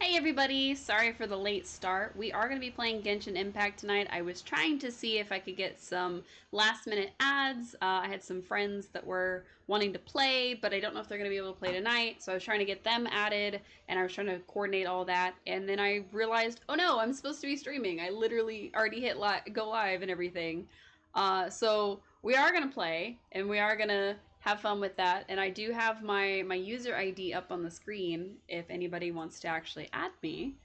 Hey everybody, sorry for the late start. We are going to be playing Genshin Impact tonight. I was trying to see if I could get some last minute ads. I had some friends that were wanting to play, but I don't know if they're going to be able to play tonight. So I was trying to get them added and I was trying to coordinate all that. And then I realized, oh no, I'm supposed to be streaming. I literally already hit go live and everything. So we are going to play and we are going to have fun with that. And I do have my user ID up on the screen if anybody wants to actually add me.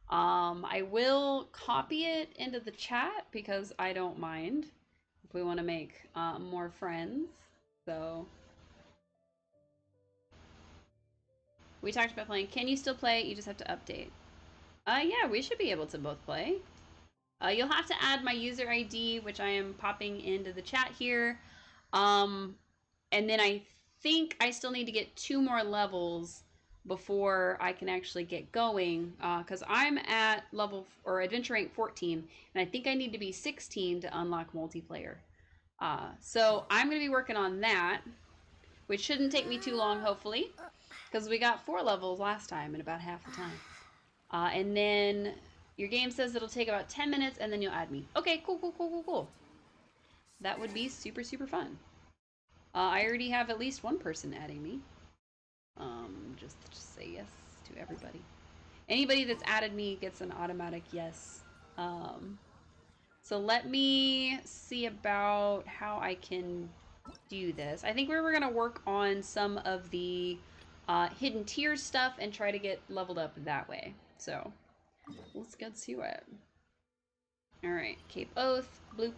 I will copy it into the chat because I don't mind if we want to make more friends. So we talked about playing. Can you still play? You just have to update. Yeah, we should be able to both play. You'll have to add my user ID, which I am popping into the chat here. And then I think I still need to get 2 more levels before I can actually get going, because I'm at level or adventure rank 14, and I think I need to be 16 to unlock multiplayer. So I'm going to be working on that, which shouldn't take me too long, hopefully, because we got 4 levels last time in about half the time. And then your game says it'll take about 10 minutes, and then you'll add me. Okay, cool. That would be super fun. I already have at least one person adding me. Just say yes to everybody. Anybody that's added me gets an automatic yes. So let me see about how I can do this. I think we were gonna work on some of the hidden tier stuff and try to get leveled up that way. So let's get to it. All right, Cape Oath, bloop.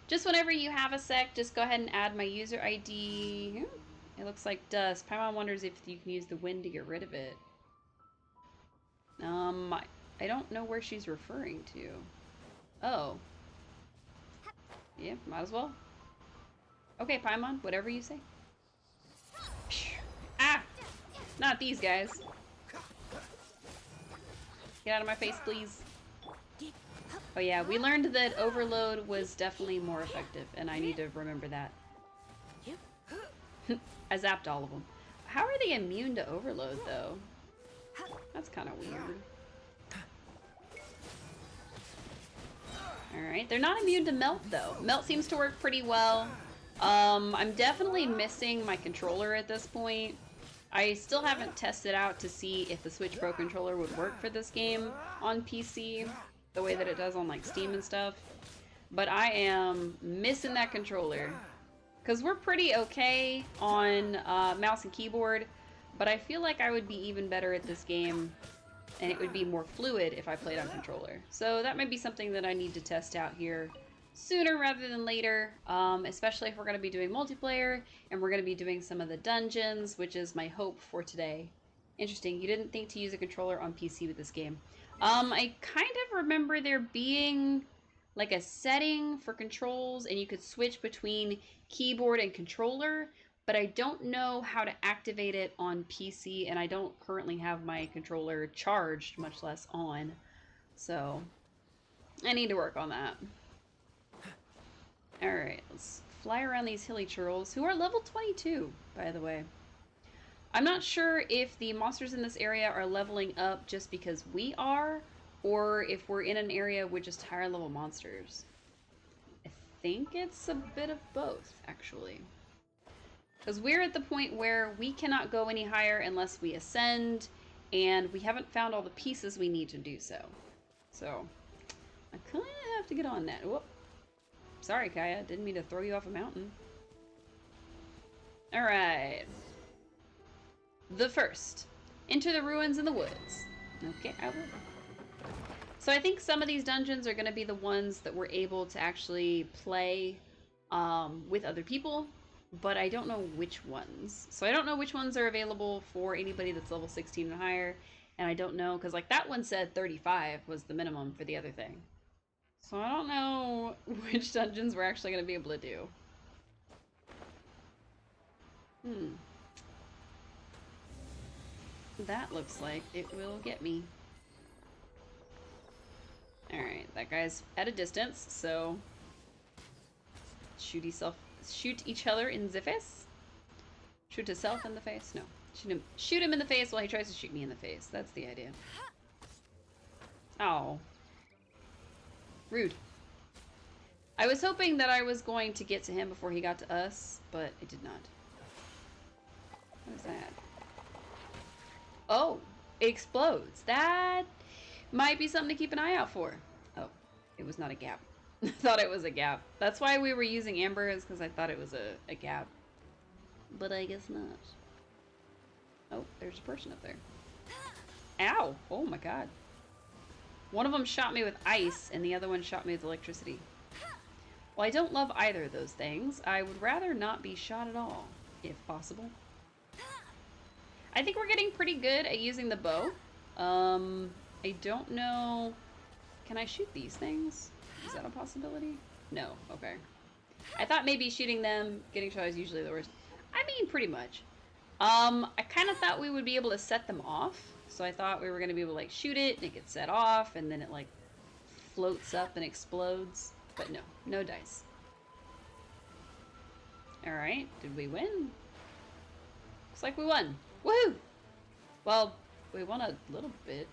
Just whenever you have a sec, just go ahead and add my user ID. It looks like dust. Paimon wonders if you can use the wind to get rid of it. I don't know where she's referring to. Oh. Yeah, might as well. Okay, Paimon, whatever you say. Ah! Not these guys. Get out of my face, please. Oh yeah, we learned that Overload was definitely more effective, and I need to remember that. I zapped all of them. How are they immune to Overload, though? That's kind of weird. Alright, they're not immune to Melt, though. Melt seems to work pretty well. I'm definitely missing my controller at this point. I still haven't tested out to see if the Switch Pro controller would work for this game on PC, the way that it does on like Steam and stuff. But I am missing that controller. Because we're pretty okay on mouse and keyboard, but I feel like I would be even better at this game and it would be more fluid if I played on controller. So that might be something that I need to test out here sooner rather than later, especially if we're going to be doing multiplayer and we're going to be doing some of the dungeons, which is my hope for today. Interesting, you didn't think to use a controller on PC with this game. I kind of remember there being like a setting for controls and you could switch between keyboard and controller, but I don't know how to activate it on PC, and I don't currently have my controller charged, much less on. So I need to work on that. Alright, let's fly around these hilichurls, who are level 22, by the way. I'm not sure if the monsters in this area are leveling up just because we are, or if we're in an area with just higher level monsters. I think it's a bit of both, actually. Because we're at the point where we cannot go any higher unless we ascend, and we haven't found all the pieces we need to do so. So, I kind of have to get on that. Whoop. Sorry, Kaya. Didn't mean to throw you off a mountain. Alright. The first. Enter the ruins in the woods. Okay, I will. So I think some of these dungeons are going to be the ones that we're able to actually play with other people, but I don't know which ones. So I don't know which ones are available for anybody that's level 16 and higher, and I don't know, because like that one said 35 was the minimum for the other thing. So I don't know which dungeons we're actually going to be able to do. That looks like it will get me. Alright, that guy's at a distance, so shoot each other in the face? Shoot himself in the face? No. Shoot him in the face while he tries to shoot me in the face. That's the idea. Oh. Rude. I was hoping that I was going to get to him before he got to us, but it did not. What is that? Oh, it explodes. That might be something to keep an eye out for. Oh, it was not a gap. I thought it was a gap. That's why we were using amber, is because I thought it was a gap. But I guess not. Oh, there's a person up there. Ow! Oh my god. One of them shot me with ice, and the other one shot me with electricity. While I don't love either of those things, I would rather not be shot at all, if possible. I think we're getting pretty good at using the bow. I don't know... Can I shoot these things? Is that a possibility? No. Okay. I thought maybe shooting them, getting shot is usually the worst. I mean, pretty much. I kind of thought we would be able to set them off. So I thought we were going to be able to, like, shoot it, and it gets set off, and then it, like, floats up and explodes. But no. No dice. Alright. Did we win? Looks like we won. Woohoo! Well, we won a little bit.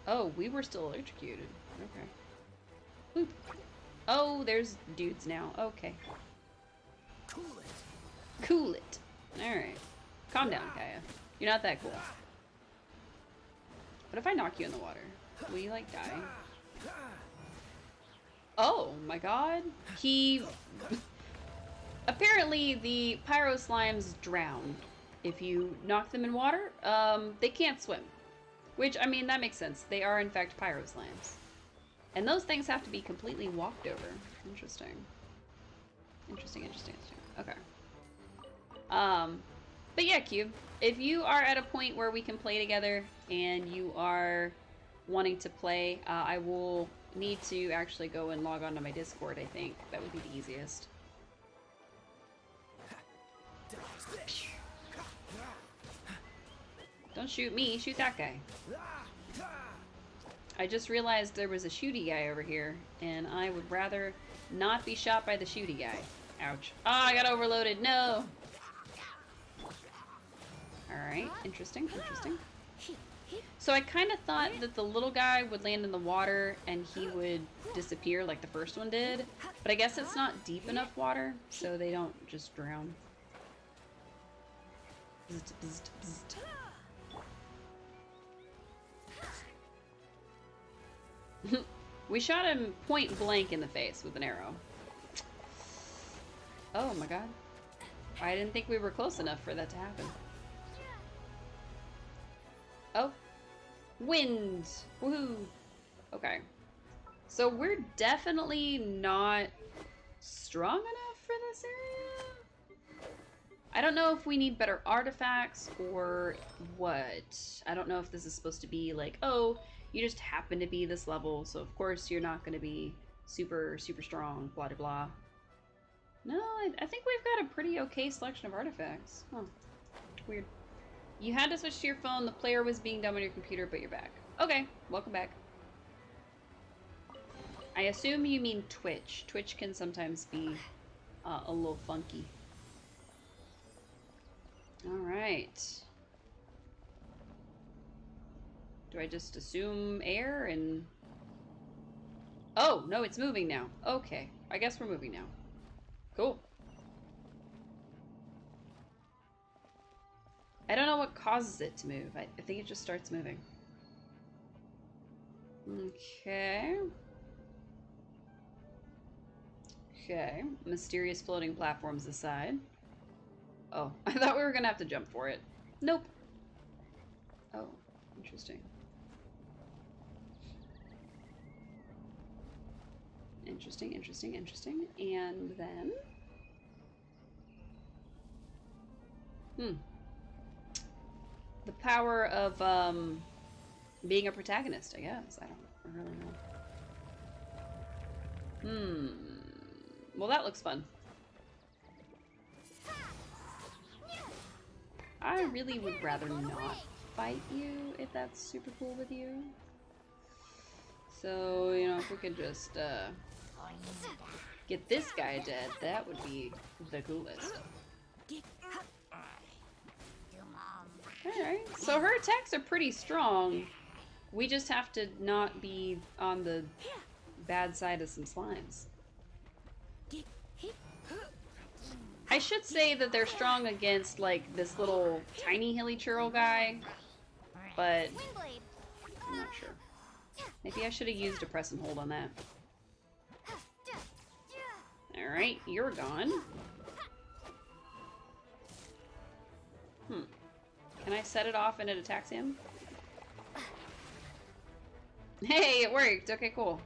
Oh, we were still electrocuted. Okay. Oop. Oh, there's dudes now. Okay. Cool it. Cool it. Alright. Calm down, Kaya. You're not that cool. What if I knock you in the water? Will you, like, die? Oh, my god. He... Apparently, the pyro slimes drown. If you knock them in water, they can't swim. Which, I mean, that makes sense. They are, in fact, pyro slimes. And those things have to be completely walked over. Interesting. Interesting. Okay. But yeah, Cube, if you are at a point where we can play together and you are wanting to play, I will need to actually go and log on to my Discord, I think. That would be the easiest. Don't shoot me, shoot that guy. I just realized there was a shooty guy over here, and I would rather not be shot by the shooty guy. Ouch. Oh, I got overloaded, no! Alright, interesting. So I kind of thought that the little guy would land in the water and he would disappear like the first one did, but I guess it's not deep enough water, so they don't just drown. Bzzt, bzzt, bzzt. We shot him point blank in the face with an arrow. Oh my god. I didn't think we were close enough for that to happen. Oh. Wind! Woohoo! Okay. So we're definitely not strong enough for this area? I don't know if we need better artifacts or what. I don't know if this is supposed to be like, oh, you just happen to be this level, so of course you're not going to be super strong, blah blah blah. No, I think we've got a pretty okay selection of artifacts. Huh. Weird. You had to switch to your phone, the player was being dumb on your computer, but you're back. Okay, welcome back. I assume you mean Twitch. Twitch can sometimes be a little funky. Alright. Do I just assume air and... Oh, no, it's moving now. Okay, I guess we're moving now. Cool. I don't know what causes it to move. I think it just starts moving. Okay. Okay. Mysterious floating platforms aside. Oh, I thought we were gonna have to jump for it. Nope. Oh, interesting. Interesting. And then... The power of, being a protagonist, I guess. I don't really know. Well, that looks fun. I really would rather not fight you, if that's super cool with you. So, you know, if we could just, get this guy dead, that would be the coolest. So her attacks are pretty strong. We just have to not be on the bad side of some slimes. I should say that they're strong against, like, this little tiny hilly churl guy, but I'm not sure. Maybe I should have used a press and hold on that. Alright, you're gone. Can I set it off and it attacks him? Hey, it worked! Okay, cool.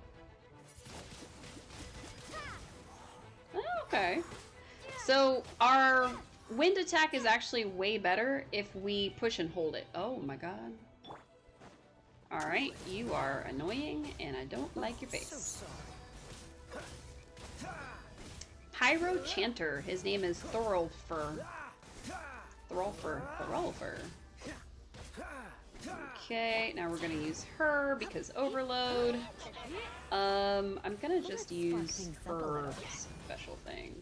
Oh, okay. So, our wind attack is actually way better if we push and hold it. Oh my god. Alright, you are annoying, and I don't like your face. Pyro Chanter. His name is Thorolfur. Thorolfur. Okay, now we're gonna use her because overload. I'm gonna just use her special thing.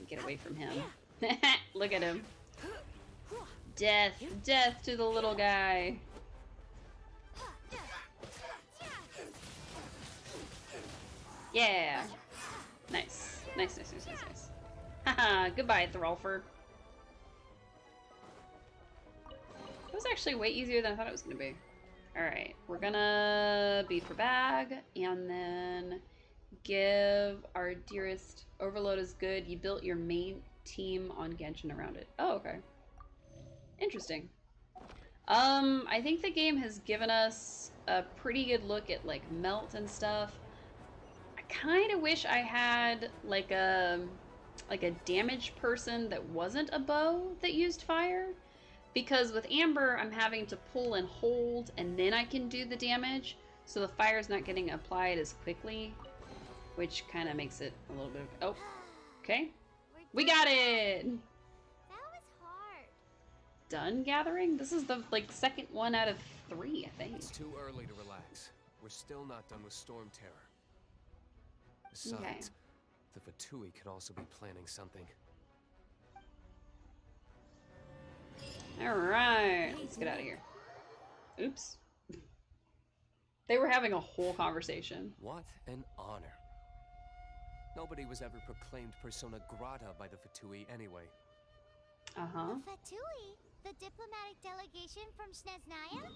Get away from him. Look at him. Death to the little guy. Yeah. Nice. Nice. Haha, goodbye, Thorolfur. That was actually way easier than I thought it was gonna be. Alright, we're gonna beat for bag, and then give our dearest overload is good. You built your main team on Genshin around it. Oh, okay. Interesting. I think the game has given us a pretty good look at, like, melt and stuff. I kind of wish I had, like a damage person that wasn't a bow that used fire. Because with Amber, I'm having to pull and hold, and then I can do the damage, so the fire's not getting applied as quickly, which kind of makes it a little bit of... Oh, okay. We got it! That was hard. Done gathering? This is the, like, second one out of 3, I think. It's too early to relax. We're still not done with Storm Terror. Besides, Okay. the Fatui could also be planning something. Alright, let's get out of here. Oops. They were having a whole conversation. What an honor. Nobody was ever proclaimed persona grata by the Fatui anyway. Uh-huh. Fatui, the diplomatic delegation from Snezhnaya?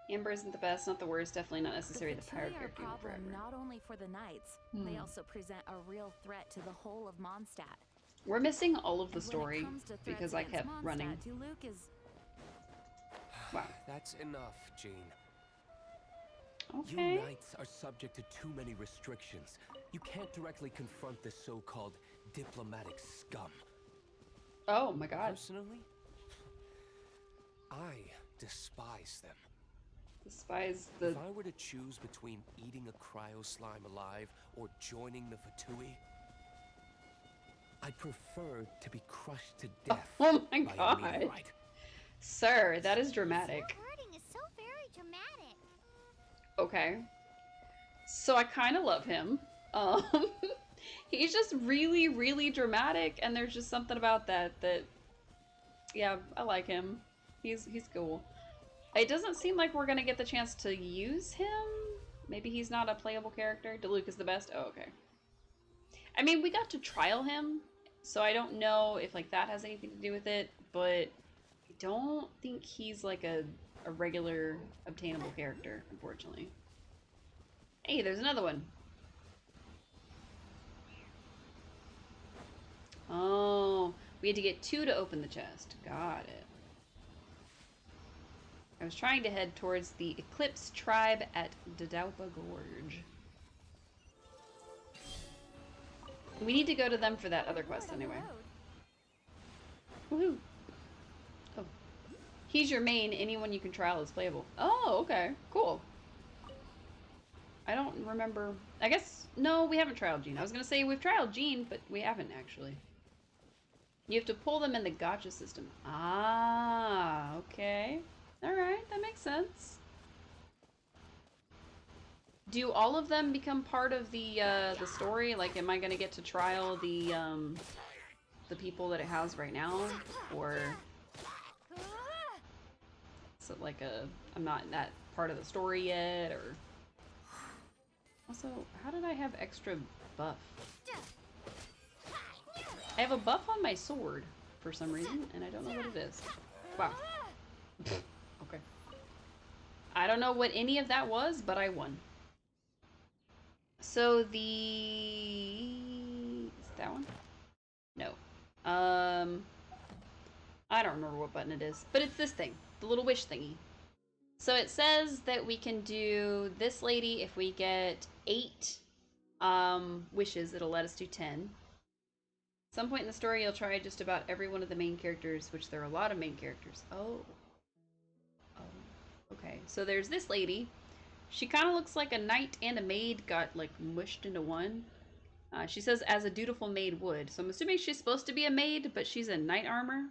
Amber isn't the best, not the worst, definitely not necessary. The pyro Fatui are a character problem forever. not only for the knights, they also present a real threat to the whole of Mondstadt. We're missing all of the And when it story comes to threats because I against kept Mondstadt, running. Diluc is Wow. That's enough, Jean. Okay. You knights are subject to too many restrictions. You can't directly confront the so-called diplomatic scum. Oh my god. Personally, I despise them. Despise the... If I were to choose between eating a cryo slime alive or joining the Fatui, I'd prefer to be crushed to death Oh my by a god. meteorite. Sir, that is dramatic. Your wording is so very dramatic. Okay. So I kind of love him. He's just really, really dramatic, and there's just something about that, yeah, I like him. He's cool. It doesn't seem like we're gonna get the chance to use him. Maybe he's not a playable character. Diluc is the best. Oh, okay. I mean, we got to trial him, so I don't know if, like, that has anything to do with it, but I don't think he's, like, a regular obtainable character, unfortunately. Hey, there's another one. Oh, we had to get 2 to open the chest. Got it. I was trying to head towards the Eclipse tribe at Dodaupa Gorge. We need to go to them for that other quest anyway. Woohoo! Oh. He's your main. Anyone you can trial is playable. Oh, okay. Cool. I don't remember. I guess, no, we haven't trialed Jean. I was going to say we've trialed Jean, but we haven't actually. You have to pull them in the gacha system. Ah, okay. Alright, that makes sense. Do all of them become part of the story? Like, am I going to get to trial the the people that it has right now, or is it like I'm not in that part of the story yet, or also, how did I have extra buff? I have a buff on my sword for some reason, and I don't know what it is. Wow. Okay. I don't know what any of that was, but I won. So is it that one? No. I don't remember what button it is, but it's this thing, the little wish thingy. So it says that we can do this lady if we get 8 wishes. It'll let us do 10. At some point in the story, you'll try just about every one of the main characters, which there are a lot of main characters. Oh. Okay, so there's this lady. She kind of looks like a knight and a maid got like mushed into one. She says, as a dutiful maid would. So I'm assuming she's supposed to be a maid, but she's in knight armor.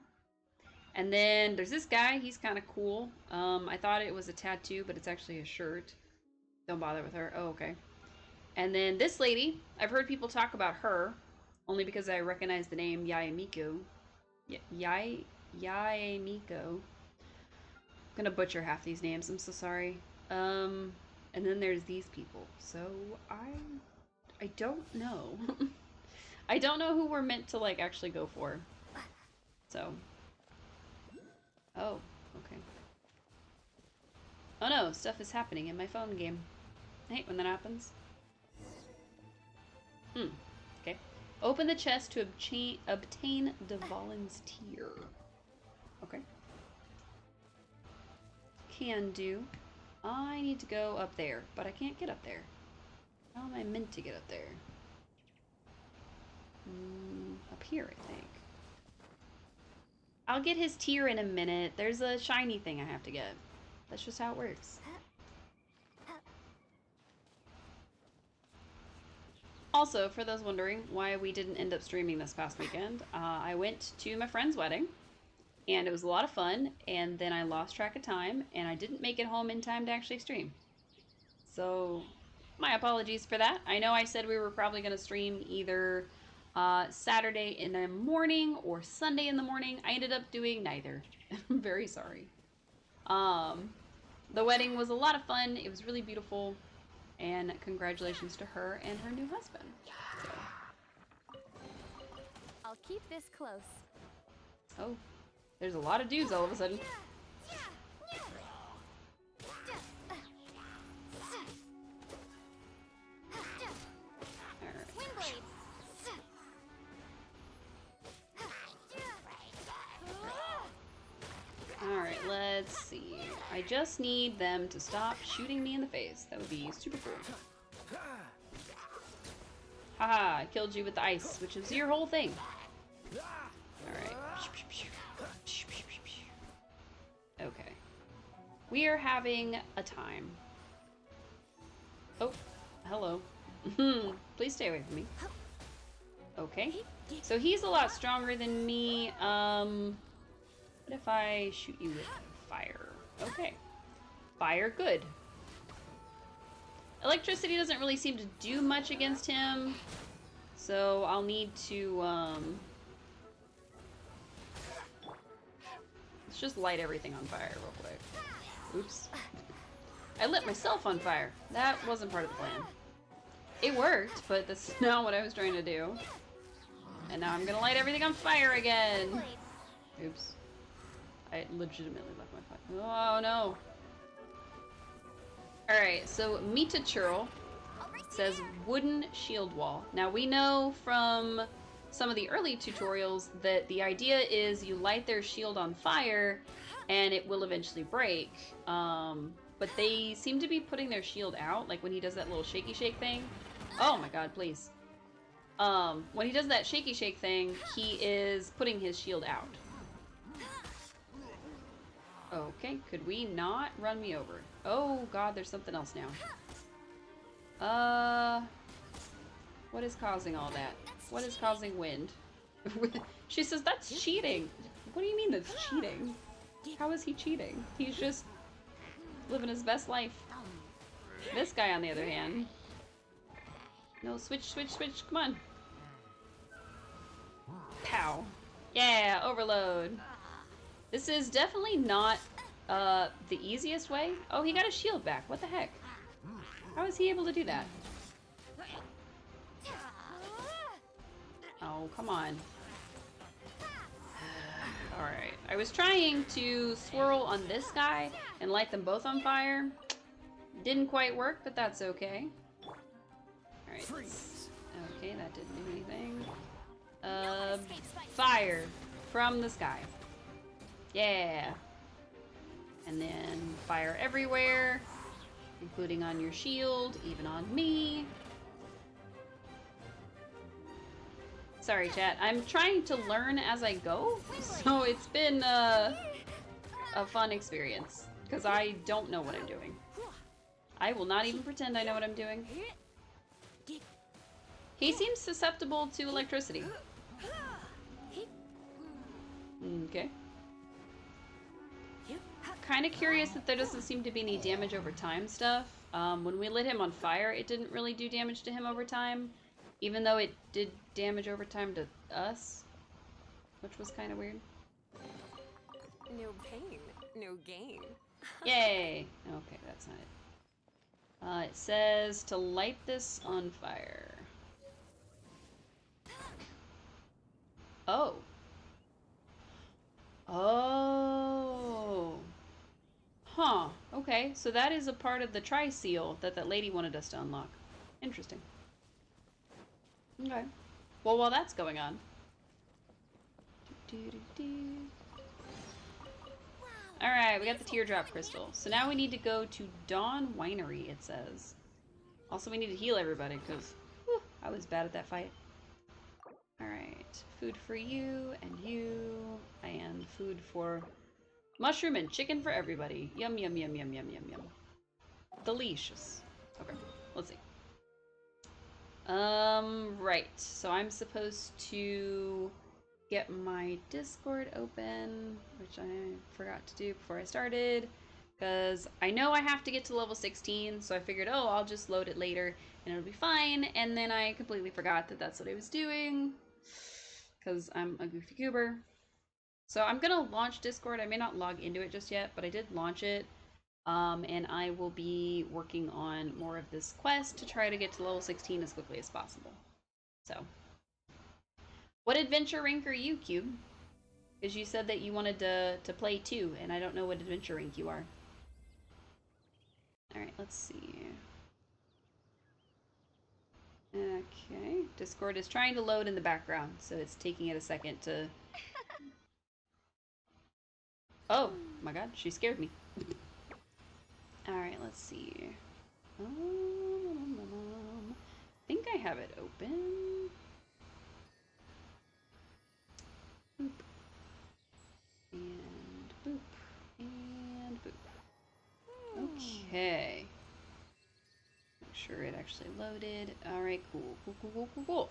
And then there's this guy. He's kind of cool. I thought it was a tattoo, but it's actually a shirt. Don't bother with her. Oh, okay. And then this lady, I've heard people talk about her, only because I recognize the name Yae Miko. Yae Miko. I'm gonna butcher half these names. I'm so sorry. And then there's these people. So I don't know. I don't know who we're meant to like actually go for. So. Oh, okay. Oh no, stuff is happening in my phone game. I hate when that happens. Okay. Open the chest to obtain Dvalin's tear. Okay. Can do. I need to go up there, but I can't get up there. How am I meant to get up there? Up here, I think. I'll get his tear in a minute. There's a shiny thing I have to get. That's just how it works. Also, for those wondering why we didn't end up streaming this past weekend, I went to my friend's wedding, and it was a lot of fun, and then I lost track of time, and I didn't make it home in time to actually stream. So, my apologies for that. I know I said we were probably going to stream either Saturday in the morning or Sunday in the morning. I ended up doing neither. I'm very sorry. The wedding was a lot of fun. It was really beautiful. And congratulations to her and her new husband. So. I'll keep this close. Oh, there's a lot of dudes all of a sudden. Alright, let's see. I just need them to stop shooting me in the face. That would be super cool. Haha, I killed you with the ice, which is your whole thing. Alright. Okay. We are having a time. Oh, hello. Please stay away from me. Okay. So he's a lot stronger than me. What if I shoot you with fire? Okay. Fire, good. Electricity doesn't really seem to do much against him, so I'll need to, let's just light everything on fire real quick. Oops. I lit myself on fire. That wasn't part of the plan. It worked, but that's not what I was trying to do. And now I'm gonna light everything on fire again. Oops. I legitimately left my fire. Oh no. Alright, so Mita Churl says wooden shield wall. Now we know from some of the early tutorials that the idea is you light their shield on fire and it will eventually break. But they seem to be putting their shield out, like when he does that little shaky shake thing. Oh my god, please. When he does that shaky shake thing, he is putting his shield out. Okay, could we not run me over? Oh god, there's something else now. What is causing all that? What is causing wind? She says that's cheating. What do you mean that's cheating? How is he cheating? He's just living his best life. This guy, on the other hand. No, switch, switch, switch, come on. Pow. Yeah, overload. This is definitely not the easiest way. Oh, he got his shield back. What the heck? How is he able to do that? Oh, come on. Alright. I was trying to swirl on this guy and light them both on fire. Didn't quite work, but that's okay. Alright. Okay, that didn't do anything. Fire from the sky. Yeah. And then fire everywhere, including on your shield, even on me. Sorry, chat. I'm trying to learn as I go, so it's been a fun experience, because I don't know what I'm doing. I will not even pretend I know what I'm doing. He seems susceptible to electricity. Okay. Kind of curious that there doesn't seem to be any damage over time stuff. When we lit him on fire, it didn't really do damage to him over time, even though it did damage over time to us, which was kind of weird. No pain, no gain. Yay! Okay, that's not it. It says to light this on fire. Oh. Oh. Huh. Okay, so that is a part of the tri-seal that lady wanted us to unlock. Interesting. Okay. Well, while that's going on. Alright, we got the teardrop crystal. So now we need to go to Dawn Winery, it says. Also, we need to heal everybody, because I was bad at that fight. Alright, food for you, and food for mushroom and chicken for everybody. Yum, yum, yum, yum, yum, yum, yum. Delicious. Okay, let's see. Right. So I'm supposed to get my Discord open, which I forgot to do before I started, because I know I have to get to level 16, so I figured, oh, I'll just load it later and it'll be fine, and then I completely forgot that that's what I was doing, because I'm a goofy goober. So I'm gonna launch Discord. I may not log into it just yet, but I did launch it. And I will be working on more of this quest to try to get to level 16 as quickly as possible. So, what adventure rank are you, Cube? Because you said that you wanted to play too, and I don't know what adventure rank you are. Alright, let's see. Okay, Discord is trying to load in the background, so it's taking it a second to... Oh, my god, she scared me. Alright, let's see. I think I have it open. Boop. And boop. And boop. Okay. Make sure it actually loaded. Alright, cool. Cool, cool, cool, cool, cool.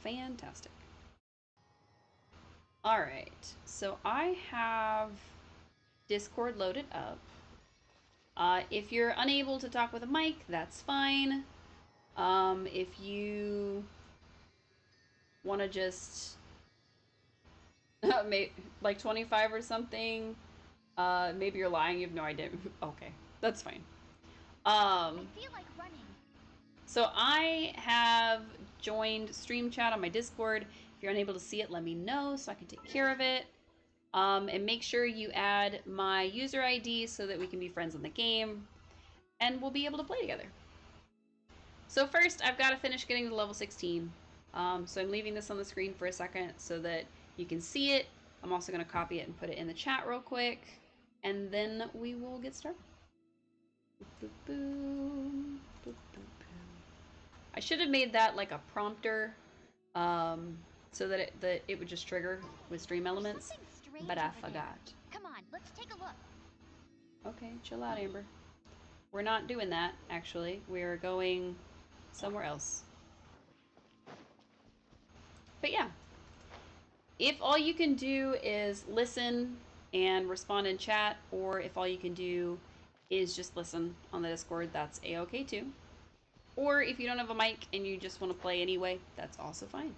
Fantastic. Alright, so I have Discord loaded up. If you're unable to talk with a mic, that's fine. If you want to just like 25 or something, maybe you're lying, you have no idea. Okay, that's fine. I feel like running. So I have joined Stream Chat on my Discord. If you're unable to see it, let me know so I can take care of it. And make sure you add my user ID so that we can be friends in the game, and we'll be able to play together. So first, I've got to finish getting to level 16. So I'm leaving this on the screen for a second so that you can see it. I'm also going to copy it and put it in the chat real quick, and then we will get started. Boop, boop, boop. Boop, boop, boop. I should have made that like a prompter, so that it would just trigger with stream elements, but I forgot. Come on, let's take a look. Okay, chill out, Amber. We're not doing that, actually. We're going somewhere else. But yeah. If all you can do is listen and respond in chat, or if all you can do is just listen on the Discord, that's a-okay too. Or if you don't have a mic and you just want to play anyway, that's also fine.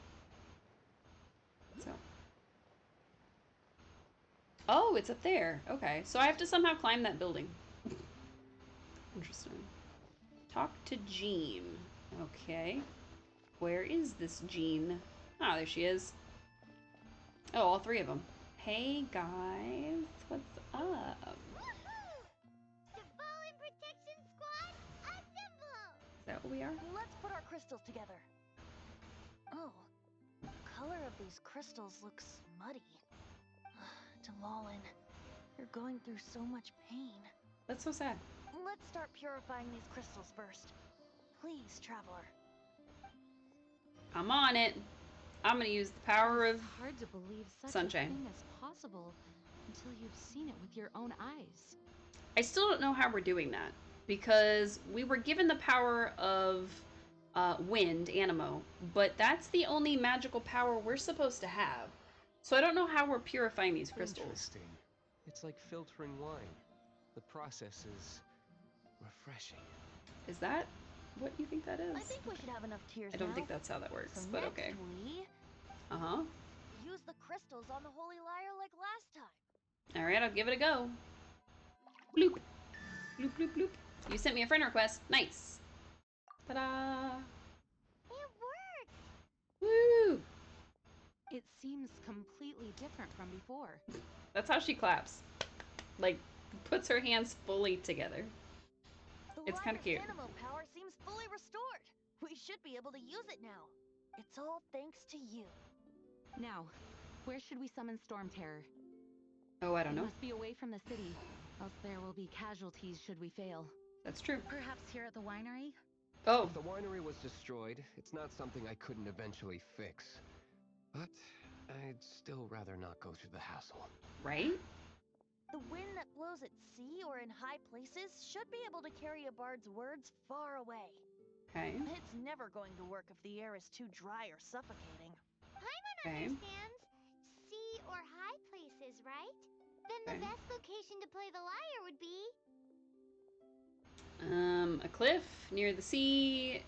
Oh, it's up there. Okay, so I have to somehow climb that building. Interesting. Talk to Jean. Okay. Where is this Jean? Ah, there she is. Oh, all three of them. Hey, guys. What's up? Woohoo! The Fallen Protection Squad, assemble! Is that what we are? Let's put our crystals together. Oh, the color of these crystals looks muddy. Delalin, you're going through so much pain. That's so sad. Let's start purifying these crystals first. Please, Traveler. I'm on it. I'm gonna use the power of... It's hard to believe such Sunshine. a thing is possible until you've seen it with your own eyes. I still don't know how we're doing that, because we were given the power of wind, Anemo, but that's the only magical power we're supposed to have. So I don't know how we're purifying these crystals. Interesting. It's like filtering wine. The process is refreshing. Is that what you think that is? I think we should have enough tears I don't now. think that's how that works, So but next okay. we Uh-huh. use the crystals on the Holy Lyre like last time. Alright, I'll give it a go. Bloop. Bloop, bloop, bloop. You sent me a friend request. Nice. Ta-da. It worked! Woo! It seems completely different from before. That's how she claps. Like, puts her hands fully together. The It's kinda Lyre's cute. Anemo power seems fully restored. We should be able to use it now. It's all thanks to you. Now, where should we summon Storm Terror? Oh, I don't It know. must be away from the city, else there will be casualties should we fail. That's true. Perhaps here at the winery? Oh, If the winery was destroyed, it's not something I couldn't eventually fix. But I'd still rather not go through the hassle. right? The wind that blows at sea or in high places should be able to carry a bard's words far away. Okay. It's never going to work if the air is too dry or suffocating. Paimon Okay. understands. Sea or high places, right? Then the Okay. best location to play the lyre would be... A cliff near the sea.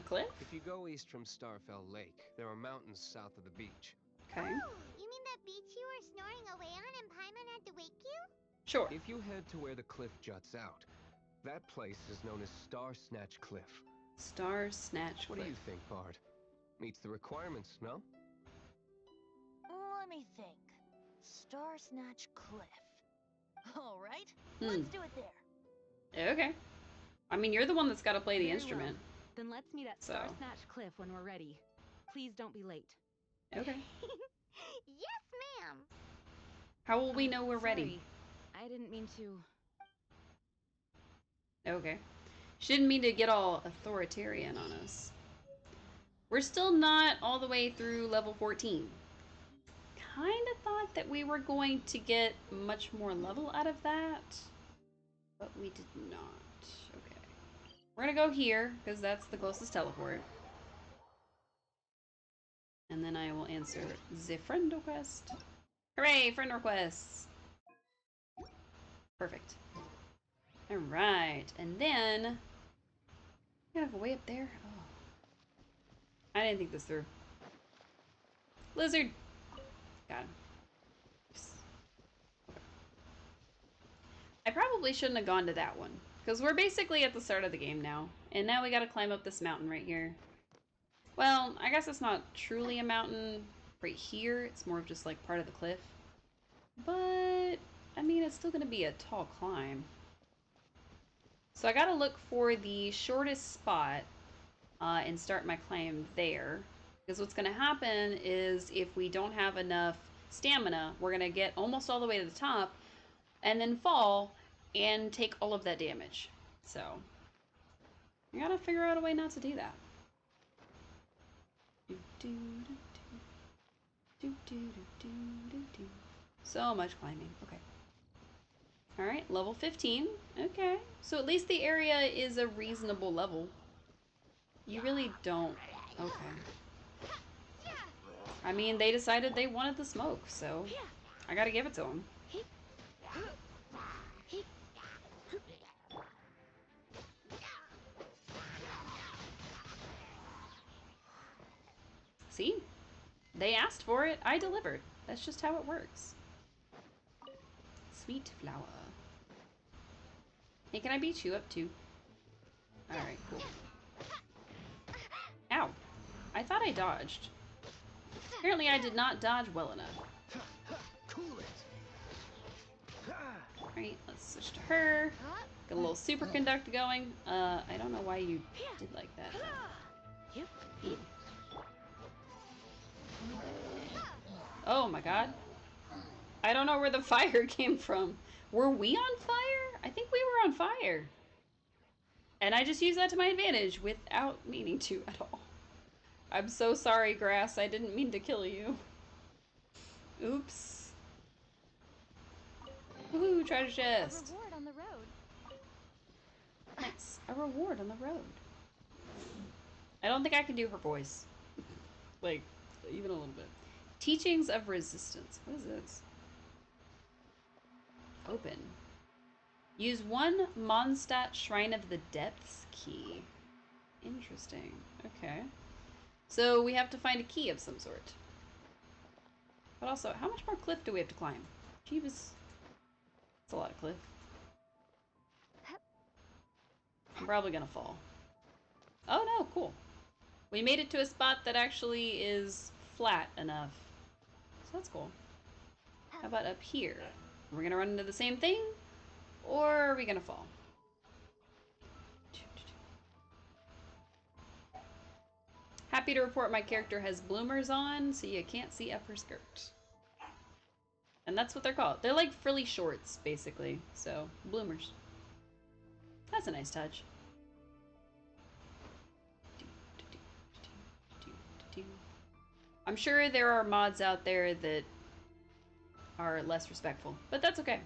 Cliff? If you go east from Starfell Lake, there are mountains south of the beach. Okay. Oh, you mean that beach you were snoring away on and Paimon had to wake you? Sure. If you head to where the cliff juts out, that place is known as Star Snatch Cliff. Star Snatch What do Cliff. you think, Bard? Meets the requirements, no? Let me think. Star Snatch Cliff. All right, Hmm. let's do it there. Okay. I mean, you're the one that's got to play the Very instrument. well. Then let's meet at So. Star Snatch Cliff when we're ready. Please don't be late. Okay. Yes, ma'am. How will we know we're ready? Sorry, I didn't mean to. Okay. She didn't mean to get all authoritarian on us. We're still not all the way through level 14. Kind of thought that we were going to get much more level out of that, but we did not. Okay. We're gonna go here, because that's the closest teleport. And then I will answer the friend request. Hooray, friend requests! Perfect. Alright, and then... I gotta go way up there? Oh. I didn't think this through. Lizard! God. Oops. Okay. I probably shouldn't have gone to that one, because we're basically at the start of the game now. And now we gotta climb up this mountain right here. Well, I guess it's not truly a mountain right here. It's more of just like part of the cliff. But, I mean, it's still gonna be a tall climb. So I gotta look for the shortest spot and start my climb there. Because what's gonna happen is if we don't have enough stamina, we're gonna get almost all the way to the top and then fall and take all of that damage. So, you gotta figure out a way not to do that. So much climbing. Okay. Alright, level 15. Okay. So at least the area is a reasonable level. You really don't. Okay. I mean, they decided they wanted the smoke, so I gotta give it to them. See? They asked for it, I delivered. That's just how it works. Sweet flower. Hey, can I beat you up too? Alright, cool. Ow. I thought I dodged. Apparently I did not dodge well enough. Alright, let's switch to her. Get a little superconduct going. I don't know why you did like that. Ooh. Oh my god. I don't know where the fire came from. Were we on fire? I think we were on fire. And I just used that to my advantage without meaning to at all. I'm so sorry, Grass. I didn't mean to kill you. Oops. Woohoo, treasure chest. A reward on the road. Nice. A reward on the road. I don't think I can do her voice. Like, even a little bit. Teachings of Resistance. What is this? Open. Use one Mondstadt Shrine of the Depths key. Interesting. Okay. So we have to find a key of some sort. But also, how much more cliff do we have to climb? Jeebus. That's a lot of cliff. I'm probably gonna fall. Oh no, cool. We made it to a spot that actually is flat enough. So that's cool. How about up here? We're gonna run into the same thing? Or are we gonna fall? Happy to report my character has bloomers on, so you can't see up her skirt. And that's what they're called. They're like frilly shorts, basically. So, bloomers. That's a nice touch. I'm sure there are mods out there that are less respectful, but that's okay.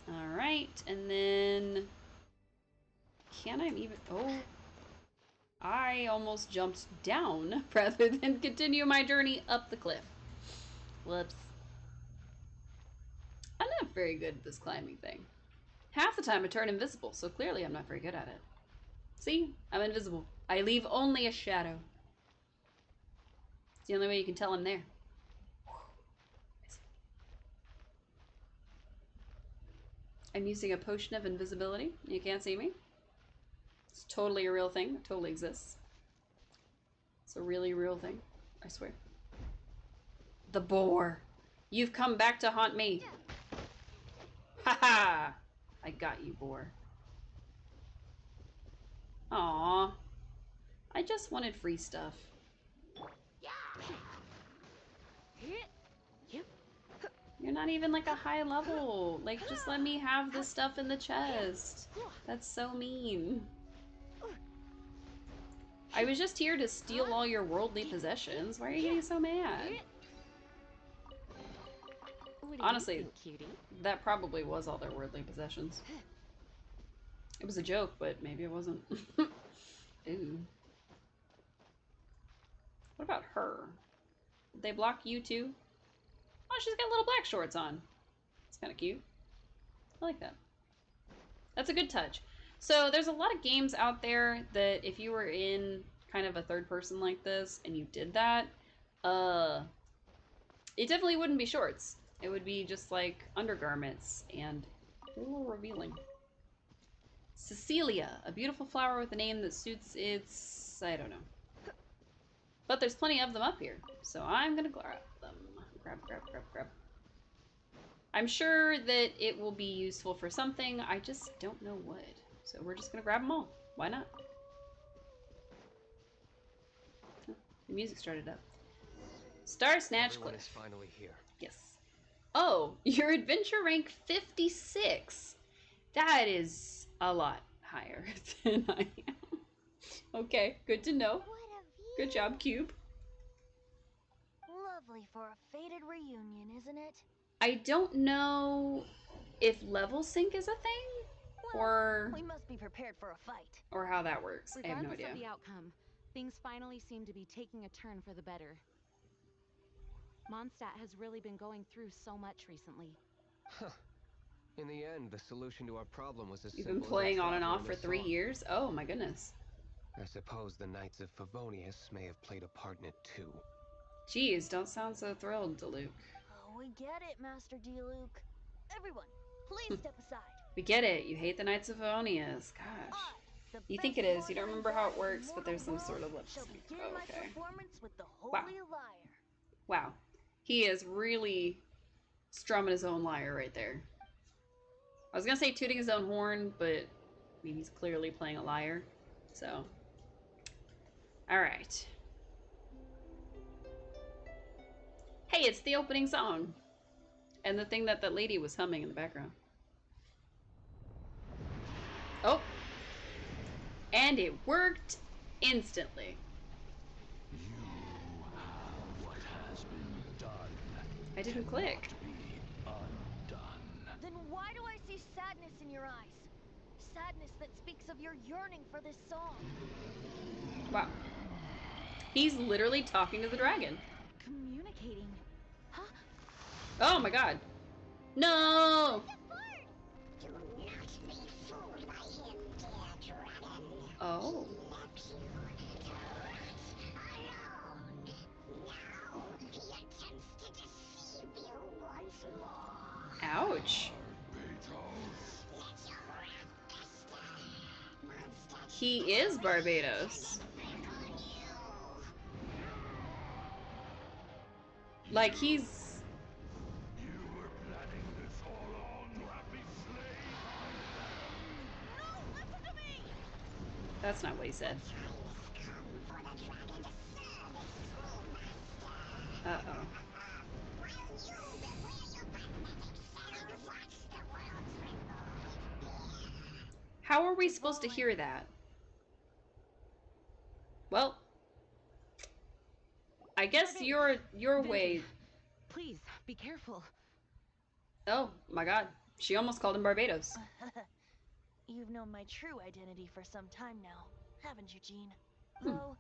Alright, and then... Can I even... Oh. I almost jumped down rather than continue my journey up the cliff. Whoops. I'm not very good at this climbing thing. Half the time I turn invisible, so clearly I'm not very good at it. See? I'm invisible. I leave only a shadow. It's the only way you can tell I'm there. I'm using a potion of invisibility. You can't see me. It's totally a real thing. It totally exists. It's a really real thing. I swear. The boar. You've come back to haunt me. Haha! I got you, boar. Aww. I just wanted free stuff. You're not even like a high level. Like, just let me have the stuff in the chest. That's so mean. I was just here to steal all your worldly possessions. Why are you getting so mad? Honestly, that probably was all their worldly possessions. It was a joke, but maybe it wasn't. Ooh. What about her? Did they block you too? Oh, she's got little black shorts on. It's kind of cute. I like that. That's a good touch. So there's a lot of games out there that if you were in kind of a third person like this and you did that, it definitely wouldn't be shorts. It would be just like undergarments and a little revealing. Cecilia, a beautiful flower with a name that suits its... I don't know. But there's plenty of them up here, so I'm gonna grab them. Grab, grab, grab, grab. I'm sure that it will be useful for something, I just don't know what. So we're just gonna grab them all. Why not? Huh, the music started up. Star Snatch Everyone Cliff. is finally here. Yes. Oh, your adventure rank 56. That is a lot higher than I am. Okay, good to know. What a view. Good job, Cube. Lovely for a fated reunion, isn't it? I don't know if level sync is a thing, or We must be prepared for a fight. how that works. I have no Regardless idea. of the outcome, things finally seem to be taking a turn for the better. Mondstadt has really been going through so much recently. Huh. In the end, the solution to our problem was as You've simple been as a playing on and traveler off in for a 3 song. years? Oh my goodness. I suppose the Knights of Favonius may have played a part in it too. Geez, don't sound so thrilled, Diluc. We get it, Master Diluc. Everyone, please step aside. We get it. You hate the Knights of Favonius. Gosh. I, the You think best it is. You don't wandering remember how it god of the works, but there's some mortal sort of world, lip shall sync. begin Oh, my okay. performance with the Wow. Holy Lyre. Wow. He is really strumming his own lyre right there. I was gonna say tooting his own horn, but I mean, he's clearly playing a lyre. So. Alright. Hey, it's the opening song. And the thing that that lady was humming in the background. Oh. And it worked instantly. What has been done I didn't click. be undone. Then why do I see sadness in your eyes? Sadness that speaks of your yearning for this song. Wow. He's literally talking to the dragon. Communicating. Huh? Oh my god. No! Oh. Ouch. He is Barbados. Like he's... You were planning this all along, happy slave. No, listen to me! That's not what he said. Uh-oh. How are we supposed to hear that? Well, I guess your way... Please, be careful. Oh, my god. She almost called him Barbados. You've known my true identity for some time now, haven't you, Jean? Hmm. Though,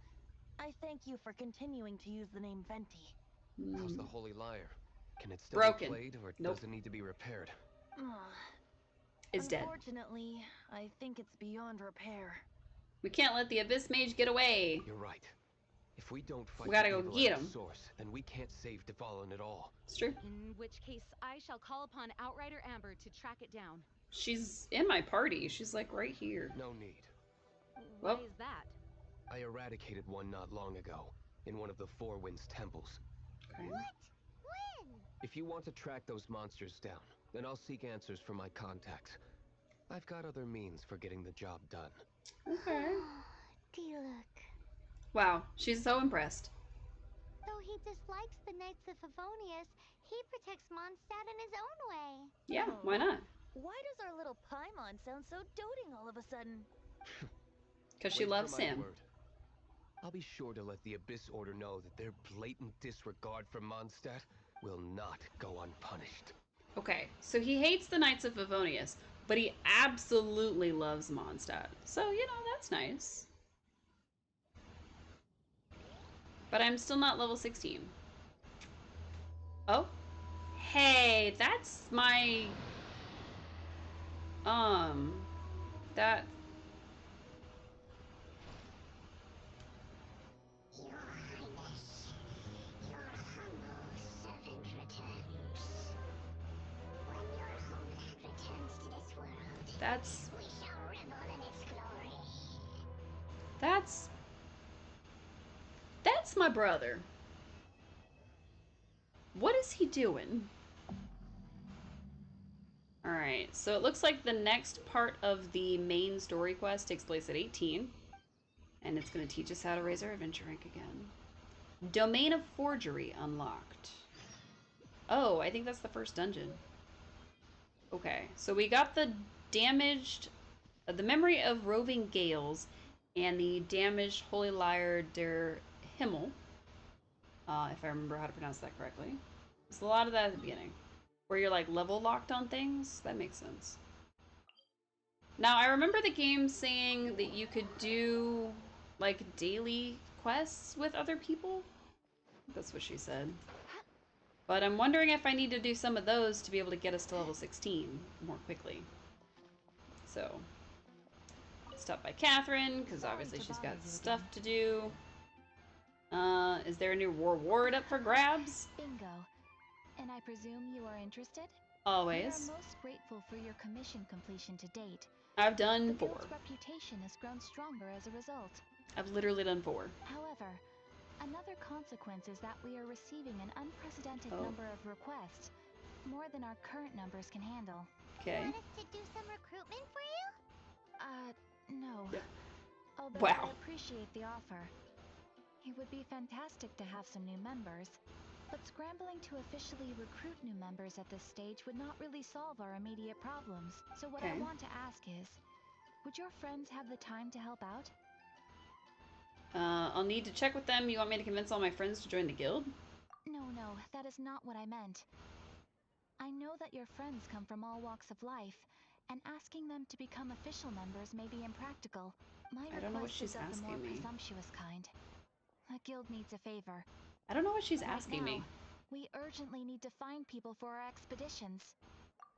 I thank you for continuing to use the name Venti. How's the Holy Lyre? Can it still Broken. be played, or Nope. does it need to be repaired? Is dead. Unfortunately, I think it's beyond repair. We can't let the Abyss Mage get away. You're right. If we don't fight We gotta the go evil get at its him. source, then we can't save Dvalin at all. It's true. In which case, I shall call upon Outrider Amber to track it down. She's in my party. She's like right here. No need. Why Well. is that? I eradicated one not long ago, in one of the Four Winds temples. Okay. What? When? If you want to track those monsters down, then I'll seek answers from my contacts. I've got other means for getting the job done. Okay. Diluc. Wow, she's so impressed. Though he dislikes the Knights of Favonius, he protects Mondstadt in his own way. Yeah, why not? Why does our little Paimon sound so doting all of a sudden? Because she Wait loves for my him. word. I'll be sure to let the Abyss Order know that their blatant disregard for Mondstadt will not go unpunished. Okay, so he hates the Knights of Favonius, but he absolutely loves Mondstadt. So, you know, that's nice. But I'm still not level 16. Oh. Hey, that's my... That... That's... That's my brother. What is he doing? Alright, so it looks like the next part of the main story quest takes place at 18. And it's going to teach us how to raise our adventure rank again. Domain of Forgery unlocked. Oh, I think that's the first dungeon. Okay, so we got the damaged... the memory of roving gales and the damaged Holy Lyre der Himmel. If I remember how to pronounce that correctly. There's a lot of that at the beginning. Where you're like level locked on things. That makes sense. Now, I remember the game saying that you could do like daily quests with other people. That's what she said. But I'm wondering if I need to do some of those to be able to get us to level 16 more quickly. So, stop by Catherine, because obviously she's got stuff to do. Is there a new reward up for grabs? Bingo. And I presume you are interested? Always. We are most grateful for your commission completion to date. I've The done 4. guild's reputation has grown stronger as a result. I've literally done 4. However, another consequence is that we are receiving an unprecedented Oh. number of requests, more than our current numbers can handle. Okay. Want us to do some recruitment for you? No. Yep. Although Wow. I appreciate the offer. It would be fantastic to have some new members, but scrambling to officially recruit new members at this stage would not really solve our immediate problems. So what I Okay. want to ask is, would your friends have the time to help out? I'll need to check with them. You want me to convince all my friends to join the guild? No, that is not what I meant. I know that your friends come from all walks of life, and asking them to become official members may be impractical. My I don't know what request she's is of the more asking me. presumptuous kind. The guild needs a favor. I don't know what she's Right asking me. now, we urgently need to find people for our expeditions.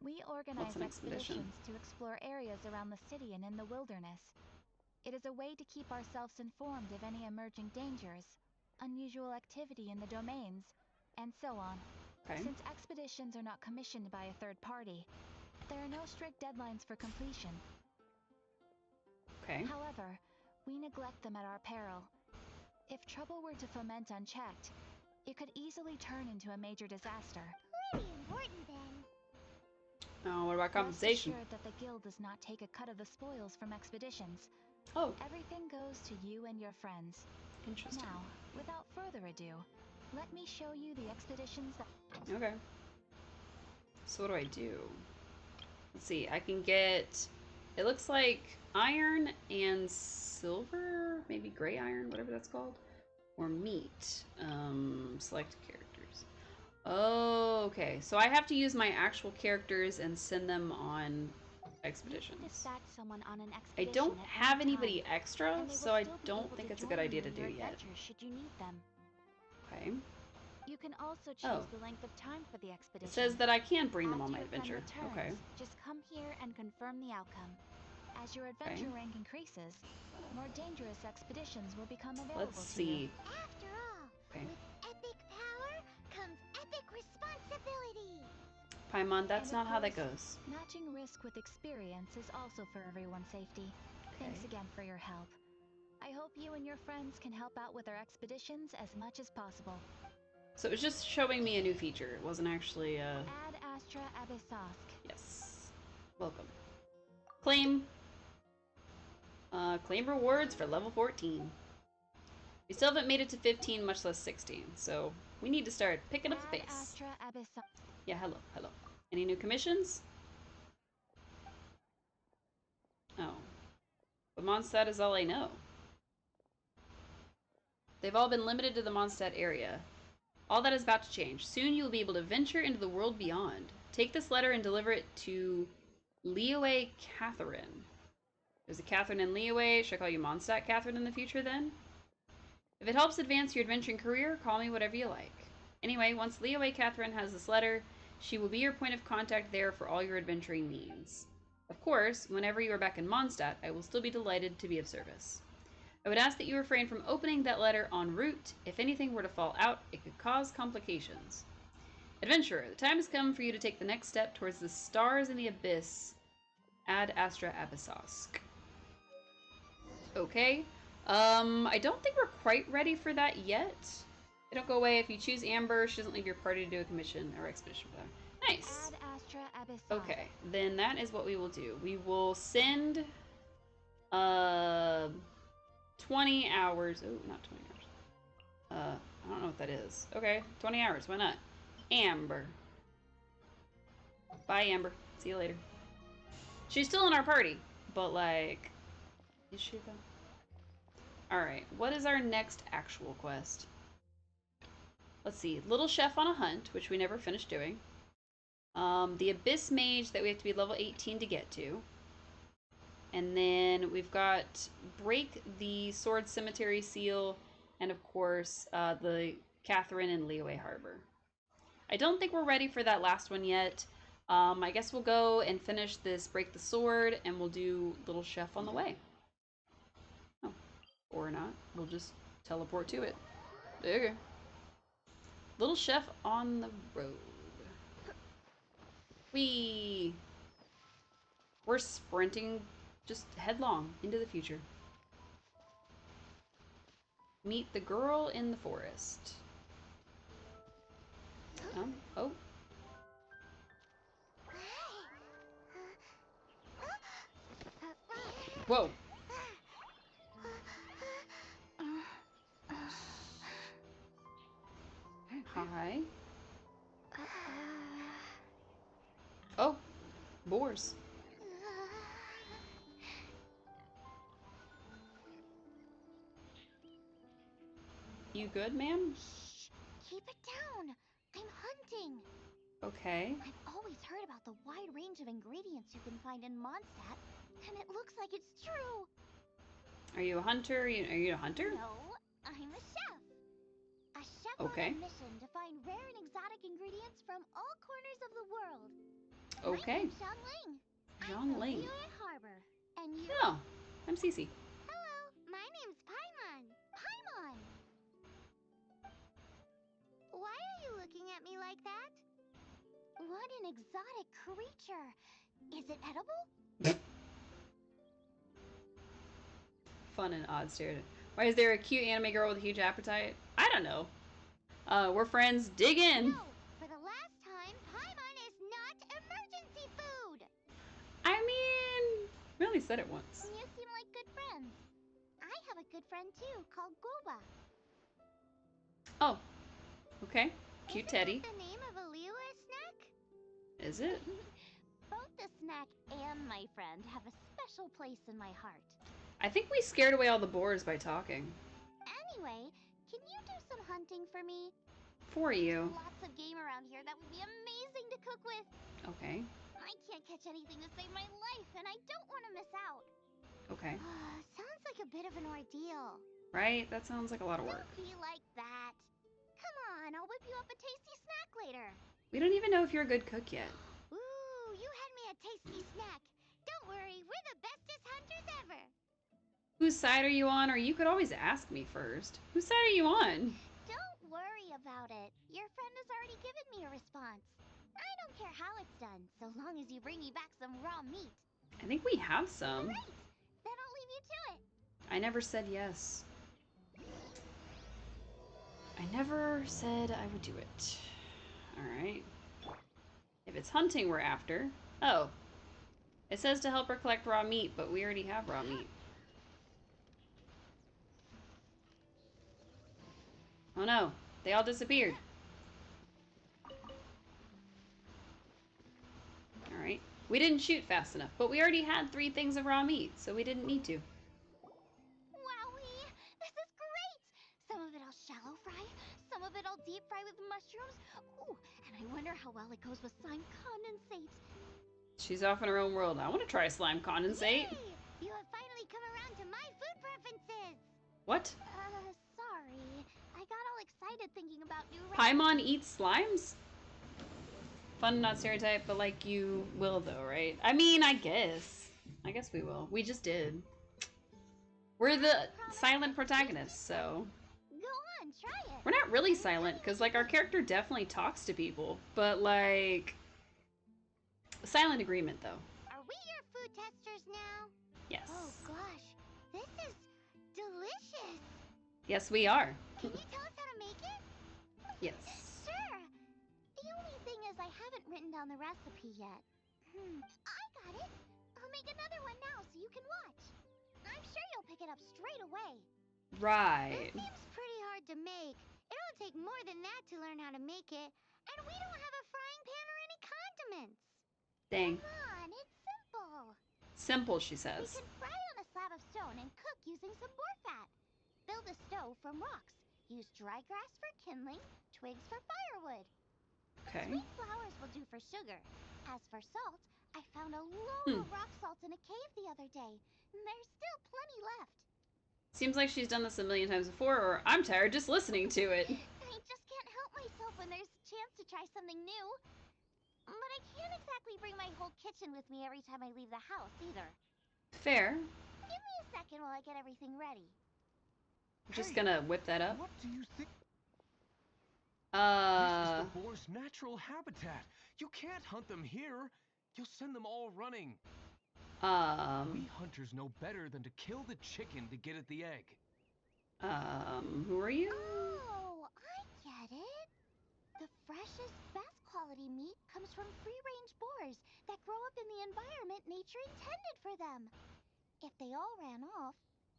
We organize an expedition? expeditions to explore areas around the city and in the wilderness. It is a way to keep ourselves informed of any emerging dangers, unusual activity in the domains, and so on. Okay. Since expeditions are not commissioned by a third party, there are no strict deadlines for completion. Okay. However, we neglect them at our peril. If trouble were to foment unchecked, it could easily turn into a major disaster. Pretty important then. Oh, what about Rest compensation? assured that the guild does not take a cut of the spoils from expeditions. Oh, Everything goes to you and your friends. interesting. Now, without further ado, let me show you the expeditions that... Okay. So what do I do? Let's see. I can get... It looks like iron and silver? Maybe gray iron, whatever that's called. Or meat. Select characters. Oh, okay. So I have to use my actual characters and send them on You can expeditions. dispatch someone on an I expedition don't at have any anybody time, extra, and they will so I still be don't able think to it's a join good idea you to in do your yet. adventures should you need them. Okay. You can also choose Oh. the length of time for the expedition. It says that I can bring them on After my your friend adventure. returns, Okay. Just come here and confirm the outcome. As your adventure rank increases, more dangerous expeditions will become available Let's to you. see. After all, Okay. with epic power comes epic responsibility. Paimon, that's And of not how that course, goes. Matching risk with experience is also for everyone's safety. Thanks Okay. again for your help. I hope you and your friends can help out with our expeditions as much as possible. So it was just showing me a new feature. It wasn't actually, Ad Astra Abyssosk. yes. Welcome. Claim. Claim rewards for level 14. We still haven't made it to 15, much less 16, so we need to start picking up the Ad pace. Astra Abyssosk. Yeah, hello. Any new commissions? Oh. But Mondstadt is all I know. They've all been limited to the Mondstadt area. All that is about to change. Soon you will be able to venture into the world beyond. Take this letter and deliver it to Liyue Catherine. There's a Catherine in Liyue. Should I call you Mondstadt Catherine in the future then? If it helps advance your adventuring career, call me whatever you like. Anyway, once Liyue Catherine has this letter, she will be your point of contact there for all your adventuring needs. Of course, whenever you are back in Mondstadt, I will still be delighted to be of service. I would ask that you refrain from opening that letter en route. If anything were to fall out, it could cause complications. Adventurer, the time has come for you to take the next step towards the stars in the abyss. Ad Astra Abyssosk. Okay. I don't think we're quite ready for that yet. They don't go away. If you choose Amber, she doesn't leave your party to do a commission or expedition with her. Nice. Ad Astra Abyssosk. Okay, then that is what we will do. We will send 20 hours. Oh, not 20 hours. I don't know what that is. Okay, 20 hours. Why not? Amber. Bye, Amber. See you later. She's still in our party, but like, is she though? Alright, what is our next actual quest? Let's see. Little Chef on a Hunt, which we never finished doing. The Abyss Mage that we have to be level 18 to get to. And then we've got Break the Sword Cemetery Seal, and of course, the Catherine and Liyue Harbor. I don't think we're ready for that last one yet. I guess we'll go and finish this Break the Sword, and we'll do Little Chef on the way. Oh, or not. We'll just teleport to it. There you go. Little Chef on the road. We're sprinting just headlong into the future. Meet the girl in the forest. Oh. Whoa. Hi. Oh, boars. You good, ma'am? Shh! Keep it down! I'm hunting! Okay. I've always heard about the wide range of ingredients you can find in Mondstadt, and it looks like it's true! Are you a hunter? Are you a hunter? No, I'm a chef! A chef Okay. on a mission to find rare and exotic ingredients from all corners of the world. Okay. My name's Zhang Ling. I'm Zhang from Ling. Liyue Harbor. And you? Oh, I'm Cece. Hello, my name's Paimon. Paimon! Why are you looking at me like that? What an exotic creature. Is it edible? Fun and odd stereotype. Why is there a cute anime girl with a huge appetite? I don't know. We're friends. Dig in. No, for the last time, Paimon is not emergency food. I mean, we only said it once. You seem like good friends. I have a good friend too, called Goba. Oh, okay. Cute Isn't teddy. that the name of a Liyue snack? Is it? Both the snack and my friend have a special place in my heart. I think we scared away all the boars by talking. Anyway, can you do some hunting for me? For you. Lots of game around here that would be amazing to cook with. Okay. I can't catch anything to save my life, and I don't want to miss out. Okay. Sounds like a bit of an ordeal. Right? That sounds like a lot of work. Don't be like that. Come on, I'll whip you up a tasty snack later. We don't even know if you're a good cook yet. Ooh, you had me a tasty snack. Don't worry, we're the bestest hunters ever. Whose side are you on? Or you could always ask me first. Whose side are you on? Don't worry about it. Your friend has already given me a response. I don't care how it's done, so long as you bring me back some raw meat. I think we have some. Great! Then I'll leave you to it. I never said yes. I never said I would do it. Alright. If it's hunting we're after... Oh. It says to help her collect raw meat, but we already have raw meat. Oh no. They all disappeared. Alright. We didn't shoot fast enough, but we already had 3 things of raw meat, so we didn't need to. Wowee! This is great! Some of it I'll shallow fry, some of it I'll deep fry with mushrooms. Ooh, and I wonder how well it goes with slime condensate. She's off in her own world. I want to try slime condensate. Yay! You have finally come around to my food preferences! What? Sorry. I got all excited thinking about new Paimon eats slimes? Fun, not stereotype, but like you will though, right? I mean, I guess. I guess we will. We just did. We're the silent protagonists, so... Go on, try it! We're not really silent, because like our character definitely talks to people, but like... Silent agreement, though. Are we your food testers now? Yes. Oh gosh, this is delicious! Yes, we are. Can you tell us how to make it? Yes. Sure! The only thing is I haven't written down the recipe yet. I got it! I'll make another one now so you can watch. I'm sure you'll pick it up straight away. Right. This seems pretty hard to make. It'll take more than that to learn how to make it. And we don't have a frying pan or any condiments. Dang. Come on, it's simple. Simple, she We says. can fry on a slab of stone and cook using some boar fat. Build a stove from rocks. Use dry grass for kindling, twigs for firewood. Okay. Sweet flowers will do for sugar. As for salt, I found a load of rock salt in a cave the other day. There's still plenty left. Seems like she's done this a million times before, or I'm tired just listening to it. I just can't help myself when there's a chance to try something new. But I can't exactly bring my whole kitchen with me every time I leave the house, either. Fair. Give me a second while I get everything ready. I'm just gonna whip that up. What do you think? Uh... This is the boar's natural natural habitat. You can't hunt them here. You'll send them all running. We hunters know better than to kill the chicken to get at the egg. Who are you? Oh, I get it. The freshest, best quality meat comes from free-range boars that grow up in the environment nature intended for them. If they all ran off,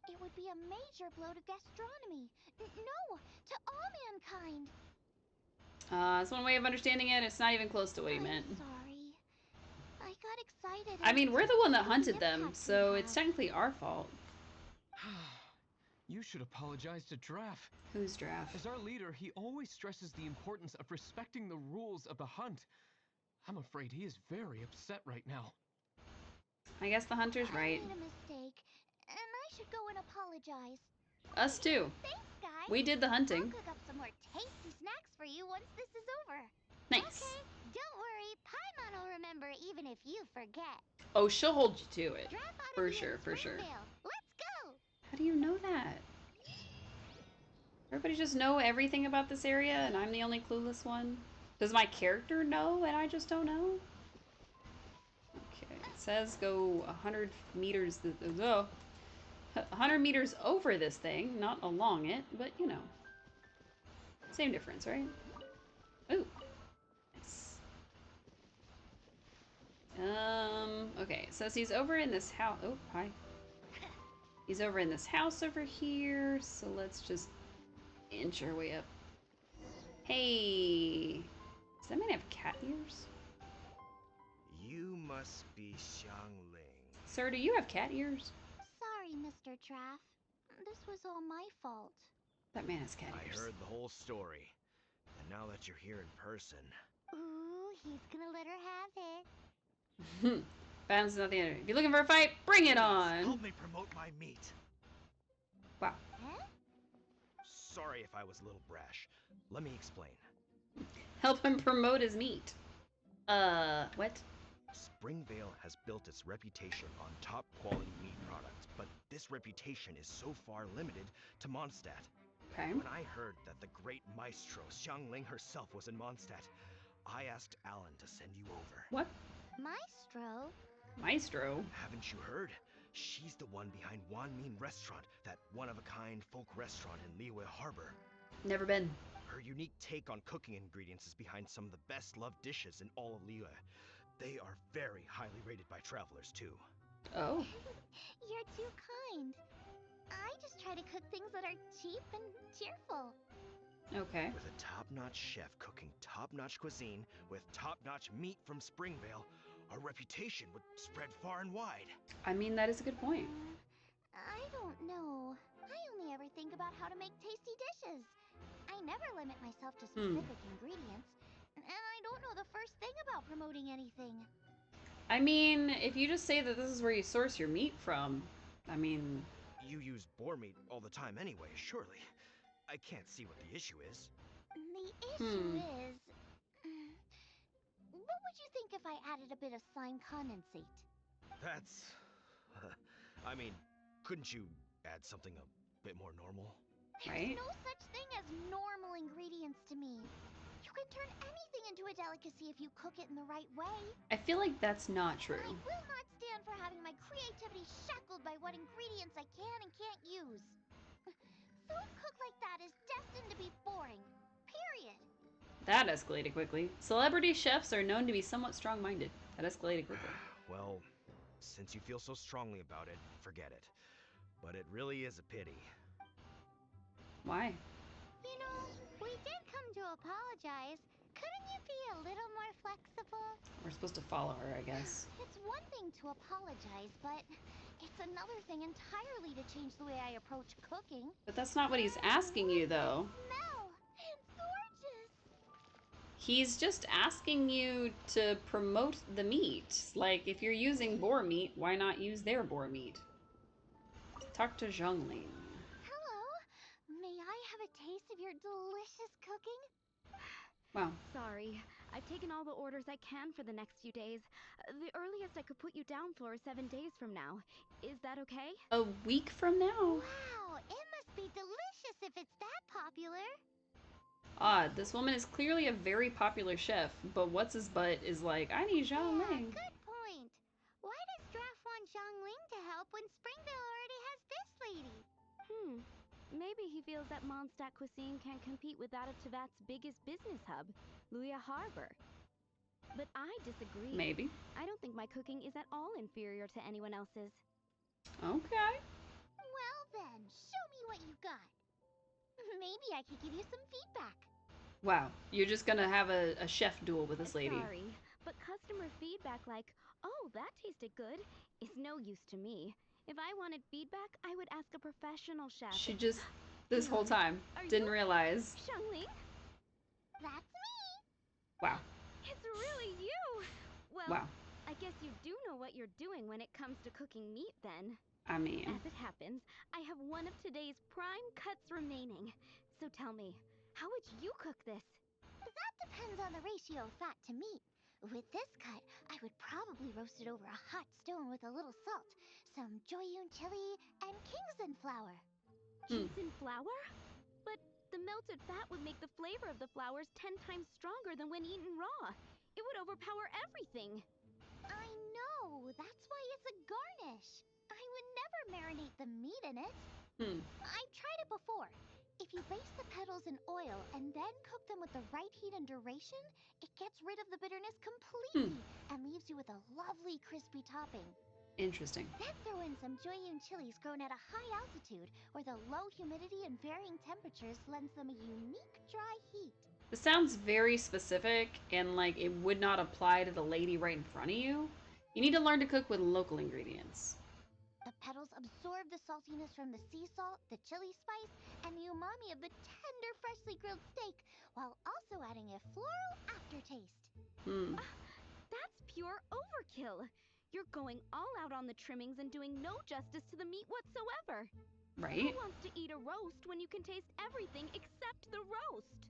it would be a major blow to gastronomy. No, to all mankind. That's one way of understanding it. It's not even close to what he meant. I'm sorry. I got excited. I mean, we're the one that Look at hunted the them, impact so we it's have. technically our fault. You should apologize to Draff. Who's Draff? As our leader, he always stresses the importance of respecting the rules of the hunt. I'm afraid he is very upset right now. I guess the hunter's right. I made a mistake, and I should go and apologize. Us too. Thanks, guys. We did the hunting. I'll cook up some more tasty snacks for you once this is over. Nice. Okay, don't worry. Paimon will remember even if you forget. Oh, she'll hold you to it. Draff ought to For be in sure, for sure. Springvale. Let's go. How do you know that? Everybody just know everything about this area and I'm the only clueless one? Does my character know and I just don't know? Okay, it says go 100 meters, 100 meters over this thing, not along it, but you know. Same difference, right? Ooh. Nice. Okay, it says he's over in this house. Oh, hi. He's over in this house over here, so let's just inch our way up. Hey! Does that man have cat ears? You must be Xiangling. Sir, do you have cat ears? Sorry, Mr. Draff. This was all my fault. That man has cat I ears. heard the whole story. And now that you're here in person, Ooh, he's gonna let her have it. Violence is not the end. If you're looking for a fight, bring it on! help me promote my meat. Wow. Huh? Sorry if I was a little brash. Let me explain. Help him promote his meat. What? Springvale has built its reputation on top quality meat products, but this reputation is so far limited to Mondstadt. Okay. When I heard that the great maestro Xiangling herself was in Mondstadt, I asked Alan to send you over. What? Maestro? Maestro? Haven't you heard? She's the one behind Wanmin Restaurant, that one-of-a-kind folk restaurant in Liyue Harbor. Never been. Her unique take on cooking ingredients is behind some of the best-loved dishes in all of Liyue. They are very highly rated by travelers, too. Oh. You're too kind. I just try to cook things that are cheap and cheerful. Okay. With a top-notch chef cooking top-notch cuisine with top-notch meat from Springvale, our reputation would spread far and wide. I mean, that is a good point. I don't know. I only ever think about how to make tasty dishes. I never limit myself to specific ingredients. And I don't know the first thing about promoting anything. I mean, if you just say that this is where you source your meat from, I mean... You use boar meat all the time anyway, surely. I can't see what the issue is. The issue is... what would you think if I added a bit of slime condensate? That's... I mean, couldn't you add something a bit more normal? Right? There's no such thing as normal ingredients to me. You can turn anything into a delicacy if you cook it in the right way. I feel like that's not true. I will not stand for having my creativity shackled by what ingredients I can and can't use. Food cooked like that is destined to be boring. Period. That escalated quickly. Celebrity chefs are known to be somewhat strong-minded. That escalated quickly. Well, since you feel so strongly about it, forget it. But it really is a pity. Why? You know, we did come to apologize. Couldn't you be a little more flexible? We're supposed to follow her, I guess. It's one thing to apologize, but it's another thing entirely to change the way I approach cooking. But that's not what he's asking you, though. Smell! It's gorgeous! He's just asking you to promote the meat. Like, if you're using boar meat, why not use their boar meat? Talk to Xiangling. Hello! May I have a taste of your delicious cooking? Wow. Sorry, I've taken all the orders I can for the next few days. The earliest I could put you down for is 7 days from now. Is that okay? A week from now? Wow, it must be delicious if it's that popular. Odd. This woman is clearly a very popular chef, but what's his butt is like, I need Xiangling. Good point. Why does Draft want Xiangling to help when Springvale already has this lady? Maybe he feels that Mondstadt cuisine can't compete with that of Tevat's biggest business hub, Luya Harbor. But I disagree. Maybe. I don't think my cooking is at all inferior to anyone else's. Okay. Well then, show me what you got. Maybe I could give you some feedback. Wow, you're just gonna have a chef duel with this lady. Sorry, but customer feedback like, oh, that tasted good, is no use to me. If I wanted feedback, I would ask a professional chef. She just, this whole time, didn't realize. Xiangling? That's me! Wow. It's really you! Well, Wow. I guess you do know what you're doing when it comes to cooking meat then. I mean, As it happens, I have one of today's prime cuts remaining. So tell me, how would you cook this? That depends on the ratio of fat to meat. With this cut, I would probably roast it over a hot stone with a little salt, some Joyun chili, and Kingston flour. Kingston flour? But the melted fat would make the flavor of the flours 10 times stronger than when eaten raw. It would overpower everything. I know, that's why it's a garnish. I would never marinate the meat in it. I've tried it before. If you baste the petals in oil and then cook them with the right heat and duration, it gets rid of the bitterness completely and leaves you with a lovely crispy topping. Interesting. Then throw in some Joyun chilies grown at a high altitude, where the low humidity and varying temperatures lends them a unique dry heat. This sounds very specific and like it would not apply to the lady right in front of you. You need to learn to cook with local ingredients. The petals absorb the saltiness from the sea salt, the chili spice, and the umami of the tender, freshly grilled steak, while also adding a floral aftertaste. That's pure overkill. You're going all out on the trimmings and doing no justice to the meat whatsoever. Right? Who wants to eat a roast when you can taste everything except the roast?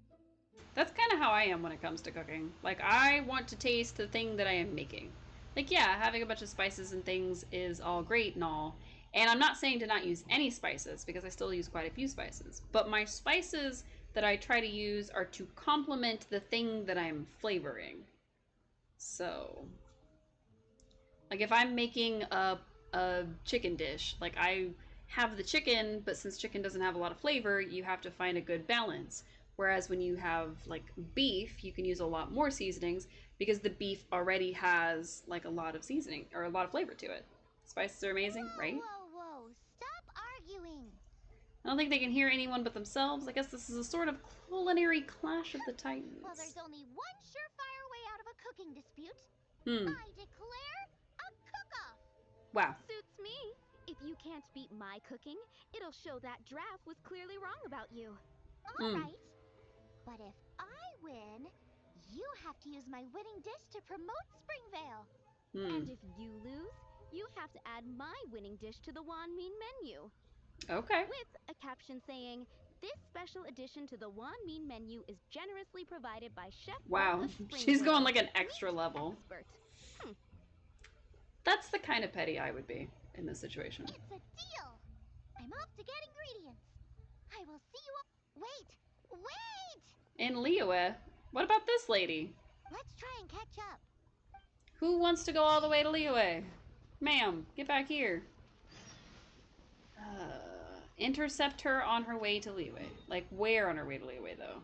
That's kind of how I am when it comes to cooking. Like, I want to taste the thing that I am making. Like, yeah, having a bunch of spices and things is all great and all. And I'm not saying to not use any spices, because I still use quite a few spices. But my spices that I try to use are to complement the thing that I'm flavoring. So, like if I'm making a chicken dish, like I have the chicken, but since chicken doesn't have a lot of flavor, you have to find a good balance. Whereas when you have like beef, you can use a lot more seasonings because the beef already has like a lot of seasoning or a lot of flavor to it. Spices are amazing, right? Whoa, stop arguing. I don't think they can hear anyone but themselves. I guess this is a sort of culinary clash of the titans. Well, there's only one surefire way out of a cooking dispute. I declare a cook-off. Wow. Suits me. If you can't beat my cooking, it'll show that Draft was clearly wrong about you. All right. But if I win, you have to use my winning dish to promote Springvale. And if you lose, you have to add my winning dish to the Wan Min menu. Okay. With a caption saying, this special addition to the Wan Min menu is generously provided by Chef Wow. She's going like an extra level. Expert. That's the kind of petty I would be in this situation. It's a deal. I'm off to get ingredients. I will see you. Wait! In Liyue? What about this lady? Let's try and catch up. Who wants to go all the way to Liyue? Ma'am, get back here. Intercept her on her way to Liyue. Like, where on her way to Liyue, though?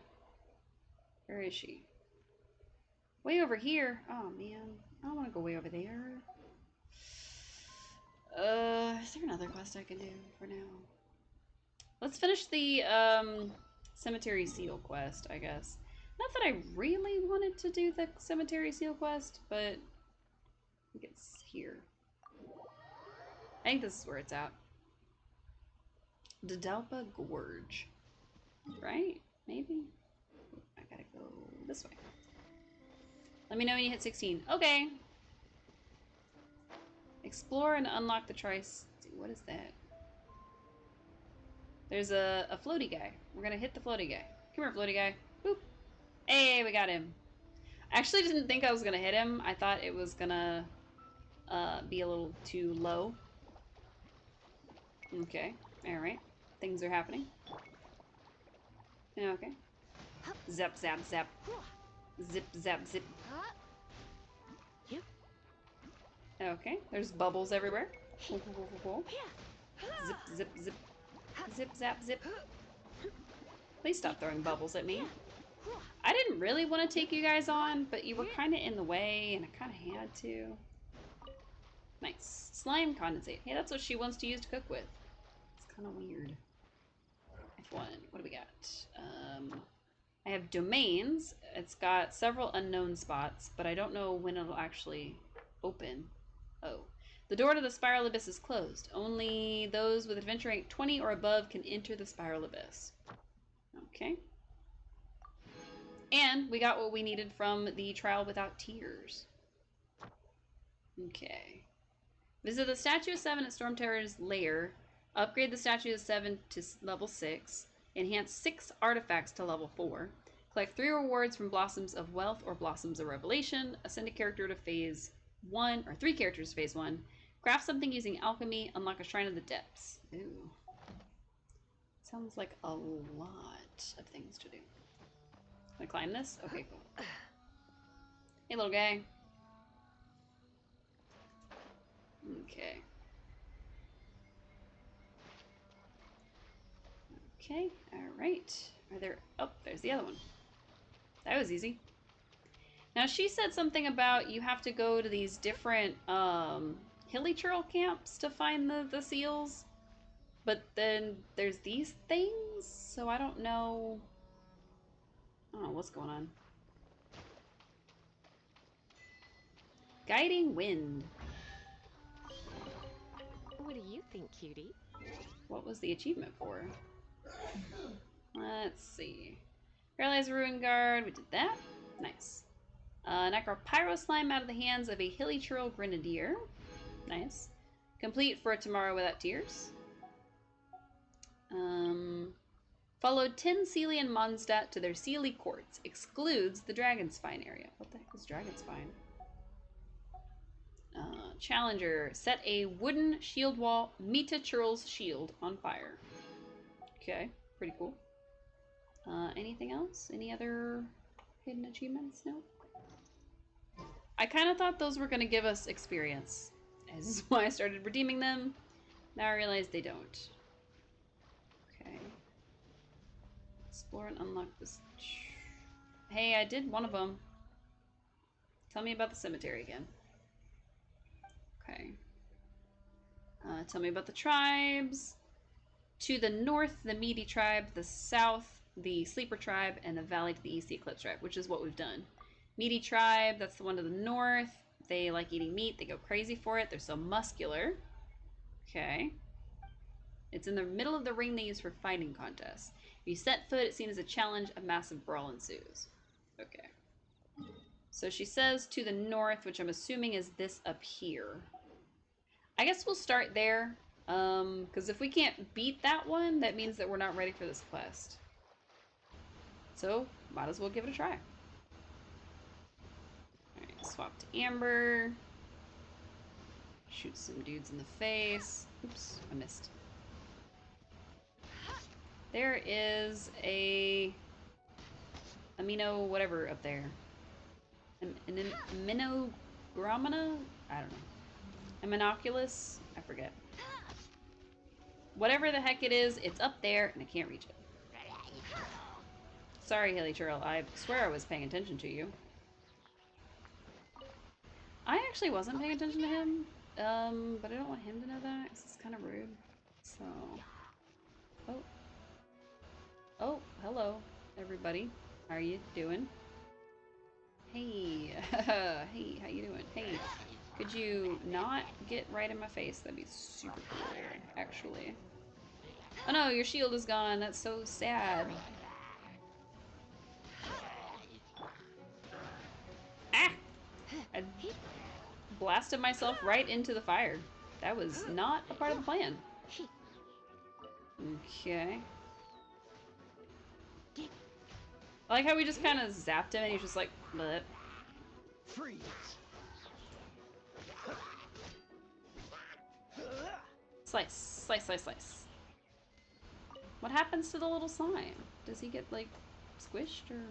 Where is she? Way over here. Oh, man. I don't want to go way over there. Is there another quest I can do for now? Let's finish the, Cemetery Seal quest, I guess. Not that I really wanted to do the Cemetery Seal quest, but I think it's here. I think this is where it's at. Dodalpa Gorge. Right? Maybe? I gotta go this way. Let me know when you hit 16. Okay! Explore and unlock the What is that? There's a floaty guy. We're gonna hit the floaty guy. Come here, floaty guy. Boop. Hey, we got him. I actually didn't think I was gonna hit him. I thought it was gonna be a little too low. Okay. Alright. Things are happening. Okay. Zap, zap, zap. Zip, zap, zip. Okay, there's bubbles everywhere. Cool, cool, cool, cool, cool. Zip, zip, zip. Zip, zap, zip. Please stop throwing bubbles at me. I didn't really want to take you guys on, but you were kind of in the way, and I kind of had to. Nice. Slime condensate. Hey, that's what she wants to use to cook with. It's kind of weird. F1. What do we got? I have domains. It's got several unknown spots, but I don't know when it'll actually open. Oh. The door to the Spiral Abyss is closed. Only those with adventure rank 20 or above can enter the Spiral Abyss. Okay. And we got what we needed from the Trial Without Tears. Okay. Visit the Statue of 7 at Storm Terror's lair. Upgrade the Statue of 7 to level 6. Enhance 6 artifacts to level 4. Collect 3 rewards from Blossoms of Wealth or Blossoms of Revelation. Ascend a character to phase 1, or 3 characters to phase 1. Craft something using alchemy. Unlock a Shrine of the Depths. Ooh. Sounds like a lot of things to do. Can I climb this? Okay, cool. Hey, little guy. Okay. Okay, alright. Are there... Oh, there's the other one. That was easy. Now, she said something about you have to go to these different, hilichurl camps to find the seals. But then there's these things, so I don't know... I don't know what's going on. Guiding Wind. What do you think, cutie? What was the achievement for? Let's see. Paralyze Ruin Guard. We did that. Nice. Necro Pyro Slime out of the hands of a Hilichurl Grenadier. Nice. Complete for Tomorrow Without Tears. Followed 10 Seelie and Mondstadt to their Seelie courts. Excludes the Dragonspine area. What the heck is Dragonspine? Challenger. Set a wooden shield wall, Mita Churl's shield, on fire. Okay, pretty cool. Anything else? Any other hidden achievements? No? I kind of thought those were going to give us experience. This is why I started redeeming them. Now I realize they don't. Okay. Explore and unlock this. Hey, I did one of them. Tell me about the cemetery again. Okay. Tell me about the tribes. To the north, the Meaty tribe. The south, the Sleeper tribe. And the valley to the east, the Eclipse tribe, which is what we've done. Meaty tribe, that's the one to the north. They like eating meat. They go crazy for it. They're so muscular. Okay. It's in the middle of the ring they use for fighting contests. If you set foot, it's seen as a challenge. A massive brawl ensues. Okay. So she says to the north, which I'm assuming is this up here. I guess we'll start there, because if we can't beat that one, that means that we're not ready for this quest. So, might as well give it a try. Alright, swap to Amber. Shoot some dudes in the face. Oops, I missed. There is a amino whatever up there. An aminogramina? I don't know. Aminoculus? I forget. Whatever the heck it is, it's up there and I can't reach it. Sorry, Hilichurl. I swear I was paying attention to you. I actually wasn't paying attention to him, but I don't want him to know that because it's kind of rude. So, oh, hello, everybody. How are you doing? Hey, hey, how you doing? Hey, could you not get right in my face? That'd be super cool, actually. Oh no, your shield is gone. That's so sad. Ah! I blasted myself right into the fire. That was not a part of the plan. Okay. I like how we just kind of zapped him and he's just like, bleh. Freeze. Slice, slice, slice, slice. What happens to the little slime? Does he get, like, squished, or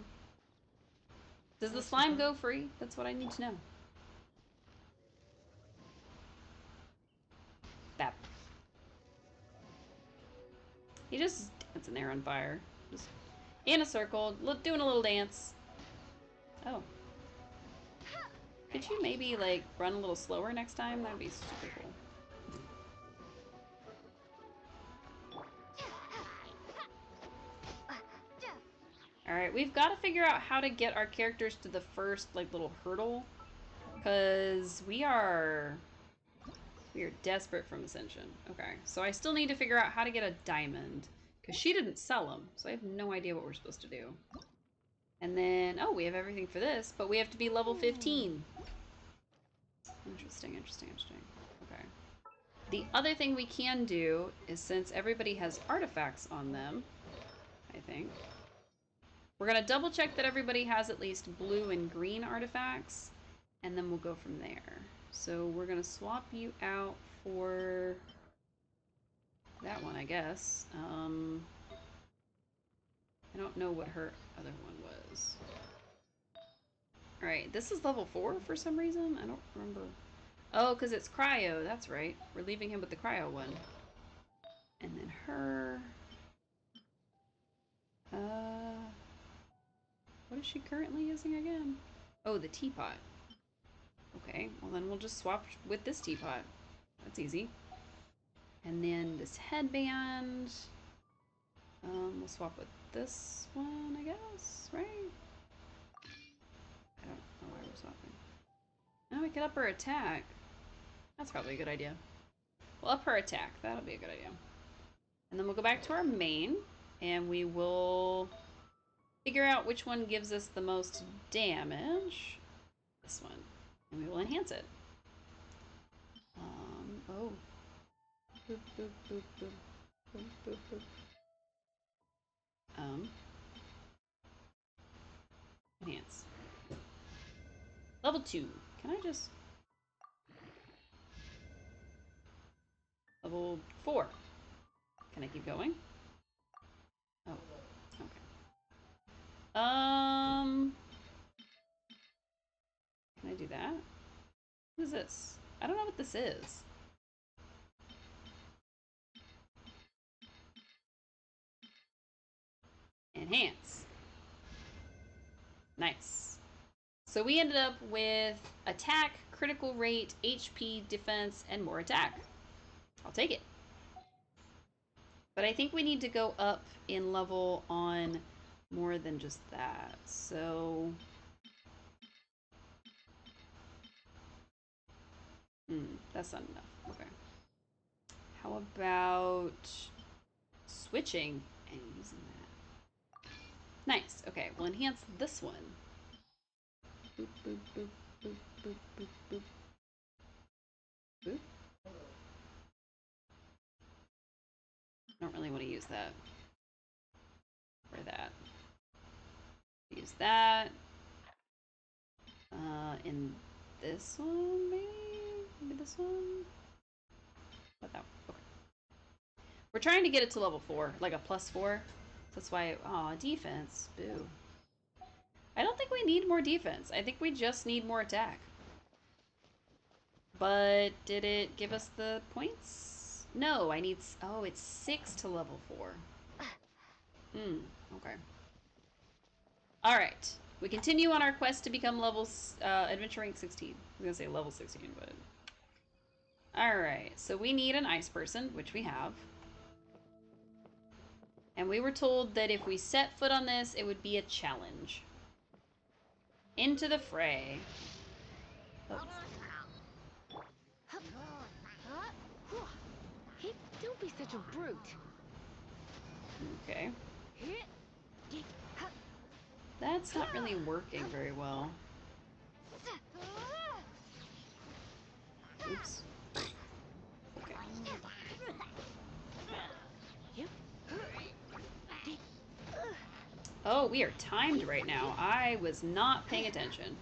does the slime go free? That's what I need to know. That. He just dancing there on fire. Just in a circle, doing a little dance. Oh. Could you maybe, like, run a little slower next time? That'd be super cool. Alright, we've got to figure out how to get our characters to the first, like, little hurdle. Because we are desperate from Ascension. Okay, so I still need to figure out how to get a diamond. Because she didn't sell them, so I have no idea what we're supposed to do. And then, oh, we have everything for this, but we have to be level 15. Interesting, interesting, interesting. Okay. The other thing we can do is, since everybody has artifacts on them, I think, we're going to double check that everybody has at least blue and green artifacts, and then we'll go from there. So we're going to swap you out for that one, I guess. I don't know what her other one was. Alright, this is level 4 for some reason. I don't remember. Oh, because it's cryo. That's right. We're leaving him with the cryo one. And then her. What is she currently using again? Oh, the teapot. Okay, well then we'll just swap with this teapot. That's easy. And then this headband. We'll swap with this one, I guess, right? I don't know why we're swapping. Now we can up her attack. That's probably a good idea. We'll up her attack. That'll be a good idea. And then we'll go back to our main, and we will figure out which one gives us the most damage. This one. And we will enhance it. Oh. Boop, boop, boop, boop. Boop, boop, boop. Enhance. Level 2. Can I just... Level 4. Can I keep going? Oh, okay. Can I do that? What is this? I don't know what this is. Enhance. Nice. So we ended up with attack, critical rate, HP, defense, and more attack. I'll take it. But I think we need to go up in level on more than just that. So... that's not enough. Okay. How about switching and using that? Nice. Okay, we'll enhance this one. Boop, boop, boop, boop, boop, boop, boop. Boop. I don't really want to use that. Or that. Use that. In this one, maybe? Maybe this one? What that? Okay. We're trying to get it to level 4, like a +4. That's why, aw, defense. Boo. I don't think we need more defense. I think we just need more attack. But did it give us the points? No, I need... Oh, it's 6 to level 4. Okay. Alright. We continue on our quest to become levels... adventure rank 16. I was gonna say level 16, but... Alright, so we need an ice person, which we have. And we were told that if we set foot on this, it would be a challenge. Into the fray. Oh. Hey, don't be such a brute. Okay. That's not really working very well. Oops. Okay. Oh, we are timed right now. I was not paying attention.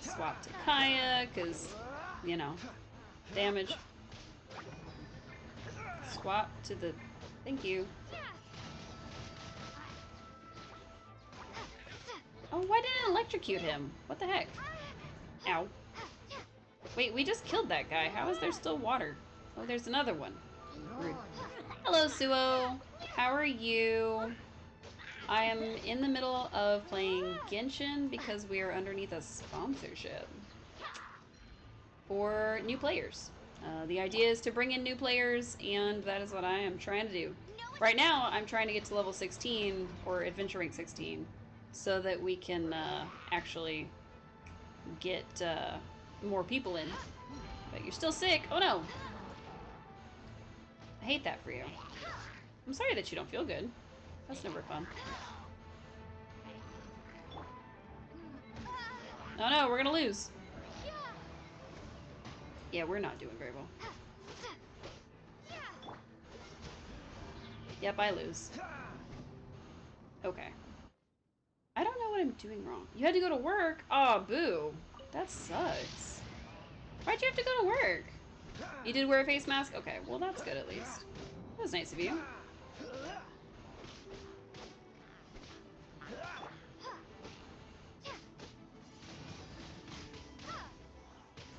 Swap to Kaya, because, you know, damage. Swap to the... Thank you. Oh, why didn't it electrocute him? What the heck? Ow. Wait, we just killed that guy. How is there still water? Oh, there's another one. Rude. Hello, Suo. How are you? I am in the middle of playing Genshin because we are underneath a sponsorship for new players. The idea is to bring in new players, and that is what I am trying to do. Right now, I'm trying to get to level 16, or Adventure Rank 16, so that we can actually get more people in. But you're still sick. Oh no! I hate that for you. I'm sorry that you don't feel good. That's never fun. Oh no, we're gonna lose. Yeah, we're not doing very well. Yep, I lose. Okay. I don't know what I'm doing wrong. You had to go to work? Aw, boo. That sucks. Why'd you have to go to work? You did wear a face mask? Okay, well that's good at least. That was nice of you.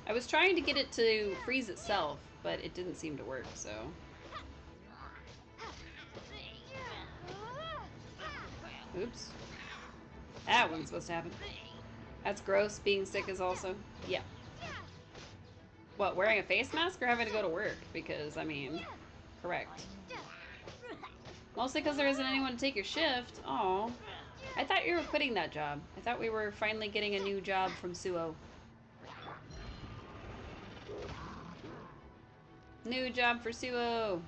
I was trying to get it to freeze itself, but it didn't seem to work, so... Oops. That wasn't supposed to happen. That's gross. Being sick is also... Yeah. What, wearing a face mask or having to go to work? Because, I mean, correct. Mostly because there isn't anyone to take your shift. Aw. I thought you were quitting that job. I thought we were finally getting a new job from Suo. New job for Suo.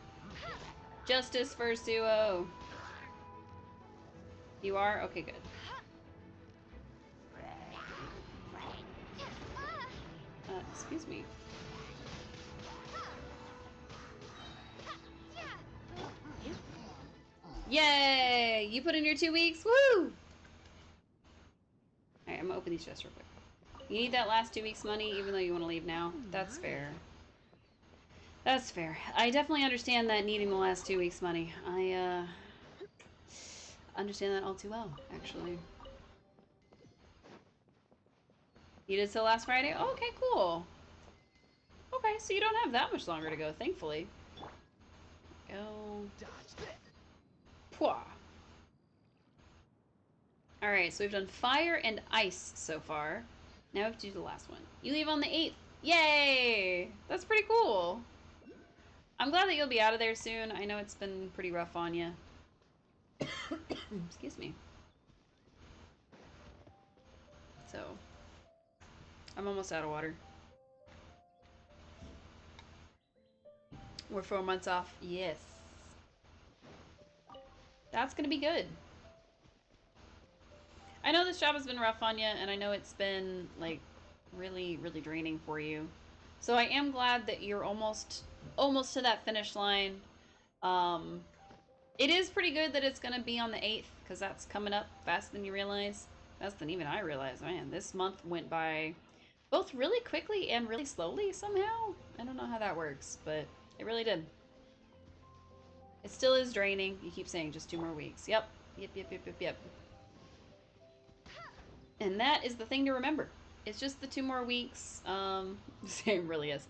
Justice for Suo. You are? Okay, good. Excuse me. Yay! You put in your 2 weeks? Woo! Alright, I'm gonna open these chests real quick. You need that last 2 weeks money even though you want to leave now? That's fair. That's fair. I definitely understand that needing the last 2 weeks money. I, understand that all too well, actually. You did so last Friday? Oh, okay, cool. Okay, so you don't have that much longer to go, thankfully. Go. Pwah. Alright, so we've done fire and ice so far. Now we have to do the last one. You leave on the 8th. Yay! That's pretty cool. I'm glad that you'll be out of there soon. I know it's been pretty rough on you. Excuse me. So, I'm almost out of water. We're 4 months off. Yes. That's gonna be good. I know this job has been rough on you, and I know it's been, like, really, really draining for you. So I am glad that you're almost to that finish line. It is pretty good that it's gonna be on the 8th, because that's coming up faster than you realize. Faster than even I realized. Man, this month went by both really quickly and really slowly somehow. I don't know how that works, but it really did. It still is draining. You keep saying just 2 more weeks. Yep. Yep. And that is the thing to remember. It's just the 2 more weeks. Same really is.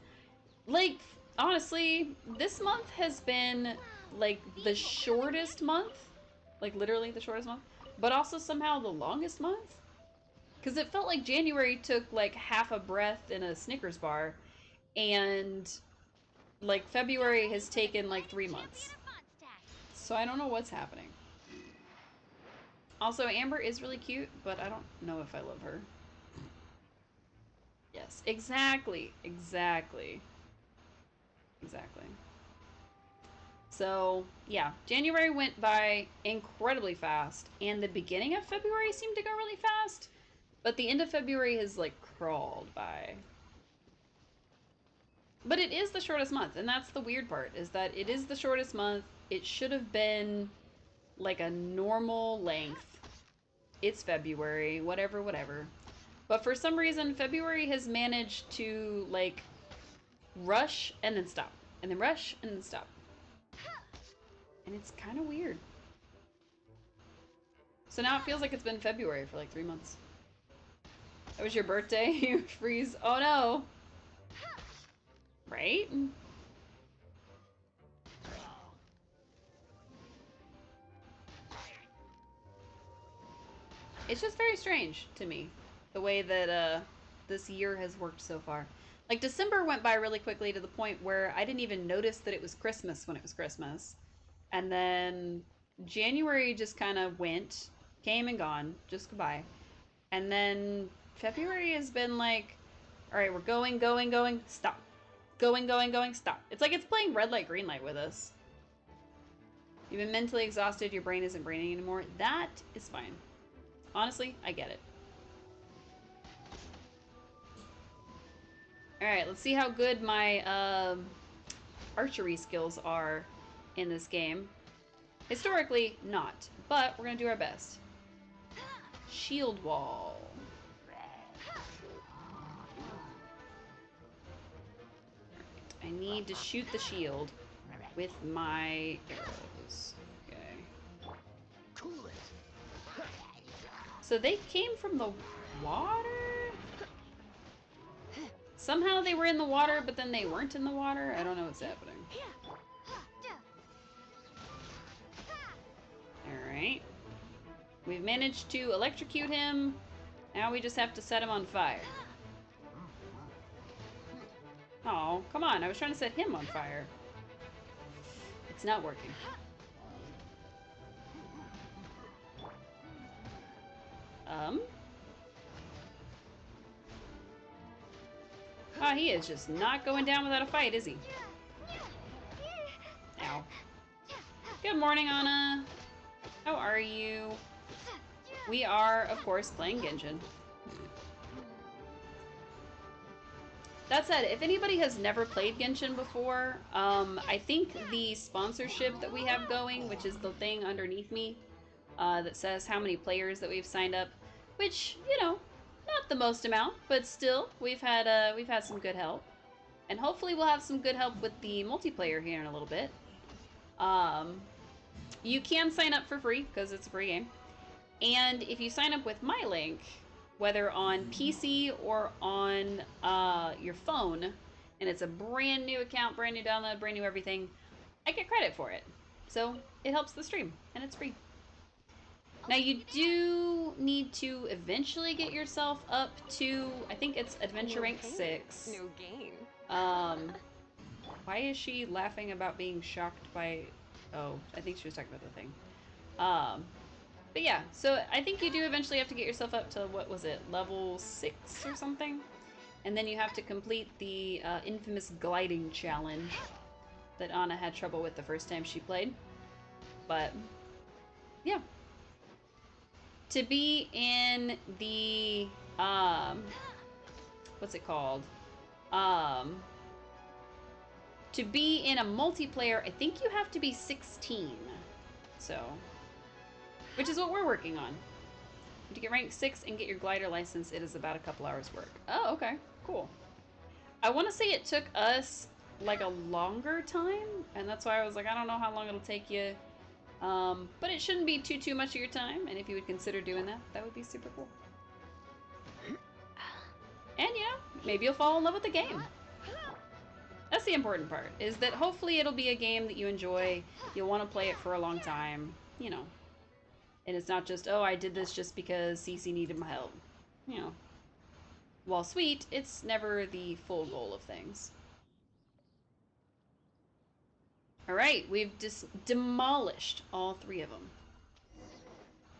Like, honestly, this month has been, like, the shortest month. Like, literally the shortest month. But also somehow the longest month. Because it felt like January took, like, half a breath in a Snickers bar. And, like, February has taken, like, 3 months. So I don't know what's happening. Also, Amber is really cute, but I don't know if I love her. Yes, exactly. So, yeah, January went by incredibly fast, and the beginning of February seemed to go really fast, but the end of February has, like, crawled by. But it is the shortest month, and that's the weird part, is that it is the shortest month. It should have been, like, a normal length. It's February, whatever. But for some reason, February has managed to, like, rush and then stop. And then rush and then stop. And it's kind of weird. So now it feels like it's been February for like 3 months. That was your birthday? You freeze. Oh no! Right? It's just very strange to me, the way that this year has worked so far. Like, December went by really quickly to the point where I didn't even notice that it was Christmas when it was Christmas. And then January just kind of went, came and gone, just goodbye. And then February has been like, all right, we're going, stop. Going, stop. It's like it's playing red light, green light with us. You've been mentally exhausted, your brain isn't braining anymore. That is fine. Honestly, I get it. Alright, let's see how good my archery skills are in this game. Historically, not, but we're gonna do our best. Shield wall. I need to shoot the shield with my arrows. Okay. So they came from the water? Somehow they were in the water, but then they weren't in the water? I don't know what's happening. Alright. We've managed to electrocute him. Now we just have to set him on fire. Oh, come on. I was trying to set him on fire. It's not working. Oh, he is just not going down without a fight, is he? Ow. Good morning, Anna. How are you? We are, of course, playing Genshin. That said, if anybody has never played Genshin before, I think the sponsorship that we have going, which is the thing underneath me, that says how many players that we've signed up, which, you know, not the most amount, but still, we've had some good help. And hopefully we'll have some good help with the multiplayer here in a little bit. You can sign up for free, because it's a free game. And if you sign up with my link, whether on PC or on your phone, and it's a brand new account, brand new download, brand new everything, I get credit for it. So it helps the stream, and it's free. Now you do need to eventually get yourself up to, I think it's Adventure Rank 6. No gain. Why is she laughing about being shocked by, oh, I think she was talking about the thing. But yeah, so I think you do eventually have to get yourself up to, what was it, level 6 or something? And then you have to complete the infamous gliding challenge that Anna had trouble with the first time she played. But, yeah. To be in the, what's it called? To be in a multiplayer, I think you have to be 16. So, which is what we're working on. To get rank 6 and get your glider license, it is about a couple hours work. Oh, okay, cool. I want to say it took us like a longer time, and that's why I was like, I don't know how long it'll take you. But it shouldn't be too much of your time, and if you would consider doing that, that would be super cool. And, you know, maybe you'll fall in love with the game. That's the important part, is that hopefully it'll be a game that you enjoy, you'll want to play it for a long time, you know. And it's not just, oh, I did this just because Cece needed my help. You know. While sweet, it's never the full goal of things. Alright, we've demolished all 3 of them.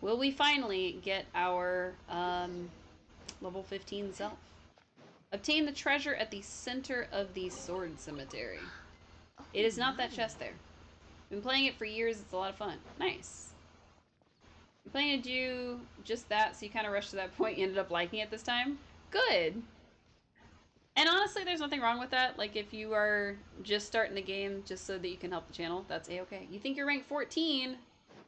Will we finally get our level 15 self? Obtain the treasure at the center of the sword cemetery. It is not that chest there. Been playing it for years, it's a lot of fun. Nice. I'm planning to do just that, so you kind of rushed to that point, you ended up liking it this time. Good! And honestly, there's nothing wrong with that. Like, if you are just starting the game just so that you can help the channel, that's a-okay. You think you're rank 14?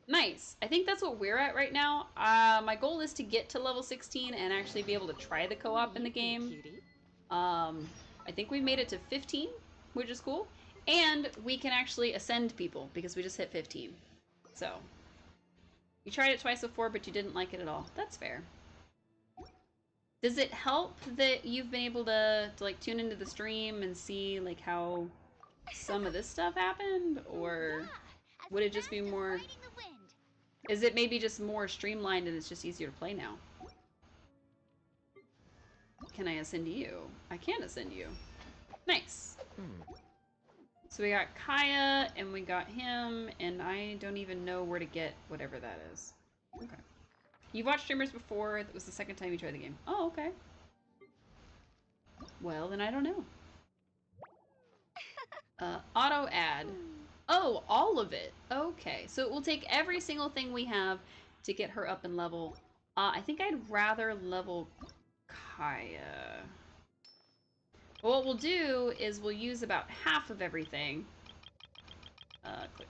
Nice. I think that's what we're at right now. My goal is to get to level 16 and actually be able to try the co-op in the game. I think we made it to 15, which is cool. And we can actually ascend people because we just hit 15. So, You tried it twice before, but you didn't like it at all. That's fair. Does it help that you've been able to like tune into the stream and see like how some of this stuff happened, or would it just be more? Is it maybe just more streamlined and it's just easier to play now? Can I ascend you? I can ascend you. Nice. So we got Kaya, and we got him, and I don't even know where to get whatever that is. Okay. You've watched streamers before. That was the second time you tried the game. Oh, okay. Well, then I don't know. Auto add. Oh, all of it. Okay. So it will take every single thing we have to get her up in level. I think I'd rather level Kaya. What we'll do is we'll use about half of everything. Click.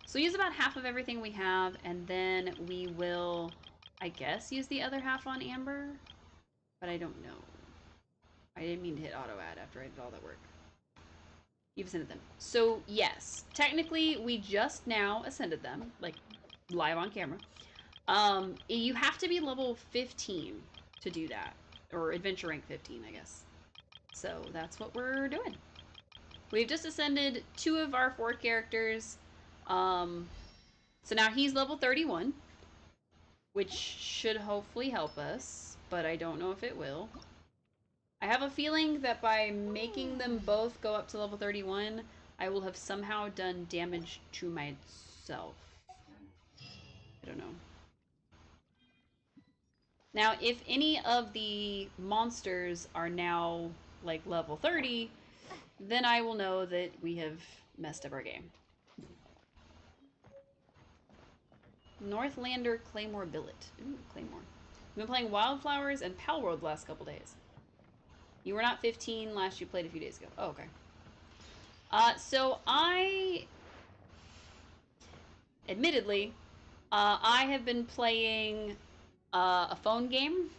So use about half of everything we have, and then we will, I guess, use the other half on Amber. But I don't know. I didn't mean to hit auto add after I did all that work. You've ascended them. So yes, technically we just now ascended them, like live on camera. You have to be level 15 to do that. Or adventure rank 15, I guess. So that's what we're doing. We've just ascended 2 of our 4 characters. So now he's level 31, which should hopefully help us, but I don't know if it will. I have a feeling that by making them both go up to level 31, I will have somehow done damage to myself. I don't know. Now, if any of the monsters are now, like, level 30, then I will know that we have messed up our game. Northlander Claymore Billet. Ooh, Claymore. I've been playing Wildflowers and Palworld the last couple days. You were not 15 last you played a few days ago. Oh, okay. So admittedly, I have been playing a phone game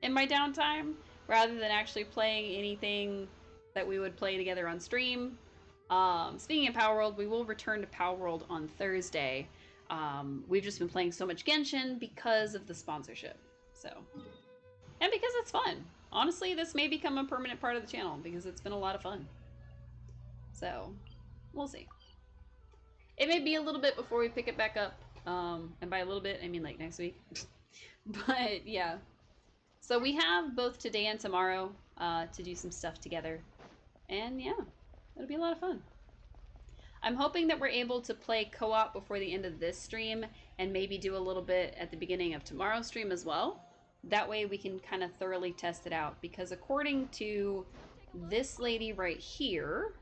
in my downtime rather than actually playing anything that we would play together on stream. Speaking of Palworld, we will return to Palworld on Thursday. We've just been playing so much Genshin because of the sponsorship. So, and because it's fun. Honestly, this may become a permanent part of the channel because it's been a lot of fun. So, we'll see. It may be a little bit before we pick it back up. And by a little bit, I mean like next week. But yeah. So we have both today and tomorrow to do some stuff together. And yeah, it'll be a lot of fun. I'm hoping that we're able to play co-op before the end of this stream and maybe do a little bit at the beginning of tomorrow's stream as well. That way we can kind of thoroughly test it out, because according to this lady right here,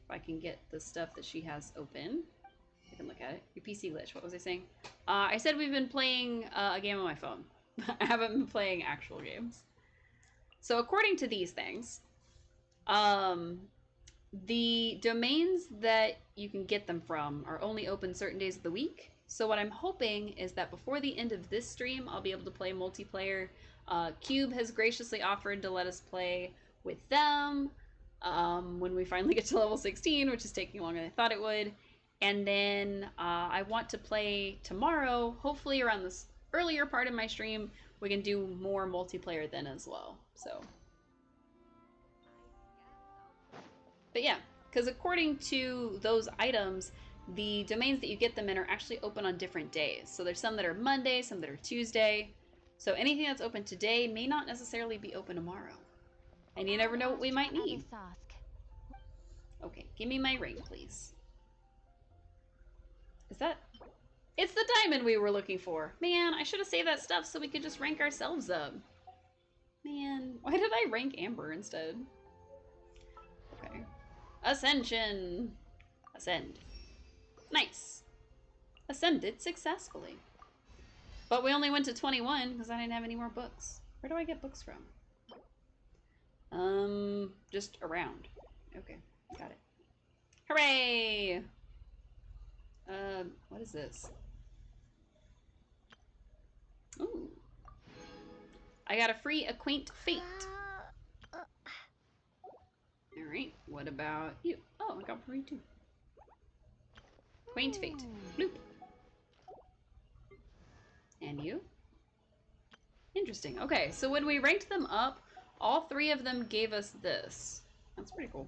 if I can get the stuff that she has open, I can look at it. Your PC glitch, what was I saying? I said we've been playing a game on my phone. I haven't been playing actual games. So according to these things, the domains that you can get them from are only open certain days of the week. So what I'm hoping is that before the end of this stream, I'll be able to play multiplayer. Cube has graciously offered to let us play with them when we finally get to level 16, which is taking longer than I thought it would. And then I want to play tomorrow, hopefully around this earlier part of my stream, we can do more multiplayer then as well. So, but yeah, because according to those items, the domains that you get them in are actually open on different days. So there's some that are Monday, some that are Tuesday. So anything that's open today may not necessarily be open tomorrow. And you never know what we might need. Okay, give me my ring, please. Is that... It's the diamond we were looking for. Man, I should have saved that stuff so we could just rank ourselves up. Man, why did I rank Amber instead? Okay. Ascension. Ascend. Nice. Ascended successfully. But we only went to 21 because I didn't have any more books. Where do I get books from? Just around. Okay, got it. Hooray! What is this? Ooh. I got a free Acquaint Fate. Alright, what about you? Oh, I got free too. Quaint fate. Bloop. And you? Interesting. Okay, so when we ranked them up, all 3 of them gave us this. That's pretty cool.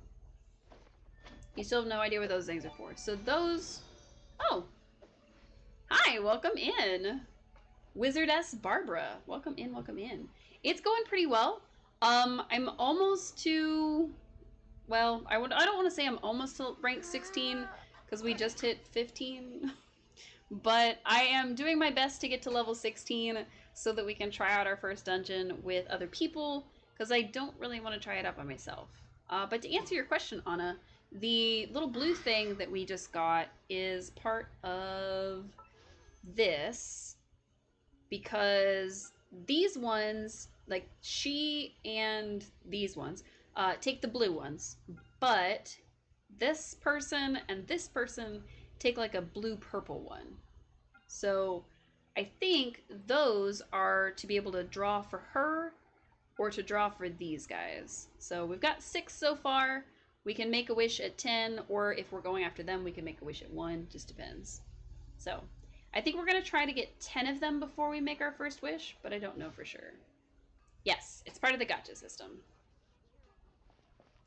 You still have no idea what those things are for. So those... Oh! Hi, welcome in! Wizardess Barbara. Welcome in, welcome in. It's going pretty well. I'm almost to... Well, I don't want to say I'm almost to rank 16, because we just hit 15. But I am doing my best to get to level 16 so that we can try out our first dungeon with other people, because I don't really want to try it out by myself. But to answer your question, Anna, the little blue thing that we just got is part of this, because these ones, like she and these ones, take the blue ones, but this person and this person take like a blue-purple one. So I think those are to be able to draw for her or to draw for these guys. So we've got 6 so far. We can make a wish at 10, or if we're going after them, we can make a wish at 1. Just depends. So I think we're going to try to get 10 of them before we make our first wish, but I don't know for sure. Yes, it's part of the gacha system.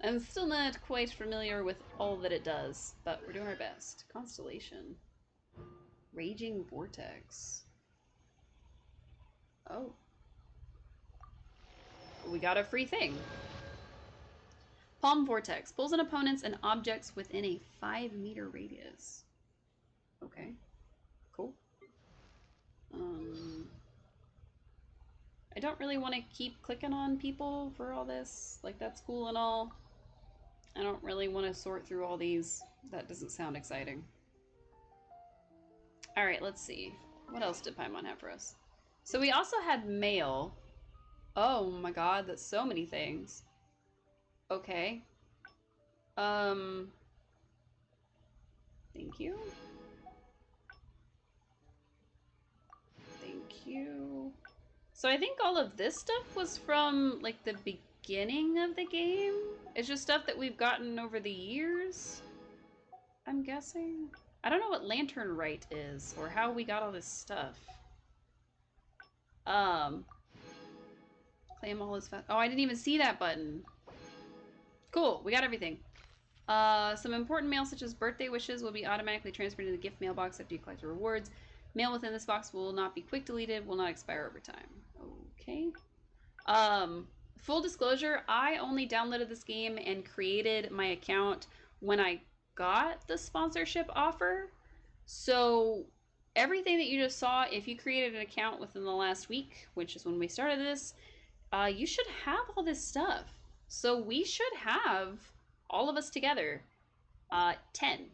I'm still not quite familiar with all that it does, but we're doing our best. Constellation. Raging Vortex. Oh. We got a free thing. Palm Vortex. Pulls in opponents and objects within a 5-meter radius. Okay. Cool. I don't really want to keep clicking on people for all this. Like, that's cool and all. I don't really want to sort through all these. That doesn't sound exciting. Alright, let's see. What else did Paimon have for us? So we also had mail. Oh my god, that's so many things. Okay. Thank you. Thank you. So I think all of this stuff was from, like, the beginning of the game? It's just stuff that we've gotten over the years, I'm guessing? I don't know what Lantern Rite is, or how we got all this stuff. Claim all is fast. Oh, I didn't even see that button. Cool, we got everything. Some important mail such as birthday wishes will be automatically transferred to the gift mailbox after you collect the rewards. Mail within this box will not be quick deleted, will not expire over time. Okay. Full disclosure, I only downloaded this game and created my account when I got the sponsorship offer. So everything that you just saw, if you created an account within the last week, which is when we started this, you should have all this stuff. So we should have, all of us together, 10.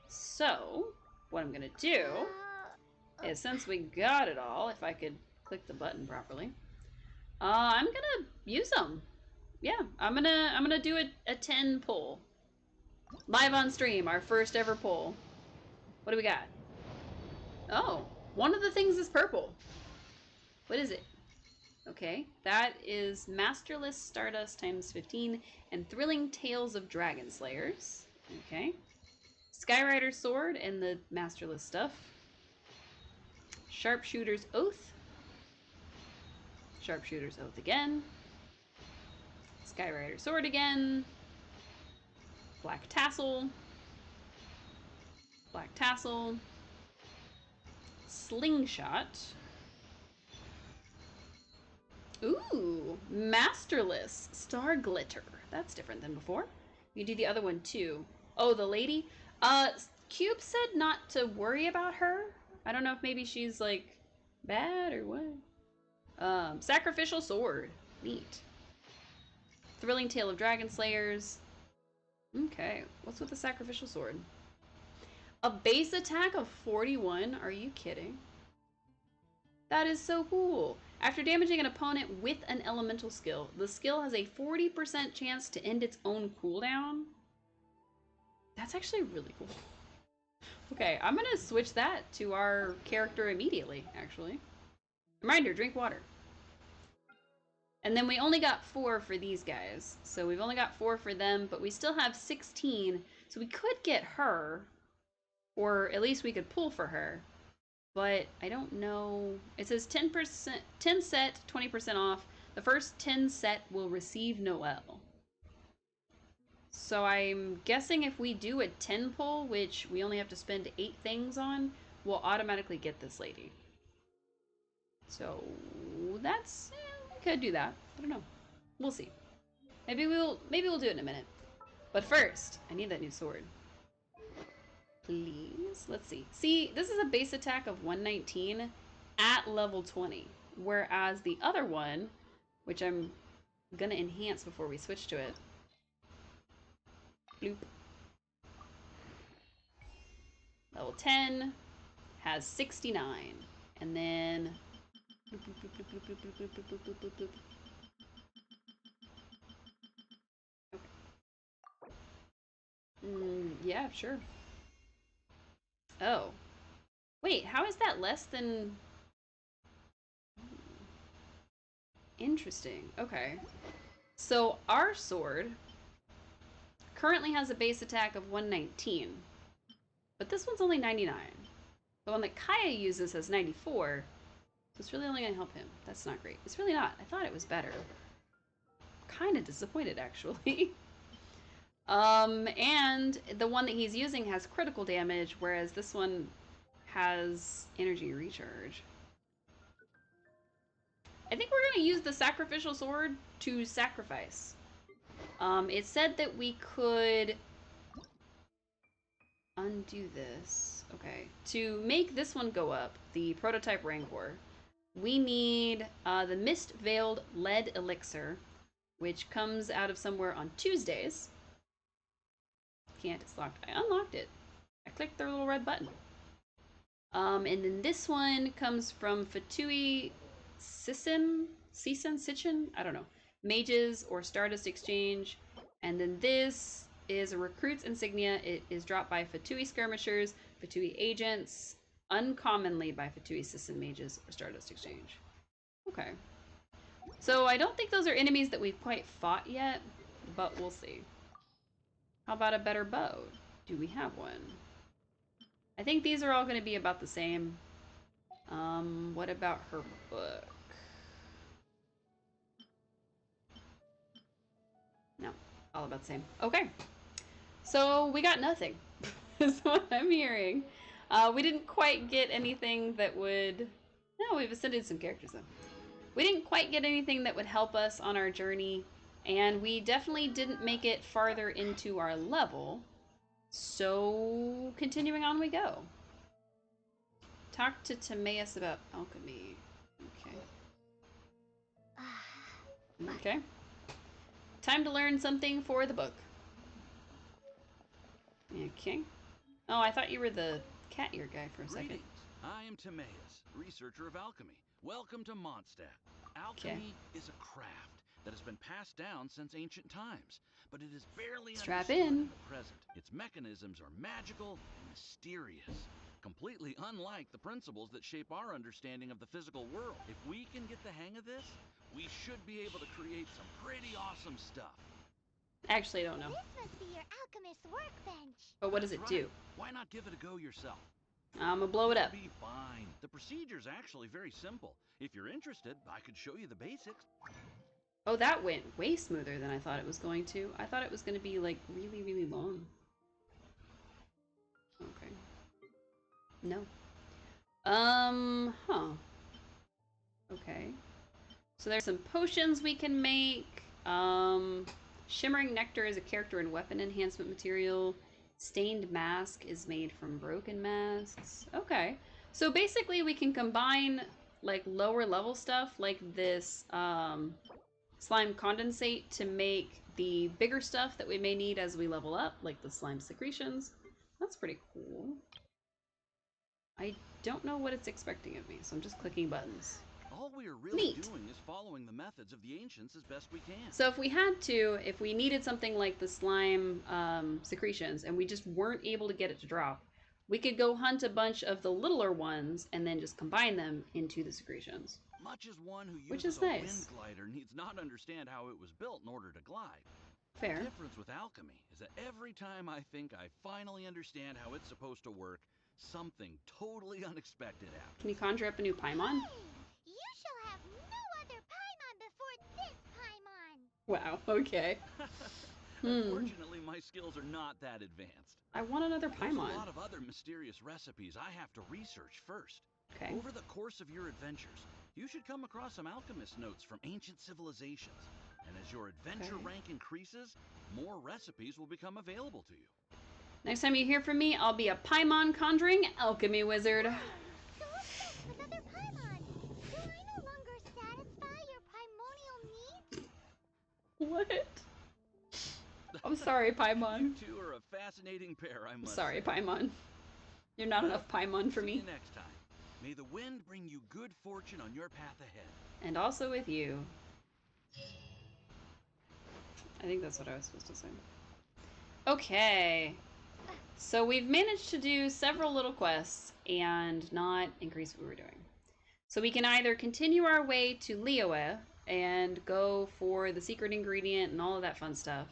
So what I'm gonna do is, since we got it all, if I could click the button properly, I'm gonna use them. Yeah, I'm gonna do a 10 pull. Live on stream, our first ever pull. What do we got? Oh, one of the things is purple. What is it? Okay, that is Masterless Stardust times 15 and Thrilling Tales of Dragon Slayers. Okay. Skyrider Sword and the Masterless stuff. Sharpshooter's Oath. Sharpshooter's Oath again. Skyrider Sword again. Black Tassel. Black Tassel. Slingshot. Ooh, Masterless Star Glitter. That's different than before. You do the other one too. Oh, the lady? Cube said not to worry about her. I don't know if maybe she's like bad or what. Sacrificial Sword. Neat. Thrilling Tale of Dragon Slayers. Okay, what's with the Sacrificial Sword? A base attack of 41? Are you kidding? That is so cool. After damaging an opponent with an elemental skill, the skill has a 40% chance to end its own cooldown. That's actually really cool. Okay, I'm gonna switch that to our character immediately, actually. Reminder, drink water. And then we only got 4 for these guys. So we've only got 4 for them, but we still have 16. So we could get her. Or at least we could pull for her. But I don't know. It says 10%, 10 set, 20% off. The first 10 set will receive Noelle. So I'm guessing if we do a 10 pull, which we only have to spend 8 things on, we'll automatically get this lady. So that's, we could do that. I don't know. We'll see. Maybe we'll do it in a minute. But first, I need that new sword. Please. Let's see. See, this is a base attack of 119 at level 20. Whereas the other one, which I'm gonna enhance before we switch to it. Bloop. Level 10 has 69. And then bloop, bloop, bloop, bloop, bloop, bloop, bloop, bloop, bloop, bloop, bloop. Okay. Yeah, sure. Oh. Wait, how is that less than... Interesting. Okay. So our sword currently has a base attack of 119. But this one's only 99. The one that Kaya uses has 94. So it's really only going to help him. That's not great. It's really not. I thought it was better. Kind of disappointed, actually. And the one that he's using has critical damage, whereas this one has energy recharge. I think we're going to use the sacrificial sword to sacrifice. It said that we could undo this. Okay. To make this one go up, the prototype Rancor, we need the Mist Veiled Lead Elixir, which comes out of somewhere on Tuesdays. Can't, it's locked. I unlocked it. I clicked their little red button. And then this one comes from Fatui Sichin? I don't know. Mages or Stardust Exchange. And then this is a Recruit's Insignia. It is dropped by Fatui Skirmishers, Fatui Agents, uncommonly by Fatui Sichin Mages or Stardust Exchange. Okay. So I don't think those are enemies that we've quite fought yet, but we'll see. How about a better bow? Do we have one? I think these are all going to be about the same. What about her book? No, all about the same. Okay. So we got nothing, is what I'm hearing. We didn't quite get anything that would... No, we've ascended some characters, though. We didn't quite get anything that would help us on our journey, and we definitely didn't make it farther into our level. So, continuing on we go. Talk to Timaeus about alchemy. Okay. Okay. Time to learn something for the book. Okay. Oh, I thought you were the cat ear guy for a second. Greetings. I am Timaeus, researcher of alchemy. Welcome to Mondstadt. Alchemy is a craft that has been passed down since ancient times, but it is barely Strap understood in the present. Its mechanisms are magical and mysterious, completely unlike the principles that shape our understanding of the physical world. If we can get the hang of this, we should be able to create some pretty awesome stuff. Actually, I don't know. This must be your alchemist's workbench. But what does it do? Why not give it a go yourself? I'm gonna blow it up. It'll be fine. The procedure's actually very simple. If you're interested, I could show you the basics. Oh, that went way smoother than I thought it was going to. I thought it was gonna be like really, really long. Okay. No. Huh. Okay. So there's some potions we can make. Shimmering Nectar is a character and weapon enhancement material. Stained Mask is made from broken masks. Okay. So basically we can combine like lower level stuff like this slime condensate to make the bigger stuff that we may need as we level up, like the slime secretions. That's pretty cool. I don't know what it's expecting of me, so I'm just clicking buttons. All we are really Neat. doing is following the methods of the ancients as best we can. So if we had to, if we needed something like the slime secretions and we just weren't able to get it to drop, we could go hunt a bunch of the littler ones and then just combine them into the secretions. Much as one who Which uses is a nice. wind glider needs not understand how it was built in order to glide. Fair. The difference with alchemy is that every time I think I finally understand how it's supposed to work, something totally unexpected happens. Can you conjure up a new Paimon? Hey, you shall have no other Paimon before this Paimon. Wow, okay. Unfortunately, my skills are not that advanced. I want another There's Paimon. a lot of other mysterious recipes I have to research first. Okay. Over the course of your adventures, you should come across some alchemist notes from ancient civilizations. And as your adventure rank increases, more recipes will become available to you. Next time you hear from me, I'll be a Paimon conjuring alchemy wizard. So obsessed with other Paimon. Do I no longer satisfy your primordial needs? What? I'm sorry, Paimon. You two are a fascinating pair, I must Sorry, say. Paimon. You're not enough Paimon for See me. you next time. May the wind bring you good fortune on your path ahead. And also with you. I think that's what I was supposed to say. Okay. So we've managed to do several little quests and not increase what we were doing. So we can either continue our way to Liyue and go for the secret ingredient and all of that fun stuff.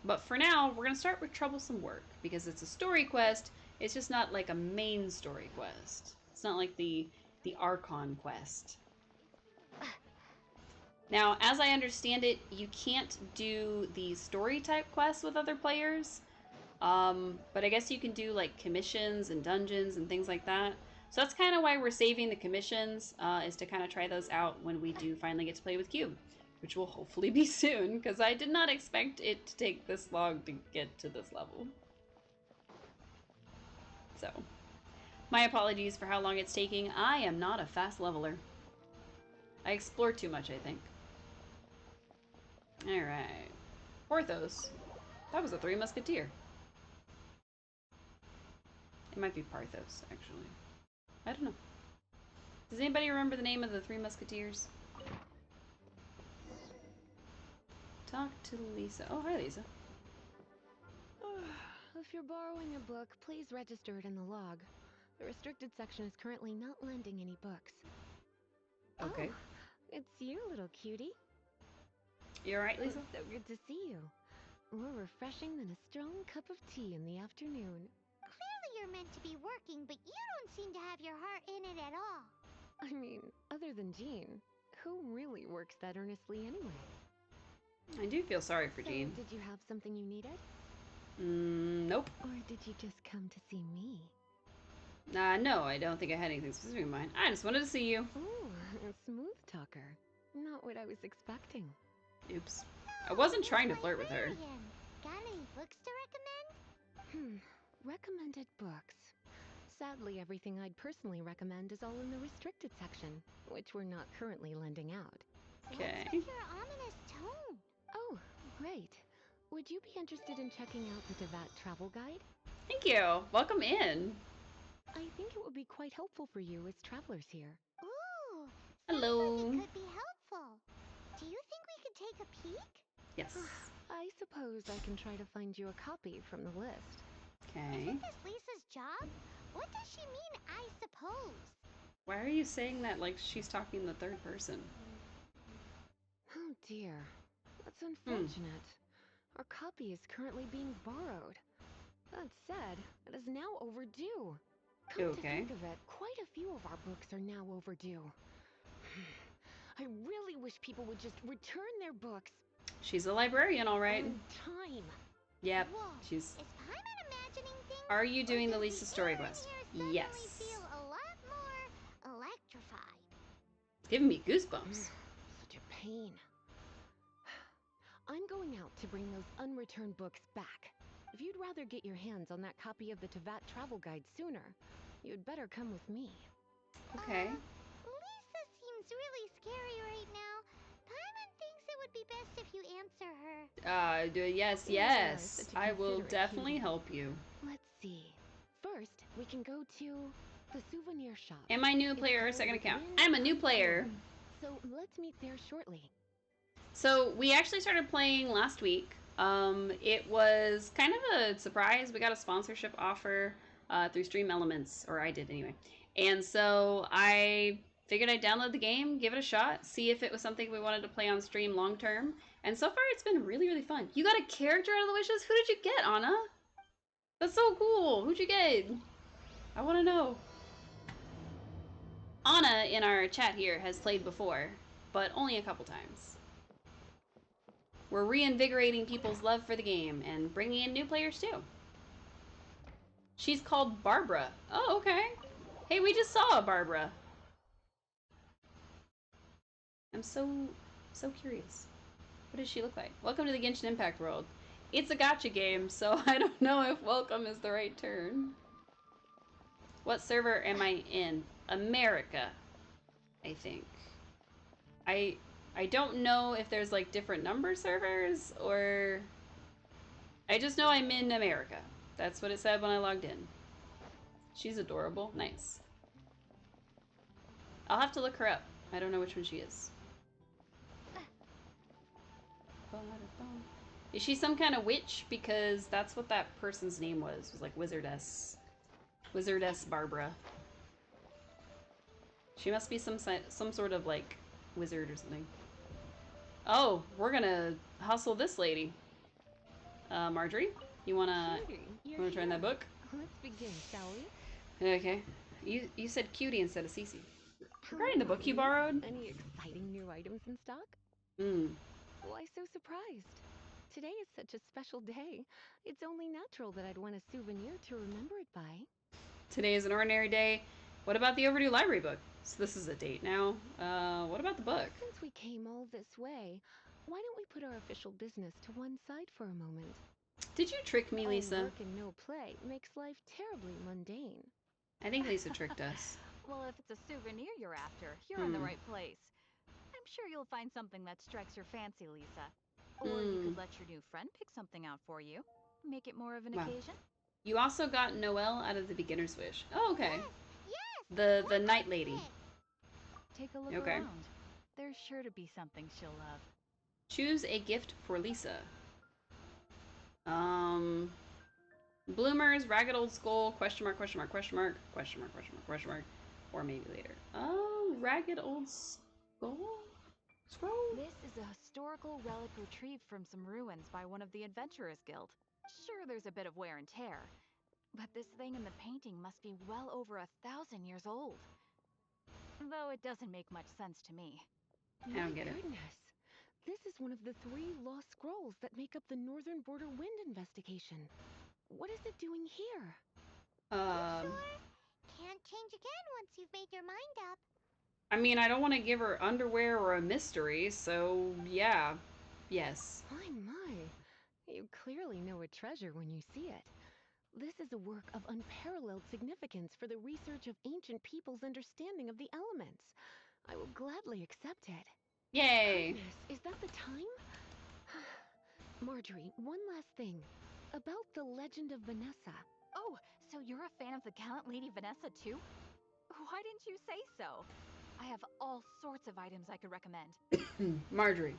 But for now, we're going to start with Troublesome Work because it's a story quest. It's just not like a main story quest. It's not like the Archon quest. Now, as I understand it, you can't do the story type quests with other players. But I guess you can do like commissions and dungeons and things like that. So that's kind of why we're saving the commissions, is to kind of try those out when we do finally get to play with Cube, which will hopefully be soon, because I did not expect it to take this long to get to this level. So, my apologies for how long it's taking. I am not a fast leveler. I explore too much, I think. Alright. Porthos. That was a Three Musketeer. It might be Parthos, actually. I don't know. Does anybody remember the name of the Three Musketeers? Talk to Lisa. Oh, hi, Lisa. If you're borrowing a book, please register it in the log. The restricted section is currently not lending any books. Okay. Oh, it's you, little cutie. You alright, Lisa? It's so good to see you. More refreshing than a strong cup of tea in the afternoon. Clearly you're meant to be working, but you don't seem to have your heart in it at all. I mean, other than Jean, who really works that earnestly anyway? I do feel sorry for So, Jean. did you have something you needed? Nope. Or did you just come to see me? No, I don't think I had anything specific in mind. I just wanted to see you. Ooh, a smooth talker. Not what I was expecting. Oops. I wasn't trying to flirt with her. Got any books to recommend? Recommended books. Sadly, everything I'd personally recommend is all in the restricted section, which we're not currently lending out. Okay. What's with your ominous tone? Oh, great. Would you be interested in checking out the Teyvat travel guide? Thank you. Welcome in. I think it would be quite helpful for you as travelers here. Ooh, Hello. sounds like it could be helpful. Do you think we could take a peek? Yes. I suppose I can try to find you a copy from the list. Okay. Isn't this Lisa's job? What does she mean, I suppose? Why are you saying that like she's talking in the third person? Oh dear. That's unfortunate. Our copy is currently being borrowed. That said, it is now overdue. Come to think of it, quite a few of our books are now overdue. I really wish people would just return their books. She's a librarian, all right. On time. Yep. Whoa, She's. is Paimon imagining things? Are you doing the Or does Lisa story air in quest? here suddenly Yes. feel a lot more electrified? It's giving me goosebumps. Such a pain. I'm going out to bring those unreturned books back. If you'd rather get your hands on that copy of the Teyvat travel guide sooner, you'd better come with me. Okay. Lisa seems really scary right now. Paimon thinks it would be best if you answer her. Yes, You are yes. such a I will considerate definitely cutie. help you. Let's see. First, we can go to the souvenir shop. Am I new It's player or called second account? Win I'm a new player. So let's meet there shortly. So we actually started playing last week. It was kind of a surprise. We got a sponsorship offer through Stream Elements, or I did anyway. And so I Figured I'd download the game, give it a shot, see if it was something we wanted to play on stream long term. And so far, it's been really, really fun. You got a character out of the wishes? Who did you get, Anna? That's so cool. Who'd you get? I want to know. Anna in our chat here has played before, but only a couple times. We're reinvigorating people's love for the game and bringing in new players too. She's called Barbara. Oh, okay. Hey, we just saw a Barbara. I'm so curious. What does she look like? Welcome to the Genshin Impact world. It's a gacha game, so I don't know if welcome is the right term. What server am I in? America, I think. I don't know if there's like different number servers or... I just know I'm in America. That's what it said when I logged in. She's adorable. Nice. I'll have to look her up. I don't know which one she is. Is she some kind of witch? Because that's what that person's name was. It was like Wizardess. Wizardess Barbara. She must be some sort of like wizard or something. Oh, we're gonna hustle this lady. Marjorie, you wanna try that book? Let's begin, shall we? Okay. You said cutie instead of Cece. Regarding the book you borrowed? Any exciting new items in stock? Why so surprised? Today is such a special day. It's only natural that I'd want a souvenir to remember it by. Today is an ordinary day. What about the overdue library book? So this is a date now. What about the book? Since we came all this way, why don't we put our official business to one side for a moment? Did you trick me, Lisa? All work and no play makes life terribly mundane. I think Lisa tricked us. Well, if it's a souvenir you're after, you're in the right place. I'm sure you'll find something that strikes your fancy, Lisa. Or you could let your new friend pick something out for you. Make it more of an occasion. You also got Noelle out of the Beginner's Wish. Oh, okay. Yes. The Night Lady. Take a look around. There's sure to be something she'll love. Choose a gift for Lisa. Bloomers, Ragged Old Skull, question mark, question mark, question mark, question mark, question mark, question mark, or maybe later. Oh, Ragged Old Skull? Scroll? This is a historical relic retrieved from some ruins by one of the Adventurers Guild. Sure, there's a bit of wear and tear, but this thing in the painting must be well over 1,000 years old. Though it doesn't make much sense to me. I don't get it. Goodness. This is one of the 3 lost scrolls that make up the Northern Border Wind investigation. What is it doing here? Sure. Can't change again once you've made your mind up. I mean, I don't want to give her underwear or a mystery, so yeah. Yes. My. You clearly know a treasure when you see it. This is a work of unparalleled significance for the research of ancient people's understanding of the elements. I will gladly accept it. Yay! Goodness, is that the time? Marjorie, one last thing. About the legend of Vanessa. Oh, so you're a fan of the gallant Lady Vanessa too? Why didn't you say so? I have all sorts of items I could recommend. Marjorie.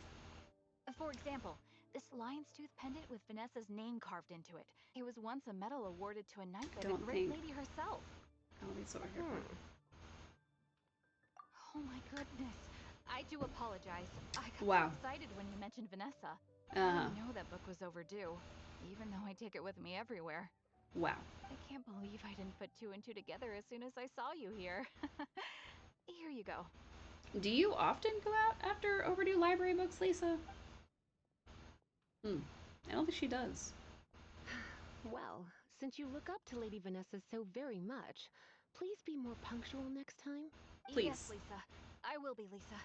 For example, this lion's tooth pendant with Vanessa's name carved into it. It was once a medal awarded to a knight by the great lady herself. Oh, it's over here. Oh my goodness. I do apologize. I got so excited when you mentioned Vanessa. I know that book was overdue, even though I take it with me everywhere. Wow. I can't believe I didn't put 2 and 2 together as soon as I saw you here. Here you go. Do you often go out after overdue library books, Lisa? I don't think she does. Well, since you look up to Lady Vanessa so very much, please be more punctual next time. Please. Yes, Lisa. I will be, Lisa.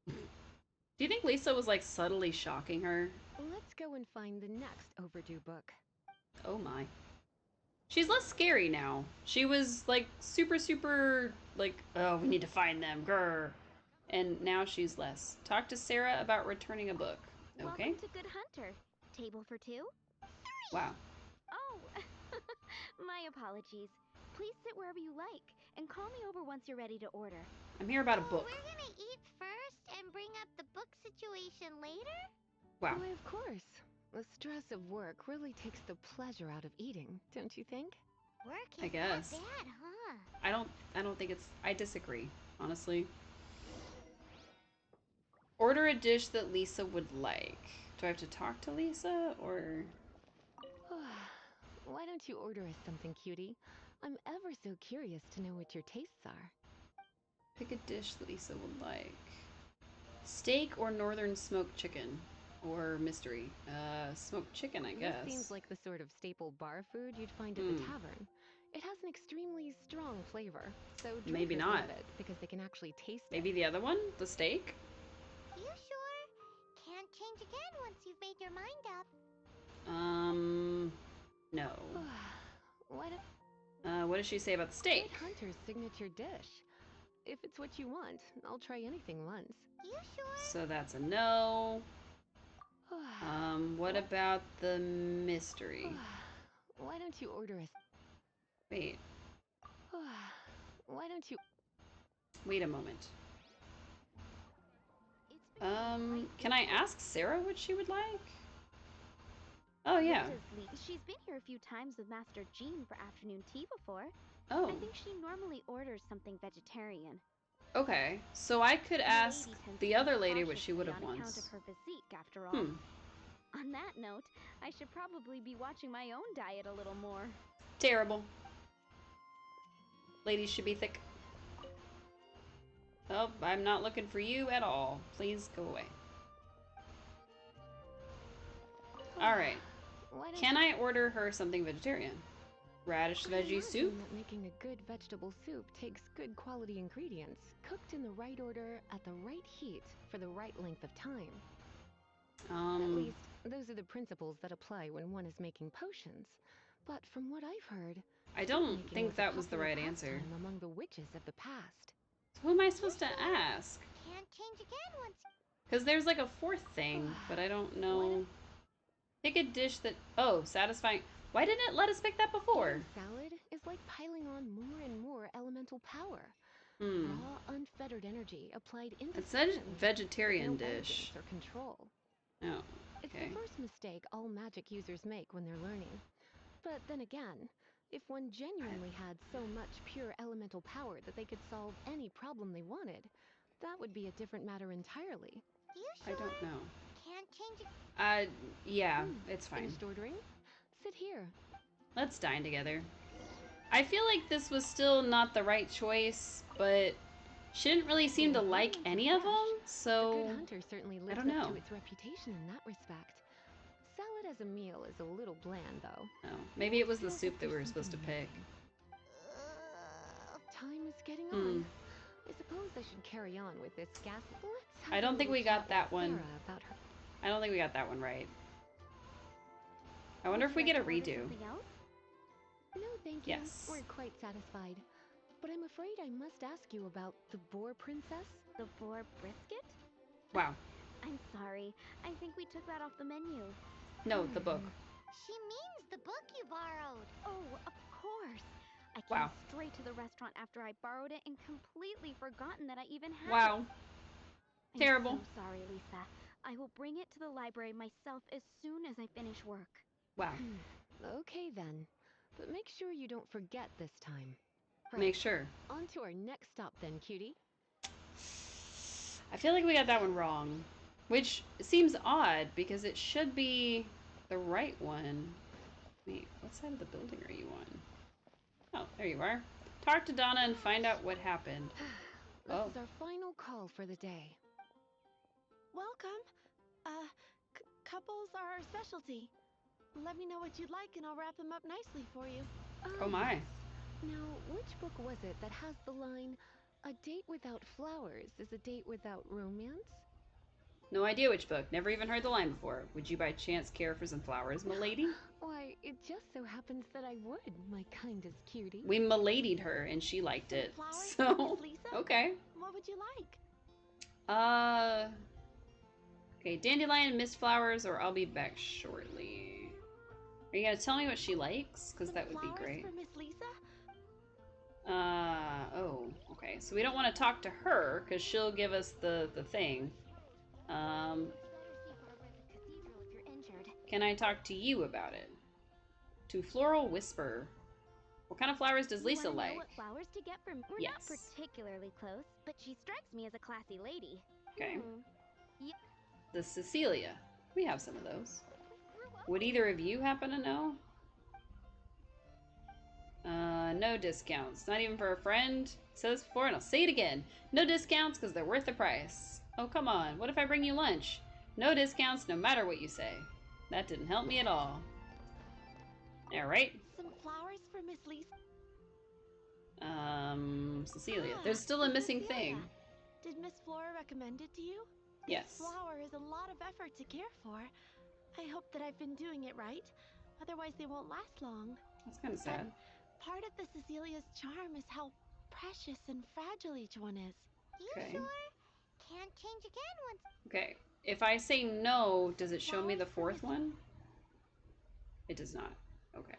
Do you think Lisa was like subtly shocking her? Let's go and find the next overdue book. Oh my. She's less scary now. She was like super like, oh, we need to find them, grr. And now she's less. Talk to Sarah about returning a book. Okay. Welcome to Good Hunter. Table for 2? Wow. Oh, my apologies. Please sit wherever you like, and call me over once you're ready to order. I'm here about a book. We're gonna eat first and bring up the book situation later? Wow. Why, of course. The stress of work really takes the pleasure out of eating, don't you think? Work is I guess. not bad, huh? I don't think it's, I disagree honestly. Order a dish that Lisa would like. Do I have to talk to Lisa, or...? Why don't you order us something, cutie? I'm ever so curious to know what your tastes are. Pick a dish that Lisa would like. Steak or northern smoked chicken? Or mystery? Smoked chicken, I guess. This seems like the sort of staple bar food you'd find at the tavern. It has an extremely strong flavor, so maybe drinkers not. love it because they can actually taste it. Maybe the other one? The steak? You sure? Can't change again once you've made your mind up. No. What does she say about the steak? Good Hunter's signature dish. If it's what you want, I'll try anything once. You sure? So that's a no. What about the mystery? Why don't you order us? Wait. Why don't you? Wait a moment. Can I ask Sarah what she would like? Oh, yeah. She's been here a few times with Master Jean for afternoon tea before. Oh. I think she normally orders something vegetarian. Okay, so I could ask the other lady what she would have on wants. account of her physique, after all. On that note, I should probably be watching my own diet a little more. Terrible. Ladies should be thick. Oh, I'm not looking for you at all. Please go away. Alright. Can I order her something vegetarian? Radish veggie soup? That making a good vegetable soup takes good quality ingredients, cooked in the right order at the right heat for the right length of time. At least, those are the principles that apply when one is making potions. But from what I've heard, I don't think that was the right answer. Among the witches of the past. So who am I supposed to ask? Can't change again once. Because there's like a fourth thing, but I don't know. Pick a dish that... Oh, satisfying. Why didn't it let us pick that before? Salad is like piling on more and more elemental power. Raw, unfettered energy applied into it said vegetarian dish. Or control. Oh, okay. It's the first mistake all magic users make when they're learning. But then again, if one genuinely had so much pure elemental power that they could solve any problem they wanted, that would be a different matter entirely. You sure? I don't know. Can't change it. Yeah, it's fine. Finished ordering? Sit here. Let's dine together. I feel like this was still not the right choice, but she didn't really seem to like any of them, so The Good Hunter certainly lives I don't know. up to its reputation in that respect. Salad as a meal is a little bland, though. Oh, maybe it was the soup that we were supposed to pick. Time is getting on. I suppose I should carry on with this gas. I don't think we got that one. About her. I don't think we got that one right. I wonder if we get a redo. No, thank you. Yes. We're quite satisfied. But I'm afraid I must ask you about the Boar Princess. The boar brisket? Wow. I'm sorry. I think we took that off the menu. No, the book. She means the book you borrowed. Oh, of course. I came Wow. straight to the restaurant after I borrowed it and completely forgotten that I even had Wow. it. Terrible. I'm so sorry, Lisa. I will bring it to the library myself as soon as I finish work. Wow. Okay then. But make sure you don't forget this time. Make sure. On to our next stop then, cutie. I feel like we got that one wrong. Which seems odd, because it should be the right one. Wait, what side of the building are you on? Oh, there you are. Talk to Donna and find out what happened. This is our final call for the day. Welcome. Couples are our specialty. Let me know what you'd like and I'll wrap them up nicely for you. Oh my. Now, which book was it that has the line, "A date without flowers is a date without romance"? No idea which book. Never even heard the line before. Would you by chance care for some flowers, m'lady? Why, it just so happens that I would, my kindest cutie. We m'ladied her and she liked it. Flowers, So, Miss Lisa? okay. What would you like? Okay, dandelion, mist flowers, or I'll be back shortly. Are you gonna tell me what she likes? Because that would be great. For Miss Lisa? Oh, okay. So we don't want to talk to her, because she'll give us the thing. Can I talk to you about it? To Floral Whisper. What kind of flowers does You Lisa wanna know like? what flowers to get from? We're Yes. not particularly close, but she strikes me as a classy lady. Okay. Yeah. The Cecilia. We have some of those. Would either of you happen to know? No discounts. Not even for a friend? Said this before and I'll say it again. No discounts because they're worth the price. Oh, come on. What if I bring you lunch? No discounts no matter what you say. That didn't help me at all. Alright. Some flowers for Miss Lisa. Cecilia. There's still a missing thing. Did Miss Flora recommend it to you? Yes. This flower is a lot of effort to care for. I hope that I've been doing it right. Otherwise, they won't last long. That's kind of sad. Part of the Cecilia's charm is how precious and fragile each one is. You Okay. sure? Can't change again once. Okay. If I say no, does it show me the fourth one? It does not. Okay.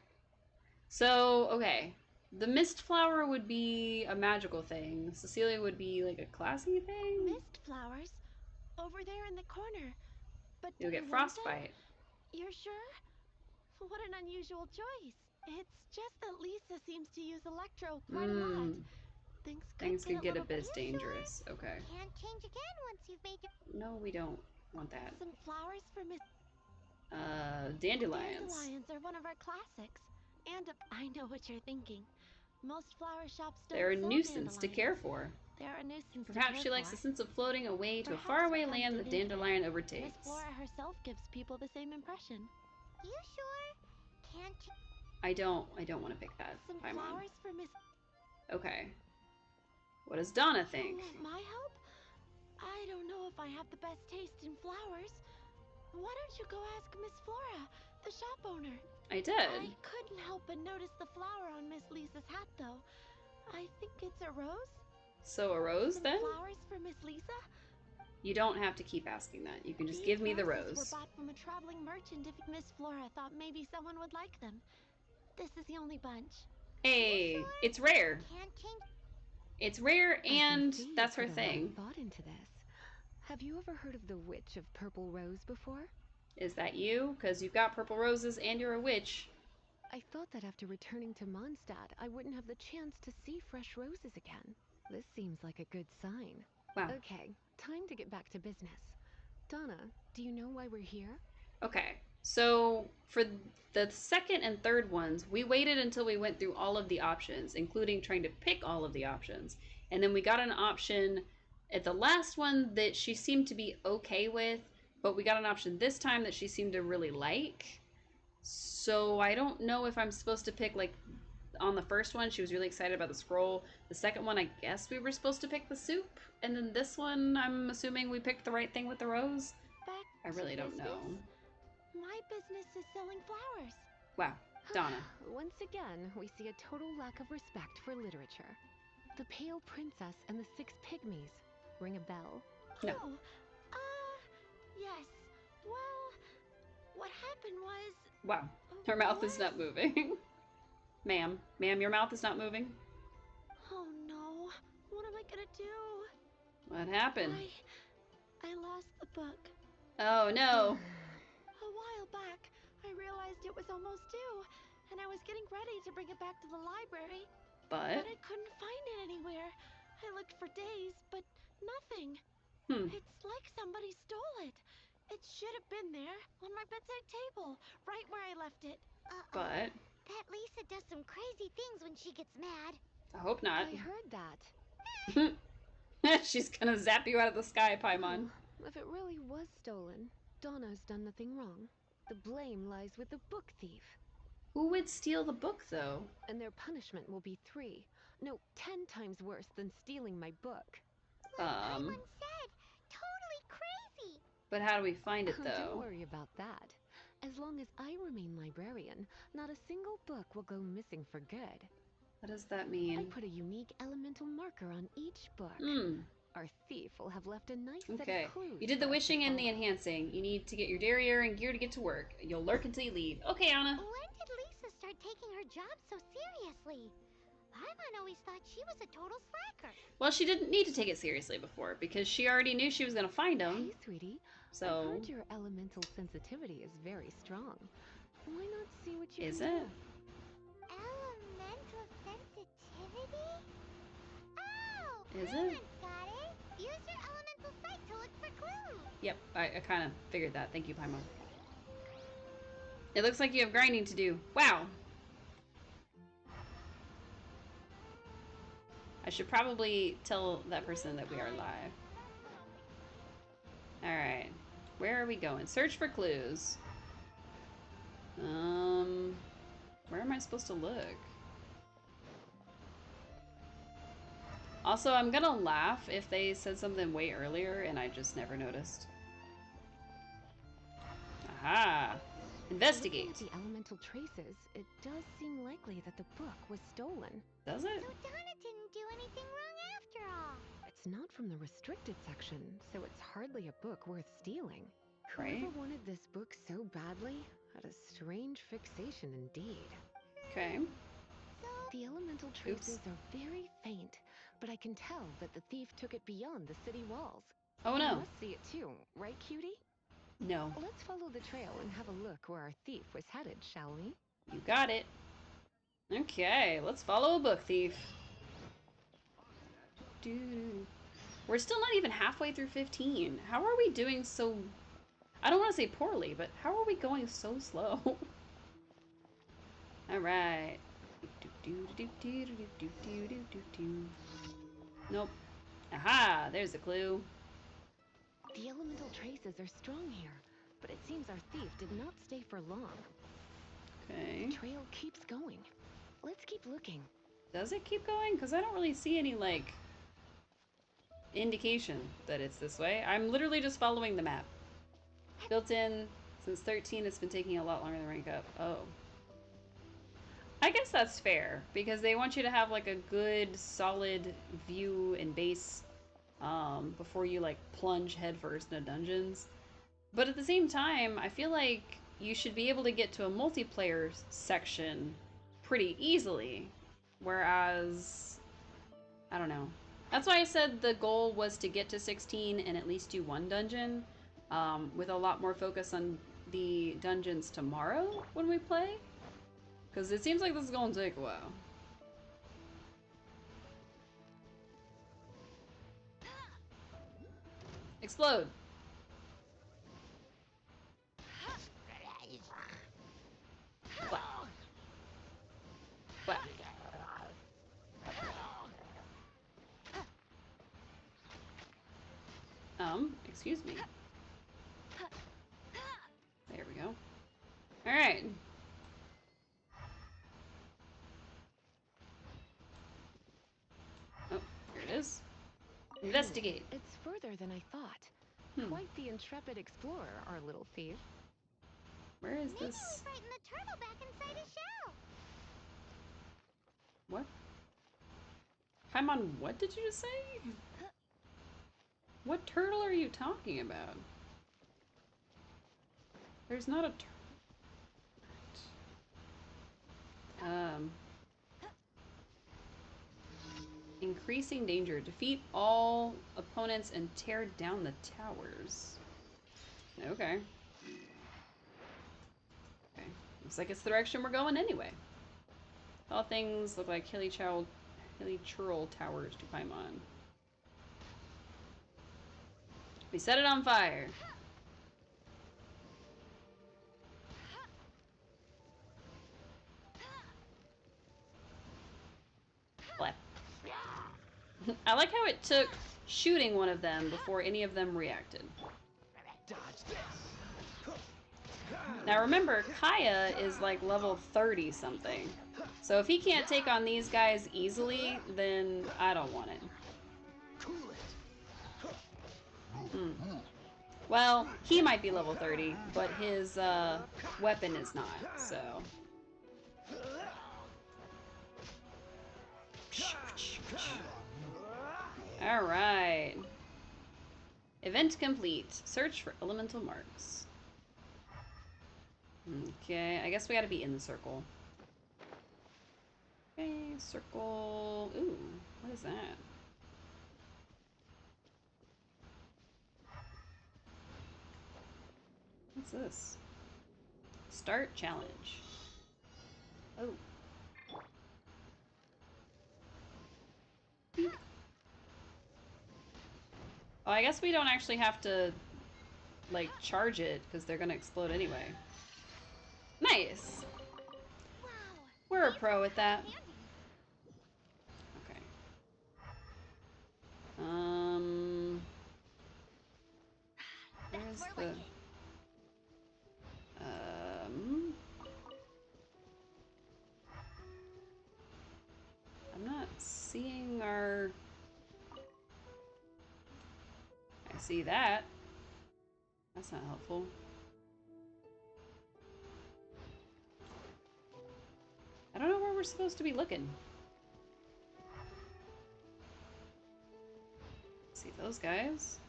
So, okay. The mist flower would be a magical thing. Cecilia would be like a classy thing. Mist flowers? Over there in the corner. But You'll do get you want them? frostbite. You're sure? What an unusual choice. It's just that Lisa seems to use Electro quite a lot. Things could get a little bit dangerous. Okay. Can't change again once you've made your. No, we don't want that. Some flowers for Miss. Dandelions. Dandelions are one of our classics. And I know what you're thinking. Most flower shops don't They're a sell nuisance to dandelions. care for. They're a nuisance to Perhaps care she likes for. the sense of floating away to a Perhaps faraway because land they that do. dandelion Miss overtakes. Flora herself gives people the same impression. You sure? Can't. I don't want to pick that. Some Paimon. flowers for Miss. Okay. What does Donna think? You want my help? I don't know if I have the best taste in flowers. Why don't you go ask Miss Flora, the shop owner? I did. I couldn't help but notice the flower on Miss Lisa's hat, though. I think it's a rose. So a rose Some then? flowers for Miss Lisa? You don't have to keep asking that. You can just These give me the roses rose. were bought from a traveling merchant if Miss Flora thought maybe someone would like them. This is the only bunch. Hey, it's rare. Can't change. It's rare I can and see you that's her put a lot of thing. thought into this. Have you ever heard of the Witch of Purple Rose before? Is that you? Because you've got purple roses and you're a witch. I thought that after returning to Mondstadt, I wouldn't have the chance to see fresh roses again. This seems like a good sign. Wow. Okay, time to get back to business. Donna, do you know why we're here? Okay, so for the second and third ones, we waited until we went through all of the options, including trying to pick all of the options. And then we got an option at the last one that she seemed to be okay with, but we got an option this time that she seemed to really like. So I don't know if I'm supposed to pick, like, on the first one, she was really excited about the scroll. The second one, I guess we were supposed to pick the soup. And then this one, I'm assuming we picked the right thing with the rose. Back I really don't know. My business is selling flowers. Wow, Donna. Once again, we see a total lack of respect for literature. The Pale Princess and the Six Pygmies. Ring a bell? No. Oh, yes. Well, what happened was... Wow, her mouth is not moving. Ma'am, your mouth is not moving? Oh no, what am I gonna do? What happened? I lost the book. Oh no. A while back, I realized it was almost due, and I was getting ready to bring it back to the library. But I couldn't find it anywhere. I looked for days, but nothing. It's like somebody stole it. It should have been there, on my bedside table, right where I left it. But That Lisa does some crazy things when she gets mad. I hope not. I heard that. She's gonna zap you out of the sky, Paimon. If it really was stolen, Donna's done nothing wrong. The blame lies with the book thief. Who would steal the book, though? And their punishment will be 10 times worse than stealing my book. Paimon said, totally crazy. But how do we find it, though? Don't worry about that. As long as I remain librarian, not a single book will go missing for good. What does that mean? I put a unique elemental marker on each book. Our thief will have left a nice set Okay. of clues. You did the for us to wishing and the follow. enhancing. You need to get your derriere and gear to get to work. You'll lurk until you leave. Okay, Anna. When did Lisa start taking her job so seriously? Paimon always thought she was a total slacker. Well, she didn't need to take it seriously before because she already knew she was gonna find him. Hey, sweetie. So I heard your elemental sensitivity is very strong. Why not see what you Is can it? do? Elemental it? Got it. Use your elemental sight to look for clues. Yep, I kind of figured that. Thank you, Paimon. It looks like you have grinding to do. Wow. I should probably tell that person that we are live. Alright. Where are we going? Search for clues. Where am I supposed to look? Also, I'm gonna laugh if they said something way earlier and I just never noticed. Aha! Investigate. Looking at the elemental traces, it does seem likely that the book was stolen. Does it? So Donna didn't do anything wrong after all. It's not from the restricted section, so it's hardly a book worth stealing. Right. Whoever wanted this book so badly had a strange fixation indeed. Okay. The elemental traces are very faint, but I can tell that the thief took it beyond the city walls. Oh You no. must see it too, right, cutie? No. Let's follow the trail and have a look where our thief was headed, shall we? You got it. Okay, let's follow a book thief. We're still not even halfway through 15. How are we doing so... I don't want to say poorly, but how are we going so slow? Alright. Nope. Aha! There's a clue. The elemental traces are strong here, but it seems our thief did not stay for long. Okay. The trail keeps going. Let's keep looking. Does it keep going? Because I don't really see any, like, indication that it's this way. I'm literally just following the map. Built in since 13, it's been taking a lot longer to rank up. Oh. I guess that's fair, because they want you to have, like, a good, solid view and base before you, like, plunge headfirst into dungeons. But at the same time, I feel like you should be able to get to a multiplayer section pretty easily. Whereas, I don't know. That's why I said the goal was to get to 16 and at least do one dungeon, with a lot more focus on the dungeons tomorrow when we play. Because it seems like this is going to take a while. Explode! What? What? Excuse me. There we go. Alright. Oh, here it is. Investigate. It's further than I thought. Quite the intrepid explorer, our little thief. Where is Maybe this? we frightened the turtle back inside his shell. What? Paimon, what did you just say? What turtle are you talking about? There's not a turtle. Increasing danger. Defeat all opponents and tear down the towers. Okay. Okay. Looks like it's the direction we're going anyway. All things look like hilly churl towers to Paimon. We set it on fire. Flap. I like how it took shooting one of them before any of them reacted. Now remember, Kaya is like level 30 something. So if he can't take on these guys easily, then I don't want it. Well, he might be level 30, but his weapon is not, so... Alright. Event complete. Search for elemental marks. Okay, I guess we gotta be in the circle. Okay, circle... Ooh, what is that? What's this? Start challenge. Oh. Oh, I guess we don't actually have to, like, charge it, because they're gonna explode anyway. Nice! Wow. We're a pro at that. Okay. Where's the... I'm not seeing our... I see that. That's not helpful. I don't know where we're supposed to be looking. See those guys?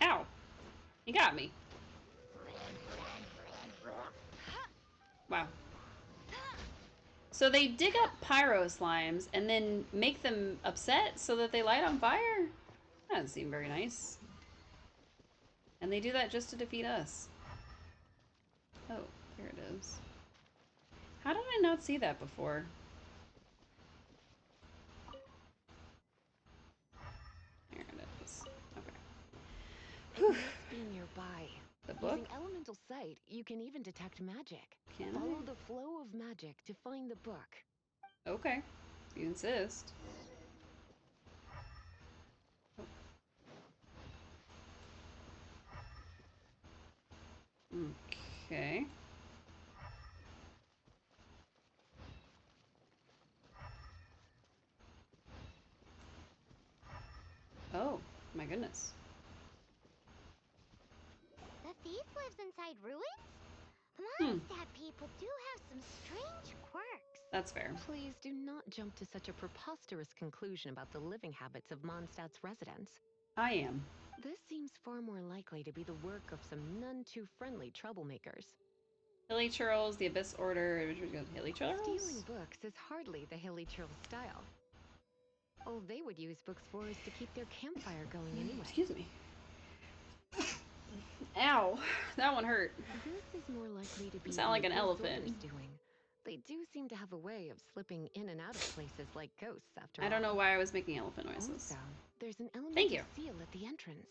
Ow! You got me. Wow. So they dig up pyro slimes and then make them upset so that they light on fire? That doesn't seem very nice. And they do that just to defeat us. Oh, here it is. How did I not see that before? There it is. Okay. It must be nearby. The book? Using elemental sight, you can even detect magic. Can Follow I? the flow of magic to find the book. Okay. If you insist. Okay. Oh, my goodness. The thief lives inside ruins? Mondstadt people do have some strange quirks. That's fair. Please do not jump to such a preposterous conclusion about the living habits of Mondstadt's residents. I am. This seems far more likely to be the work of some none too friendly troublemakers. Hilly Churls, the Abyss Order, Hilly Churls? Stealing books is hardly the Hilly Churl style. All they would use books for is to keep their campfire going anyway. Excuse me. Ow, that one hurt. This is more likely to be Sound like the an Abyss elephant. Order's doing. They do seem to have a way of slipping in and out of places like ghosts after I don't know all. why I was making elephant noises. Also, there's an Thank elemental you. seal at the entrance.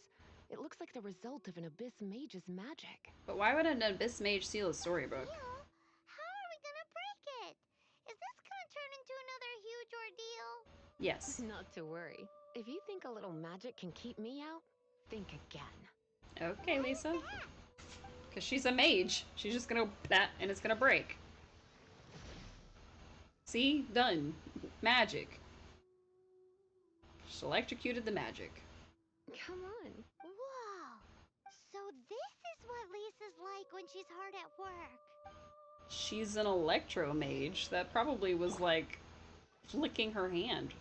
It looks like the result of an Abyss Mage's magic. But why would an Abyss Mage seal a storybook? How are we gonna break it? Is this gonna turn into another huge ordeal? Yes. Not to worry. If you think a little magic can keep me out, think again. Okay, Lisa. Because she's a mage. She's just gonna that and it's gonna break. See? Done. Magic. Just electrocuted the magic. Come on. Whoa. So this is what Lisa's like when she's hard at work. She's an electro mage. That probably was like flicking her hand.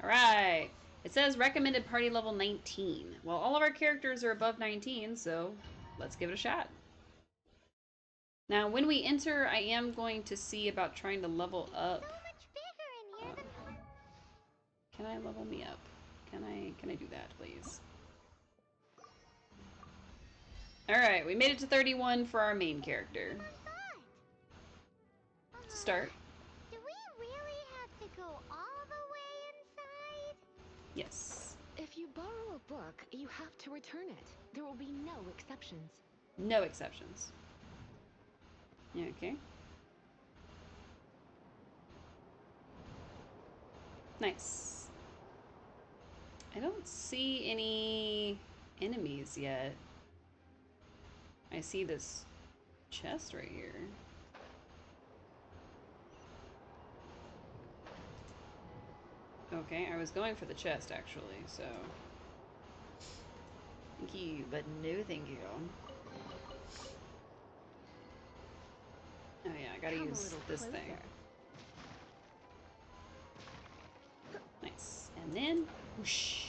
Alright. It says recommended party level 19. Well, all of our characters are above 19, so let's give it a shot. Now, when we enter, I am going to see about trying to level up. So much bigger in here than... Can I level me up? Can I do that, please? Alright, we made it to 31 for our main character. Start. Do we really have to go all the way inside? Yes. If you borrow a book, you have to return it. There will be no exceptions. No exceptions. Yeah, okay. Nice. I don't see any enemies yet. I see this chest right here. Okay, I was going for the chest actually, so. Thank you, but no thank you. Oh yeah, I gotta use this thing. Nice. And then, whoosh.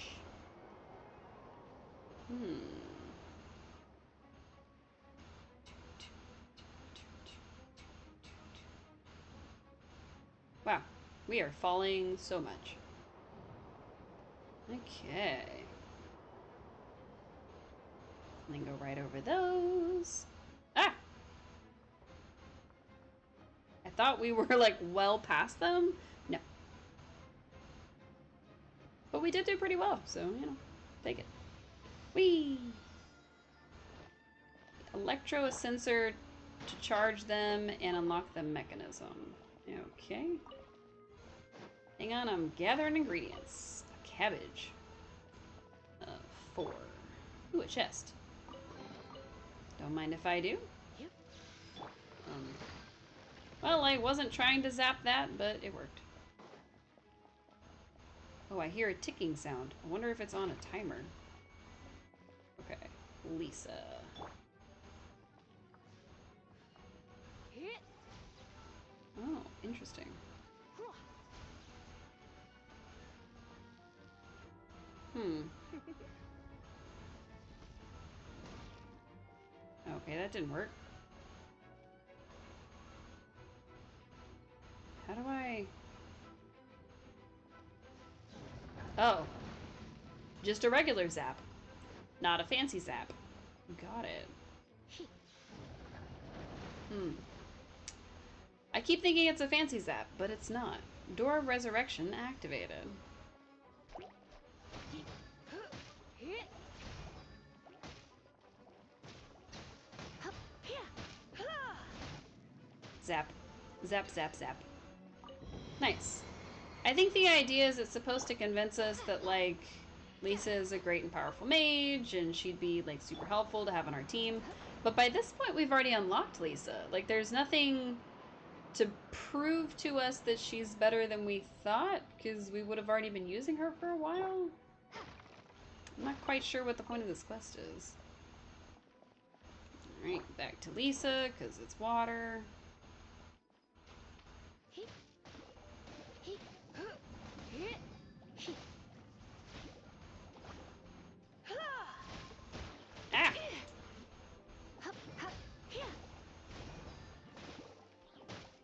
Wow, we are falling so much. Okay. And then go right over those. Ah! I thought we were like well past them. No. But we did do pretty well, so, you know, take it. Whee! Electro a sensor to charge them and unlock the mechanism. Okay. Hang on, I'm gathering ingredients. A cabbage. 4. Ooh, a chest. Don't mind if I do. Well, I wasn't trying to zap that, but it worked. Oh, I hear a ticking sound. I wonder if it's on a timer. Okay, Lisa. Oh, interesting. Okay, that didn't work. How do I... Oh. Just a regular zap. Not a fancy zap. Got it. I keep thinking it's a fancy zap, but it's not. Door of Resurrection activated. Zap. Zap, zap, zap. Nice. I think the idea is it's supposed to convince us that, like, Lisa is a great and powerful mage, and she'd be, like, super helpful to have on our team. But by this point, we've already unlocked Lisa. Like, there's nothing to prove to us that she's better than we thought, because we would have already been using her for a while. I'm not quite sure what the point of this quest is. Alright, back to Lisa, because it's water. Ah!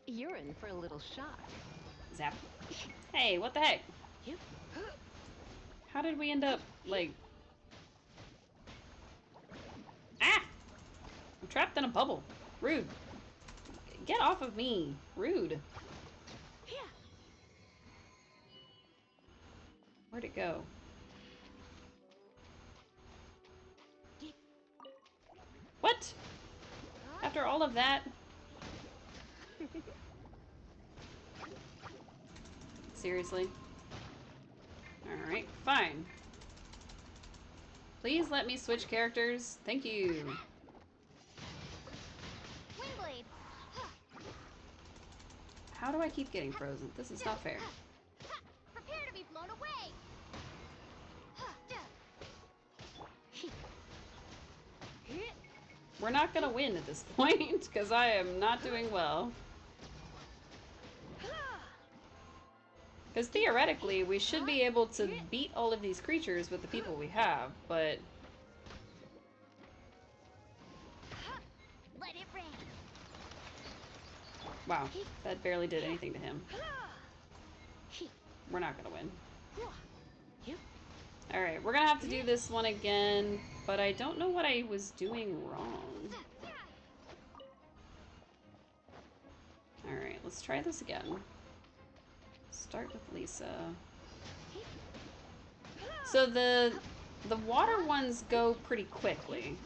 You're in for a little shock. Zap. Hey, what the heck? How did we end up, like... Ah! I'm trapped in a bubble. Rude. Get off of me. Rude. Where'd it go? What? After all of that? Seriously? Alright, fine. Please let me switch characters. Thank you. Windblade. How do I keep getting frozen? This is not fair. Prepare to be blown away. We're not gonna win at this point, because I am not doing well. Because theoretically, we should be able to beat all of these creatures with the people we have, but... Let it rain. Wow, that barely did anything to him. We're not gonna win. Alright, we're gonna have to do this one again, but I don't know what I was doing wrong. Alright, let's try this again. Start with Lisa. So the water ones go pretty quickly.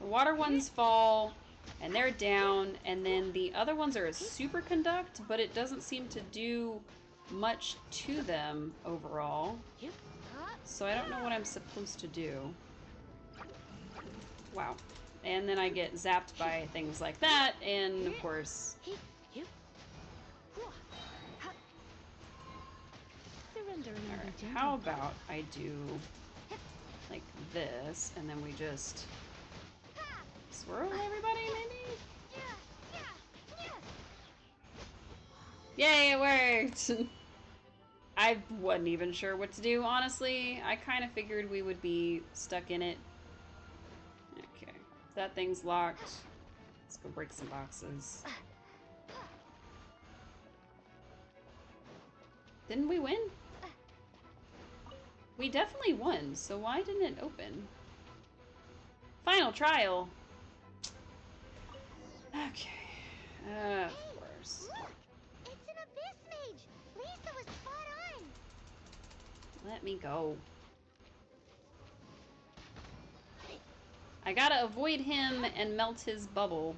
The water ones fall, and they're down, and then the other ones are a superconduct, but it doesn't seem to do much to them overall. So I don't know what I'm supposed to do. Wow. And then I get zapped by things like that, and of course... Alright, how about I do like this, and then we just swirl everybody, maybe? Yay, it worked! I wasn't even sure what to do, honestly. I kind of figured we would be stuck in it. Okay, that thing's locked. Let's go break some boxes. Didn't we win? We definitely won, so why didn't it open? Final trial. Okay. Of course. Look! It's an Abyss Mage! Lisa was spot on! Let me go. I gotta avoid him and melt his bubble.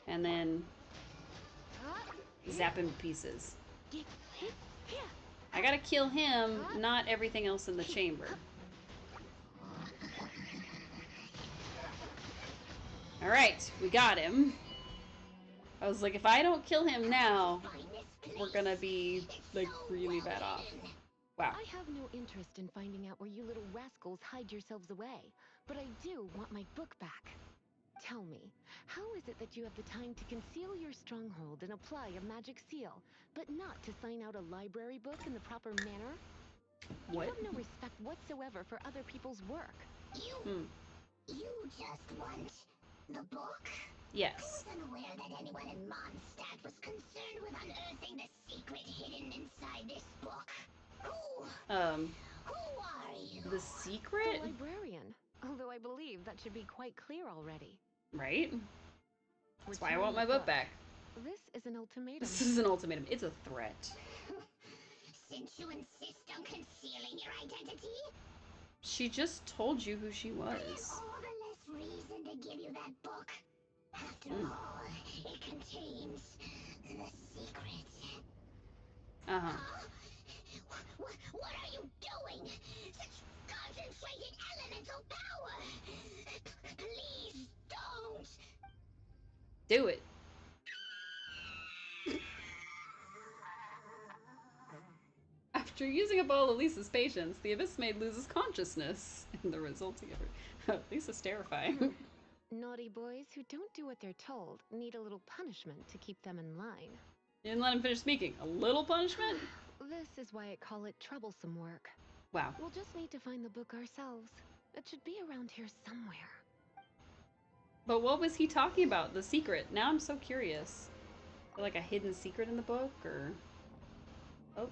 And then zap him to pieces. I gotta kill him, not everything else in the chamber. Alright, we got him. I was like, if I don't kill him now, we're gonna be, like, really bad off. Wow. I have no interest in finding out where you little rascals hide yourselves away, but I do want my book back. Tell me, how is it that you have the time to conceal your stronghold and apply a magic seal, but not to sign out a library book in the proper manner? What? You have no respect whatsoever for other people's work. You just want the book? Yes. I was unaware that anyone in Mondstadt was concerned with unearthing the secret hidden inside this book. Who are you? The secret? The librarian. Although I believe that should be quite clear already. Right? That's why I want my book back. This is an ultimatum. This is an ultimatum. It's a threat. Since you insist on concealing your identity, She just told you who she was. all the less reason to give you that book. After all, it contains the secret. Uh-huh. What are you doing? Such concentrated elemental power! Please don't! Do it. After using up all of Lisa's patience, the Abyss Maid loses consciousness. And the resulting effort. Lisa's terrifying. Naughty boys who don't do what they're told need a little punishment to keep them in line. You didn't let him finish speaking. A little punishment? This is why I call it troublesome work. Wow. We'll just need to find the book ourselves. It should be around here somewhere. But what was he talking about? The secret. Now I'm so curious. Like a hidden secret in the book, or... Oh.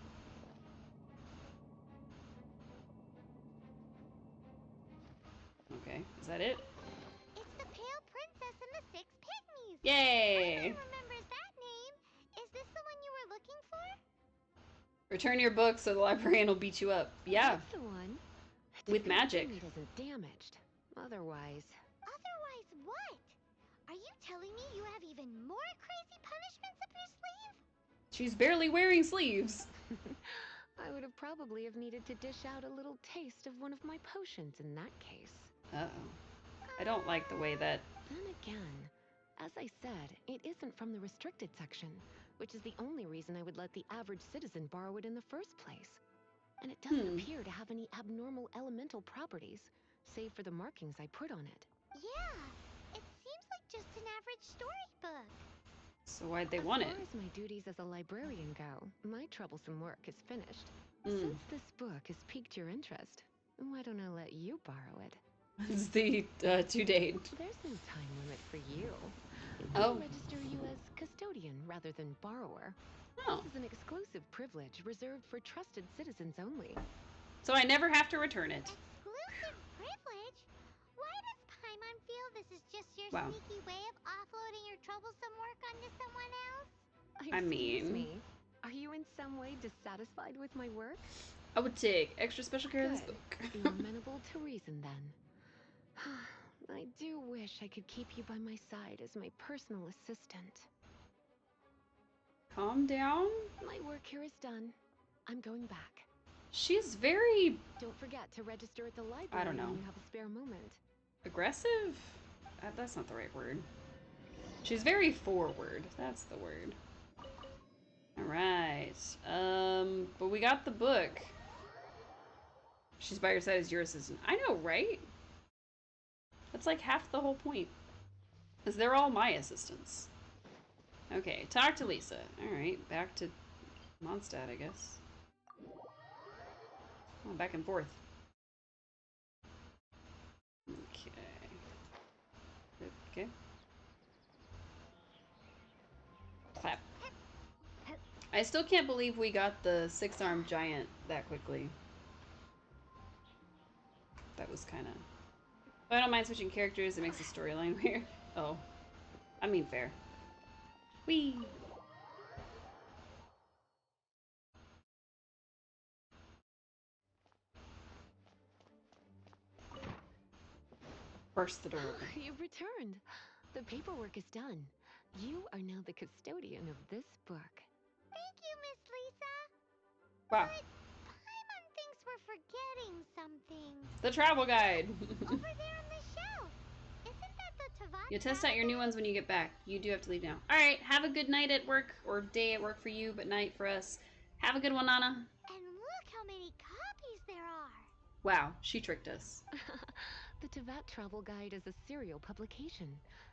Okay, is that it? It's the Pale Princess and the Six Pygmies! Yay! Everyone remembers that name. Is this the one you were looking for? Return your book so the librarian will beat you up. Yeah. That's the one. With magic. It isn't damaged. Otherwise... Otherwise what? Are you telling me you have even more crazy punishments up your sleeve? She's barely wearing sleeves. I would have probably have needed to dish out a little taste of one of my potions in that case. Uh-oh. I don't like the way that... Then again, as I said, it isn't from the restricted section, which is the only reason I would let the average citizen borrow it in the first place. And it doesn't appear to have any abnormal elemental properties, save for the markings I put on it. Yeah, it seems like just an average storybook. So why'd they want it? As far as my duties as a librarian go, my troublesome work is finished. Since this book has piqued your interest, why don't I let you borrow it? It's the due date. There's no time limit for you. Oh. I'll register you as custodian rather than borrower. Oh. This is an exclusive privilege reserved for trusted citizens only. So I never have to return it. Exclusive privilege? Why does Paimon feel this is just your Wow. sneaky way of offloading your troublesome work onto someone else? Excuse me. Are you in some way dissatisfied with my work? I would take extra special care of this Good. book. You're amenable to reason then. I do wish I could keep you by my side as my personal assistant. Calm down. My work here is done. I'm going back. She's very... Don't forget to register at the library I don't know. when you have a spare moment. Aggressive? That's not the right word. She's very forward. That's the word. Alright. But we got the book. She's by your side as your assistant. I know, right? That's like half the whole point. Because they're all my assistants. Okay, talk to Lisa. Alright, back to Mondstadt, I guess. Oh, back and forth. Okay. Okay. Clap. I still can't believe we got the six-armed giant that quickly. That was kind of I don't mind switching characters, it makes the storyline weird. Oh. I mean fair. Whee! Burst the door open. You've returned. The paperwork is done. You are now the custodian of this book. Thank you, Miss Lisa. Wow. But Paimon thinks we're forgetting something. The travel guide. Over there on the shelf. Isn't that the Teyvat? You'll test out your new ones when you get back. You do have to leave now. Alright, have a good night at work, or day at work for you, but night for us. Have a good one, Nana. And look how many copies there are. Wow, she tricked us. The Teyvat Travel Guide is a serial publication.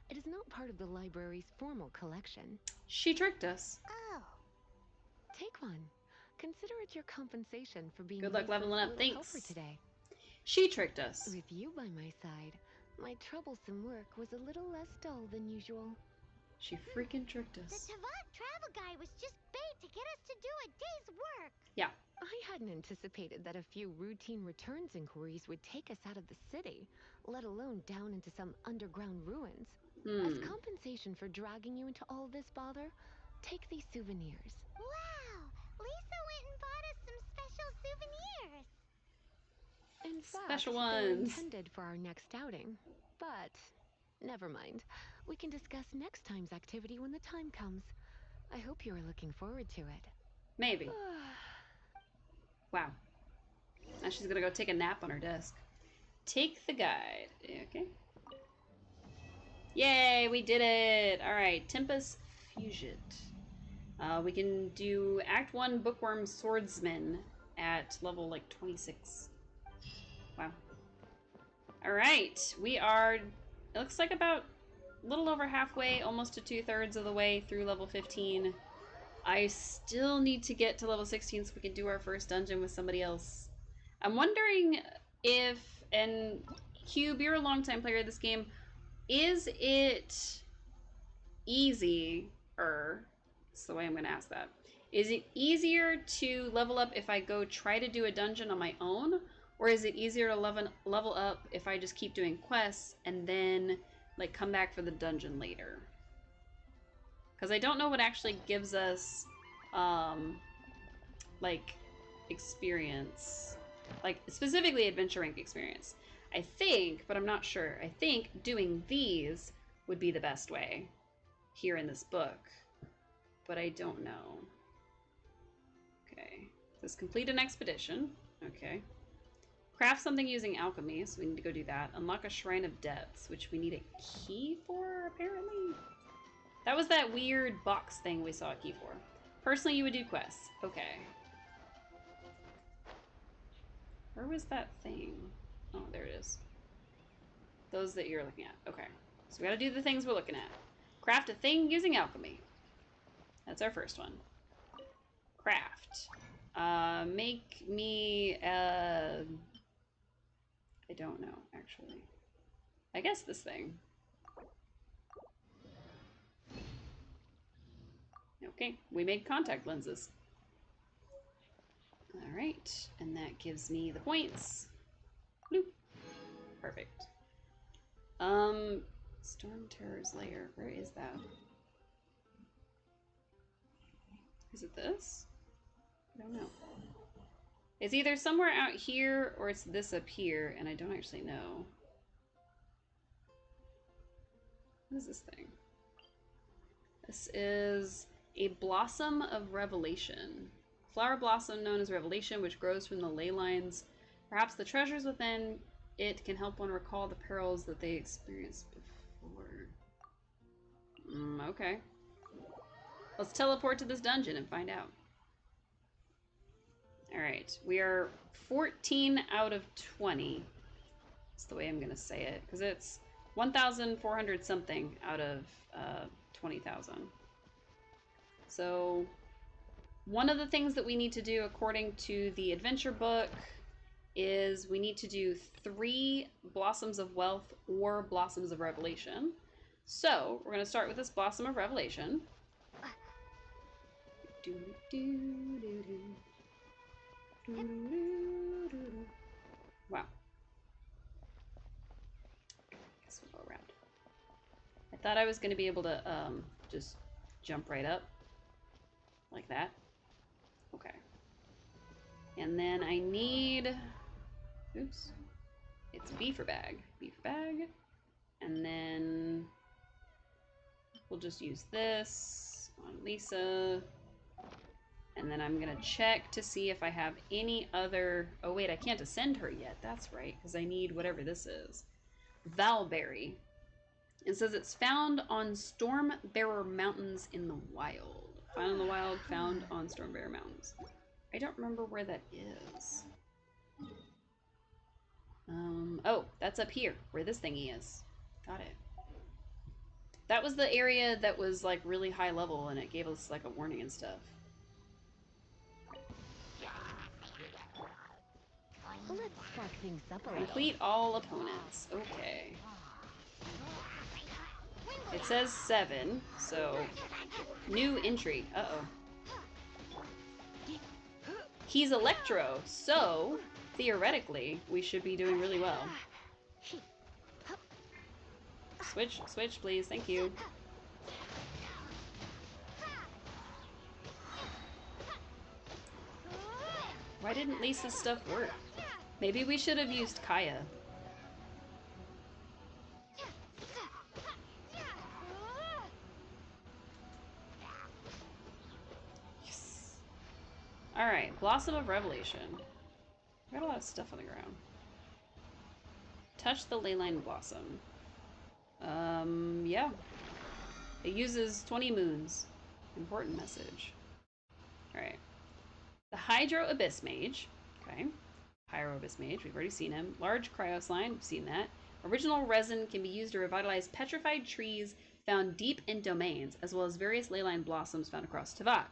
It is not part of the library's formal collection. She tricked us. Oh. Take one. Consider it your compensation for being Good luck Lisa's leveling up. little Thanks. helper today. She tricked us. With you by my side, my troublesome work was a little less dull than usual. She freaking tricked The us. Teyvat travel guy was just bait to get us to do a day's work. Yeah. I hadn't anticipated that a few routine returns inquiries would take us out of the city, let alone down into some underground ruins. As compensation for dragging you into all this bother, take these souvenirs. Wow! Lisa went and bought us some special souvenirs. In fact, Special they're ones. intended for our next outing. But, never mind. We can discuss next time's activity when the time comes. I hope you are looking forward to it. Maybe. Wow. Now she's gonna go take a nap on her desk. Take the guide. Okay. Yay, we did it! Alright, Tempest Fusion. We can do Act 1 Bookworm Swordsman at level, like, 26. Wow. Alright, we are, it looks like about a little over halfway, almost to 2/3 of the way through level 15. I still need to get to level 16 so we can do our first dungeon with somebody else. I'm wondering if, and Cube, you're a longtime player of this game, is it easier, that's the way I'm going to ask that, is it easier to level up if I go try to do a dungeon on my own, or is it easier to level up if I just keep doing quests and then like come back for the dungeon later? Because I don't know what actually gives us like experience, like specifically adventure rank experience. I think, but I'm not sure, I think doing these would be the best way here in this book, but I don't know. Okay, says complete an expedition. Okay. Craft something using alchemy, so we need to go do that. Unlock a Shrine of Depths, which we need a key for, apparently. That was that weird box thing we saw a key for. Personally, you would do quests. Okay. Where was that thing? Oh, there it is. Those that you're looking at. Okay. So we gotta do the things we're looking at. Craft a thing using alchemy. That's our first one. Craft. Make me, I don't know, actually. I guess this thing. Okay, we made contact lenses. Alright, and that gives me the points. Bloop. Perfect. Storm Terror's Lair. Where is that? Is it this? I don't know. It's either somewhere out here or it's this up here, and I don't actually know. What is this thing? This is a Blossom of Revelation. Flower blossom known as Revelation, which grows from the ley lines. Perhaps the treasures within it can help one recall the perils that they experienced before. Okay. Let's teleport to this dungeon and find out. Alright, we are 14 out of 20. That's the way I'm gonna say it, because it's 1,400 something out of 20,000. So, one of the things that we need to do according to the adventure book is we need to do 3 Blossoms of Wealth or Blossoms of Revelation. So, we're gonna start with this Blossom of Revelation. Wow. Thought I was going to be able to just jump right up. Like that. Okay. And then I need... Oops. It's beaver bag. Beaver bag. And then... we'll just use this on Lisa. And then I'm going to check to see if I have any other... oh wait, I can't ascend her yet. That's right, because I need whatever this is. Valberry. It says it's found on Stormbearer Mountains in the wild. Found in the wild, found on Stormbearer Mountains. I don't remember where that is. Oh, that's up here, where this thingy is. Got it. That was the area that was like really high level and it gave us like a warning and stuff. Let's spark things up a little. Complete all opponents. Okay. It says 7, so new entry. Uh-oh. He's Electro, so theoretically we should be doing really well. Switch, switch, please. Thank you. Why didn't Lisa's stuff work? Maybe we should have used Kaya. Yes. Alright, Blossom of Revelation. Got a lot of stuff on the ground. Touch the Leyline Blossom. Yeah. It uses 20 moons. Important message. Alright. The Hydro Abyss Mage. Okay. Pyro Abyss Mage, we've already seen him. Large Cryo Slime, we've seen that. Original resin can be used to revitalize petrified trees found deep in domains, as well as various leyline blossoms found across Teyvat.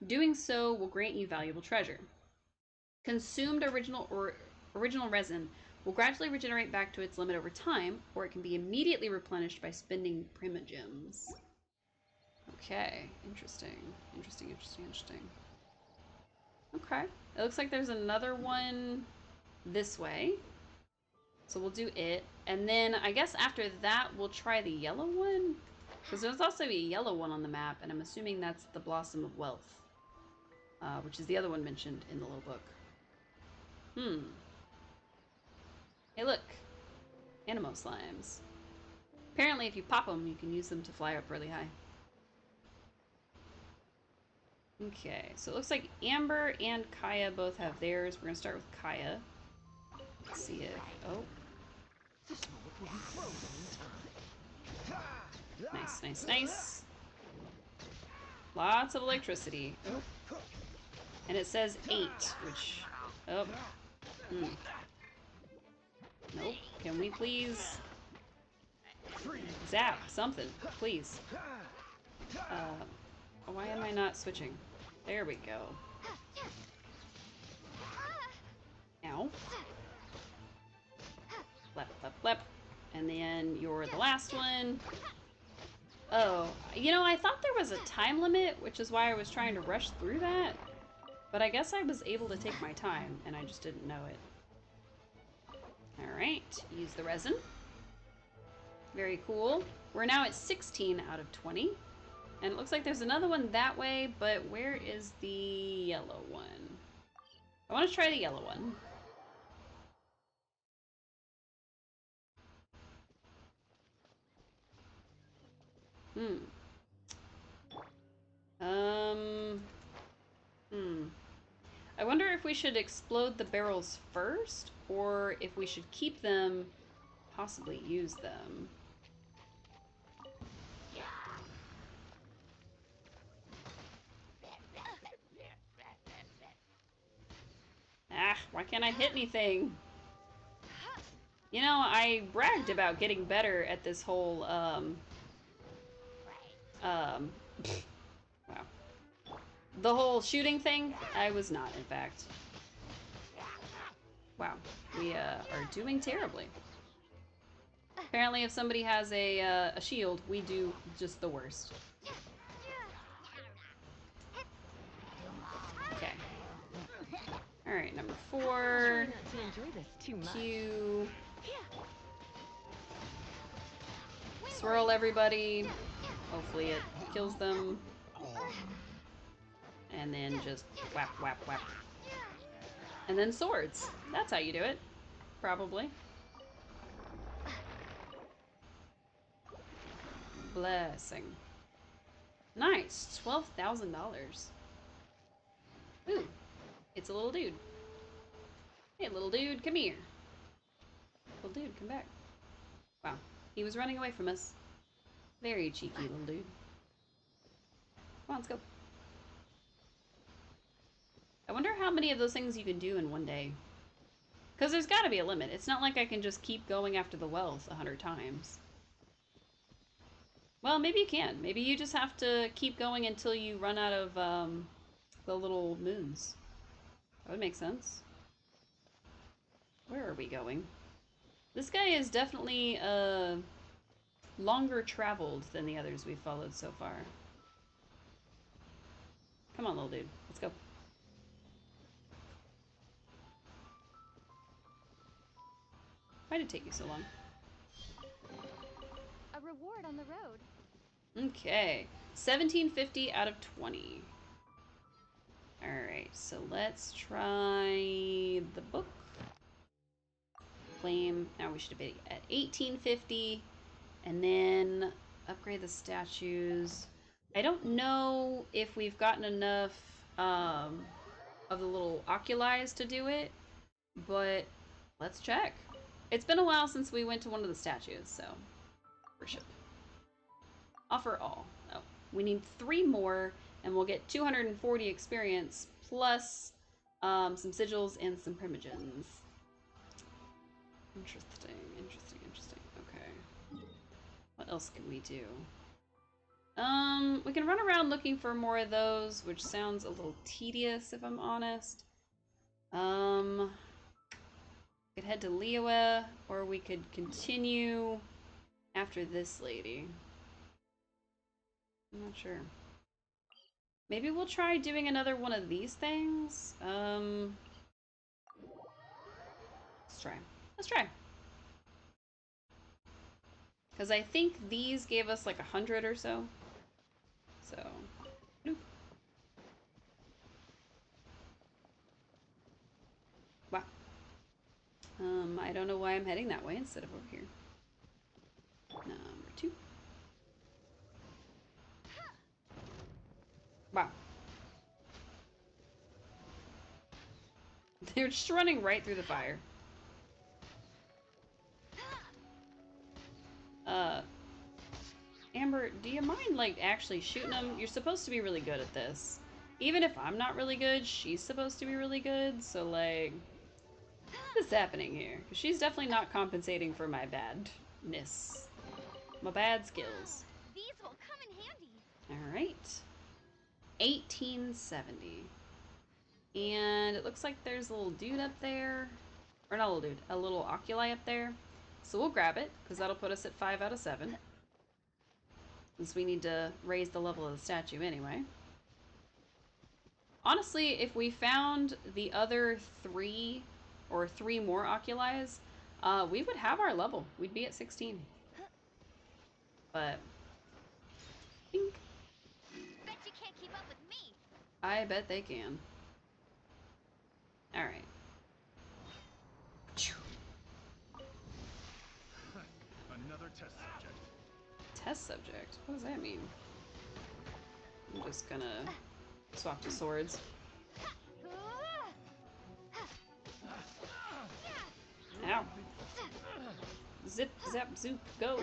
Doing so will grant you valuable treasure. Consumed original resin will gradually regenerate back to its limit over time, or it can be immediately replenished by spending Primogems. Okay, interesting. Interesting, interesting, interesting. Okay, it looks like there's another one this way. So we'll do it. And then I guess after that, we'll try the yellow one. Because there's also a yellow one on the map, and I'm assuming that's the Blossom of Wealth. Which is the other one mentioned in the little book. Hey, look. Anemo slimes. Apparently, if you pop them, you can use them to fly up really high. Okay, so it looks like Amber and Kaya both have theirs. We're going to start with Kaya. Let's see if... oh. Nice, nice, nice. Lots of electricity. Oh. And it says 8, which... oh. Nope. Can we please... zap something, please. Why am I not switching? There we go. Ow. Flap, flap, flap. And then you're the last one. Oh, you know, I thought there was a time limit, which is why I was trying to rush through that. But I guess I was able to take my time, and I just didn't know it. Alright, use the resin. Very cool. We're now at 16 out of 20. And it looks like there's another one that way, but where is the yellow one? I want to try the yellow one. I wonder if we should explode the barrels first, or if we should keep them, possibly use them. Ah, why can't I hit anything? You know, I bragged about getting better at this whole, wow. The whole shooting thing, I was not, in fact. Wow, we, are doing terribly. Apparently if somebody has a shield, we do just the worst. Okay. Alright, number 4. Q. Swirl everybody. Hopefully it kills them. And then just whap, whap, whap. And then swords. That's how you do it. Probably. Blessing. Nice. $12,000. Ooh. It's a little dude. Hey, little dude, come here. Little dude, come back. Wow. He was running away from us. Very cheeky little dude. Come on, let's go. I wonder how many of those things you can do in one day. Because there's got to be a limit. It's not like I can just keep going after the wealth 100 times. Well, maybe you can. Maybe you just have to keep going until you run out of the little moons. That would make sense. Where are we going? This guy is definitely longer traveled than the others we've followed so far. Come on, little dude. Let's go. Why did it take you so long? A reward on the road. Okay. 1750 out of 20. Alright, so let's try the book. Claim. Now we should be at 1850. And then upgrade the statues. I don't know if we've gotten enough of the little oculis to do it, but let's check. It's been a while since we went to one of the statues, so worship. Offer all. Oh, we need 3 more, and we'll get 240 experience plus some sigils and some primogens. Interesting, interesting, interesting. Okay. What else can we do? We can run around looking for more of those, which sounds a little tedious if I'm honest. We could head to Liyue, or we could continue after this lady. I'm not sure. Maybe we'll try doing another one of these things. Let's try. Let's try. Because I think these gave us like 100 or so. So, bloop. Wow. I don't know why I'm heading that way instead of over here. Number 2. Wow. They're just running right through the fire. Amber, do you mind, like, actually shooting them? You're supposed to be really good at this. Even if I'm not really good, she's supposed to be really good, so, like, what is happening here? Because she's definitely not compensating for my badness. My bad skills. These will come in handy. Alright. 1870. And it looks like there's a little dude up there. Or not a little dude, a little oculi up there. So we'll grab it, because that'll put us at 5 out of 7. Since we need to raise the level of the statue anyway. Honestly, if we found the other 3 or 3 more oculis, we would have our level. We'd be at 16. But bing. Bet you can't keep up with me. I bet they can. Alright. Another test subject. Test subject? What does that mean? I'm just gonna swap to swords. Ow. Zip, zap, zoop, go.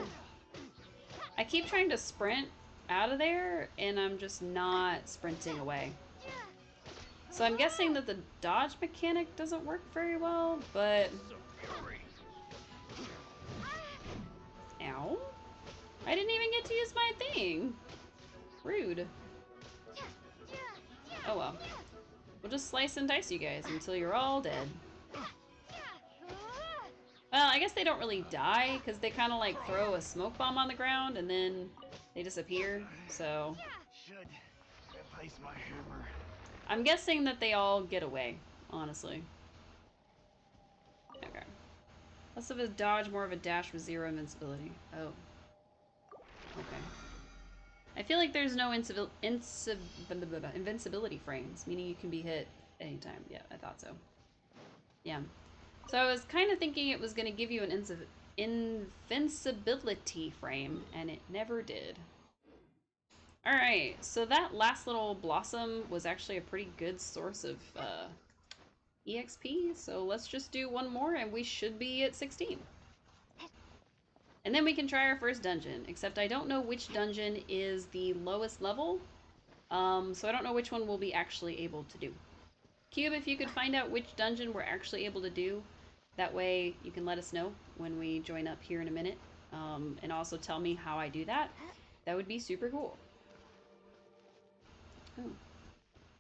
I keep trying to sprint out of there, and I'm just not sprinting away. So I'm guessing that the dodge mechanic doesn't work very well, but... Ow. I didn't even get to use my thing. Rude. Oh well. We'll just slice and dice you guys until you're all dead. Well, I guess they don't really die, because they kind of like throw a smoke bomb on the ground and then they disappear, so... Should replace my hammer. I'm guessing that they all get away, honestly. Okay. Less of a dodge, more of a dash with 0 invincibility. Oh. Okay. I feel like there's no invincibility frames, meaning you can be hit anytime. Yeah, I thought so. Yeah. So I was kind of thinking it was going to give you an invincibility frame, and it never did. Alright, so that last little blossom was actually a pretty good source of EXP, so let's just do one more and we should be at 16. And then we can try our first dungeon, except I don't know which dungeon is the lowest level, so I don't know which one we'll be actually able to do. Cube, if you could find out which dungeon we're actually able to do, that way you can let us know when we join up here in a minute, and also tell me how I do that. That would be super cool. Oh,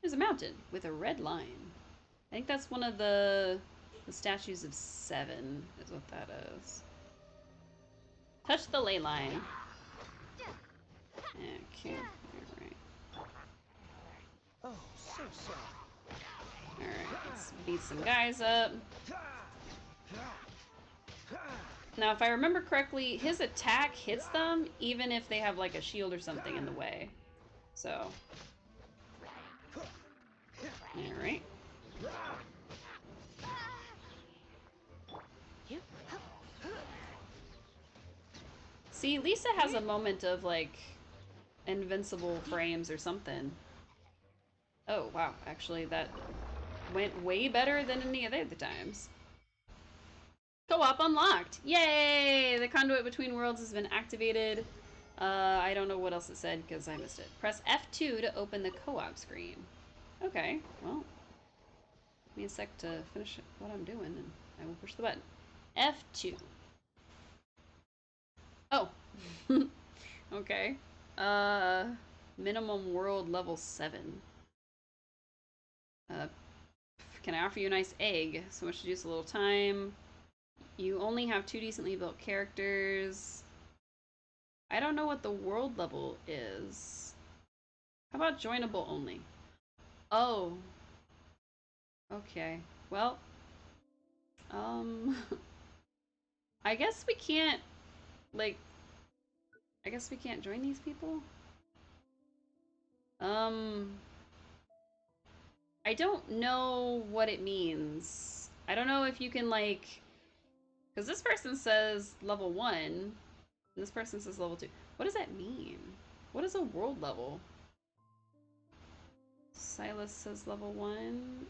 there's a mountain with a red line. I think that's one of the statues of 7 is what that is. Touch the ley line. Okay, alright. Oh, so sorry. Alright, let's beat some guys up. Now, if I remember correctly, his attack hits them even if they have like a shield or something in the way. So... Alright. See, Lisa has a moment of, like, invincible frames or something. Oh, wow. Actually, that went way better than any of the other times. Co-op unlocked! Yay! The conduit between worlds has been activated. I don't know what else it said because I missed it. Press F2 to open the co-op screen. Okay, well, give me a sec to finish what I'm doing, and I will push the button. F2. Oh. Okay. Minimum world level 7. Can I offer you a nice egg? So much to do, so little time. You only have 2 decently built characters. I don't know what the world level is. How about joinable only? Oh. Okay. Well. I guess we can't, like, I guess we can't join these people? I don't know what it means. I don't know if you can, like, because this person says level 1, and this person says level 2. What does that mean? What is a world level? Silas says level 1.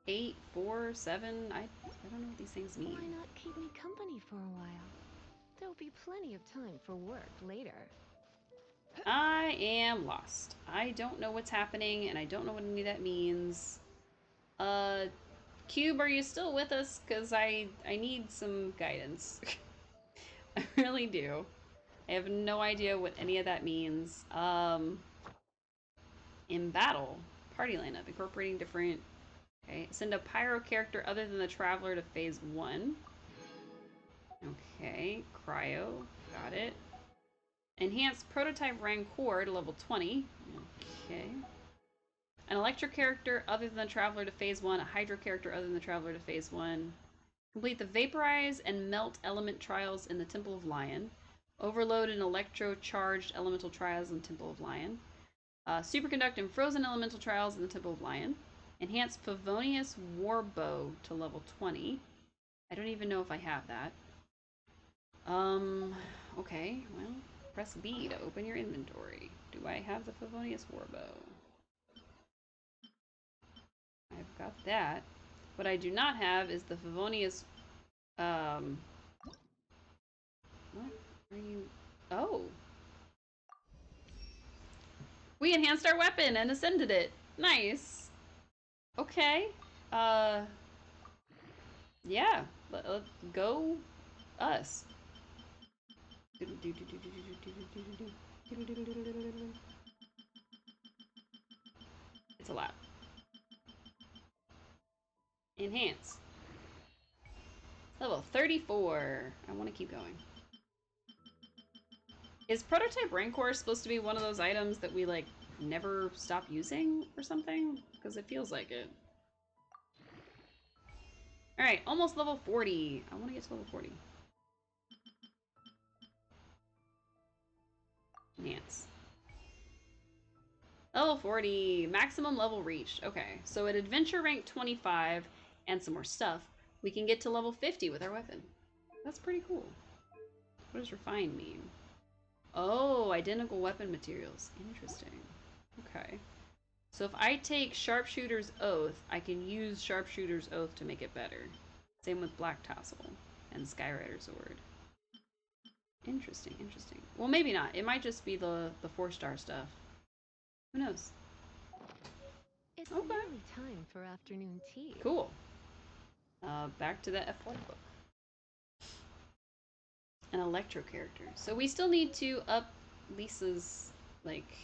8, 4, 7. I don't know what these things mean. Why not keep me company for a while? There'll be plenty of time for work later. I am lost. I don't know what's happening, and I don't know what any of that means. Cube, are you still with us? Because I need some guidance. I really do. I have no idea what any of that means. In battle, party lineup, incorporating different... Okay, send a pyro character other than the Traveler to phase 1. Okay, cryo, got it. Enhance prototype Rancor to level 20. Okay. An Electro character other than the Traveler to phase 1. A Hydro character other than the Traveler to phase 1. Complete the Vaporize and Melt element trials in the Temple of Lion. Overload and Electro charged elemental trials in the Temple of Lion. Superconduct and Frozen elemental trials in the Temple of Lion. Enhance Favonius Warbow to level 20. I don't even know if I have that. Okay, well, press B to open your inventory. Do I have the Favonius Warbow? I've got that. What I do not have is the Favonius, what are you, oh. We enhanced our weapon and ascended it. Nice. Okay. Yeah. Let's go us. It's a lot. Enhance. Level 34. I want to keep going. Is Prototype Rancor supposed to be one of those items that we, like, never stop using or something? Because it feels like it. Alright, almost level 40. I want to get to level 40. Nance. Level 40. Maximum level reached. Okay, so at adventure rank 25 and some more stuff, we can get to level 50 with our weapon. That's pretty cool. What does refined mean? Oh, identical weapon materials. Interesting. Okay. So if I take Sharpshooter's Oath, I can use Sharpshooter's Oath to make it better. Same with Black Tassel and Skyrider's Sword. Interesting, interesting. Well, maybe not. It might just be the 4-star stuff. Who knows? It's nearly time for afternoon tea. Cool. Back to the F1 book. An Electro character. So we still need to up Lisa's, like,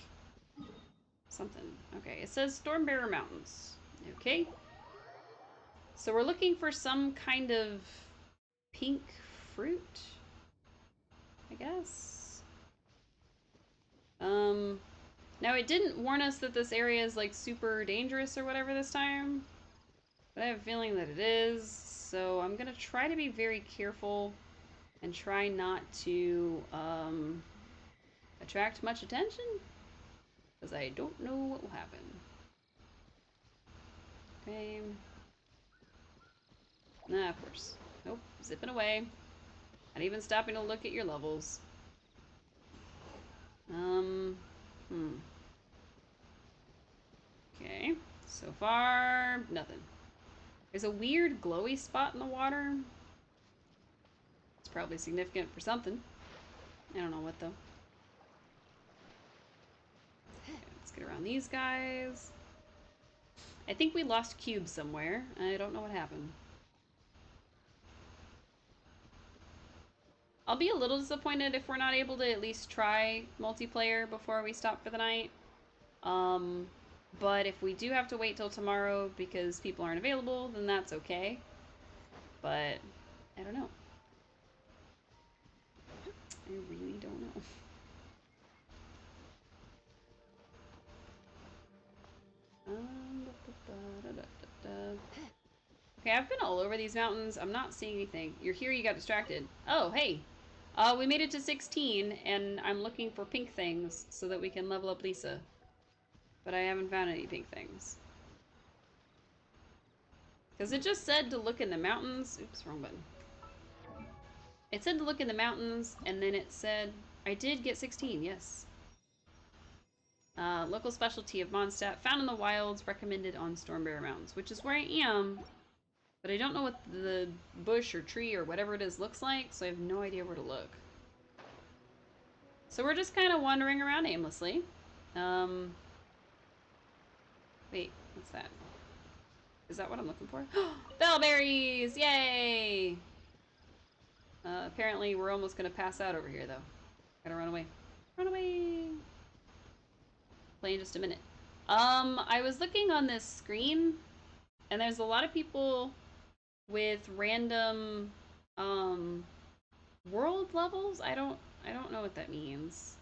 something. Okay, it says Stormbearer Mountains. Okay. So we're looking for some kind of pink fruit, I guess. Now it didn't warn us that this area is like super dangerous or whatever this time, but I have a feeling that it is, so I'm gonna try to be very careful and try not to attract much attention, because I don't know what will happen. Okay. Nah, of course. Nope, zipping away. Not even stopping to look at your levels. Okay, so far, nothing. There's a weird glowy spot in the water. It's probably significant for something. I don't know what though. Okay, let's get around these guys. I think we lost Cube somewhere. I don't know what happened. I'll be a little disappointed if we're not able to at least try multiplayer before we stop for the night. But if we do have to wait till tomorrow because people aren't available, then that's okay. But I don't know. I really don't know. Okay, I've been all over these mountains. I'm not seeing anything. You're here, you got distracted. Oh, hey. We made it to 16, and I'm looking for pink things so that we can level up Lisa. But I haven't found any pink things. Because it just said to look in the mountains. Oops, wrong button. It said to look in the mountains, and then it said... I did get 16, yes. Local specialty of Mondstadt, found in the wilds, recommended on Stormbearer Mountains, which is where I am. But I don't know what the bush or tree or whatever it is looks like, so I have no idea where to look. So we're just kind of wandering around aimlessly. Wait, what's that? Is that what I'm looking for? Bellberries! Yay! Apparently we're almost gonna pass out over here, though. Gotta run away. Run away! Play in just a minute. I was looking on this screen, and there's a lot of people with random, world levels? I don't know what that means.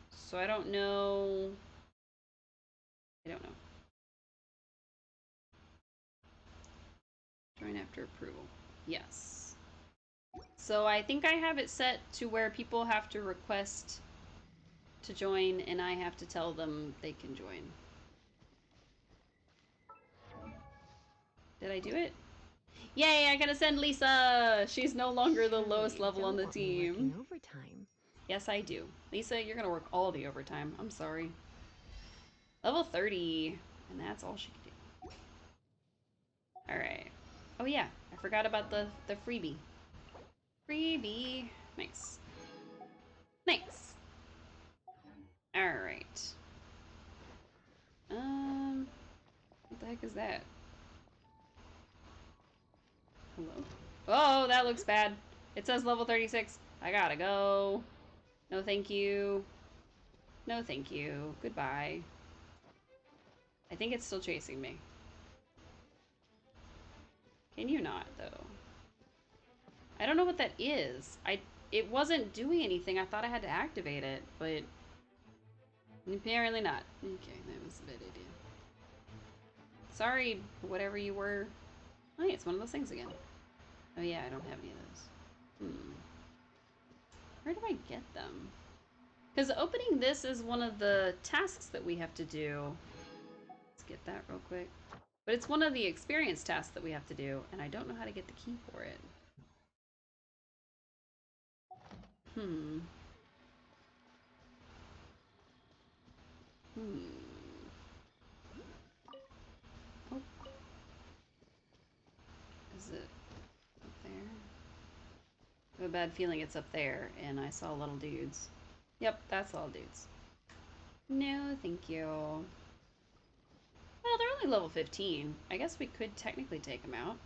So I don't know. Join after approval. Yes. So I think I have it set to where people have to request to join, and I have to tell them they can join. Did I do it? Yay, I gotta send Lisa! She's no longer the lowest level on the team. Overtime. Yes, I do. Lisa, you're gonna work all the overtime. I'm sorry. Level 30, and that's all she can do. Alright. Oh yeah, I forgot about the freebie. Freebie. Nice. Nice. Alright. What the heck is that? Hello? Oh, that looks bad. It says level 36. I gotta go. No thank you. No thank you. Goodbye. I think it's still chasing me. Can you not, though? I don't know what that is. It wasn't doing anything. I thought I had to activate it, but apparently not. Okay, that was a bad idea. Sorry, whatever you were. Oh yeah, it's one of those things again. Oh yeah, I don't have any of those. Where do I get them? Because opening this is one of the tasks that we have to do. Let's get that real quick. But it's one of the experience tasks that we have to do, and I don't know how to get the key for it. Oh. Is it up there? I have a bad feeling it's up there, and I saw little dudes. Yep, that's all dudes. No, thank you. Well, they're only level 15. I guess we could technically take them out.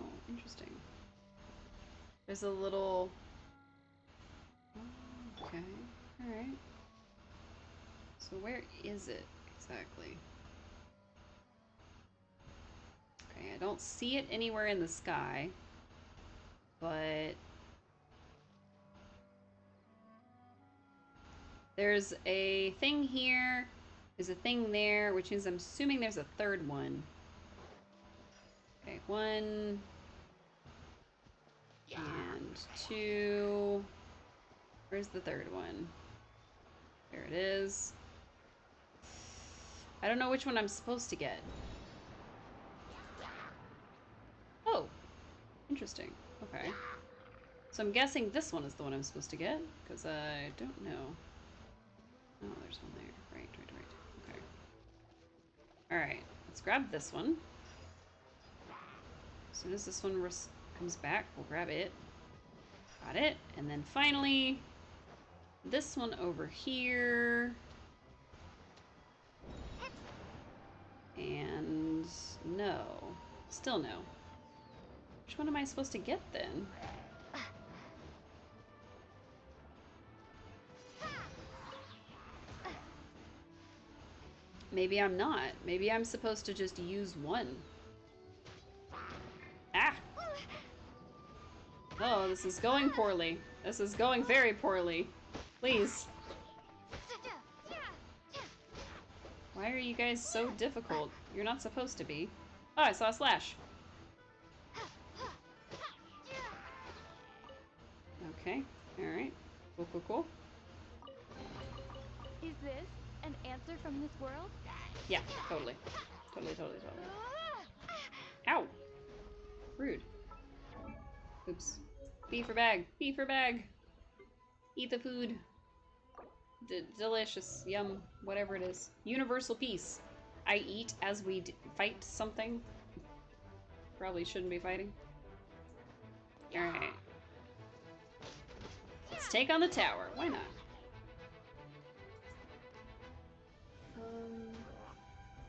Oh, interesting. There's a little... Oh, okay, alright. So where is it exactly? Okay, I don't see it anywhere in the sky, but there's a thing here, there's a thing there, which means I'm assuming there's a third one. Okay, 1 and 2. Where's the third one? There it is. I don't know which one I'm supposed to get. Oh, interesting. Okay. So I'm guessing this one is the one I'm supposed to get, because I don't know. Oh, there's one there. Right. Okay. Alright, let's grab this one. As soon as this one comes back, we'll grab it. Got it. And then finally, this one over here. And no. Still no. Which one am I supposed to get then? Maybe I'm not. Maybe I'm supposed to just use one. Ah! Oh, this is going poorly. This is going very poorly. Please. Why are you guys so difficult? You're not supposed to be. Oh, I saw a slash. Okay. Alright. Cool. Is this an answer from this world? Yeah, totally. Ow! Rude. Oops. B for bag. B for bag. Eat the food. Delicious. Yum. Whatever it is. Universal peace. I eat as we fight something. Probably shouldn't be fighting. Alright. Let's take on the tower. Why not?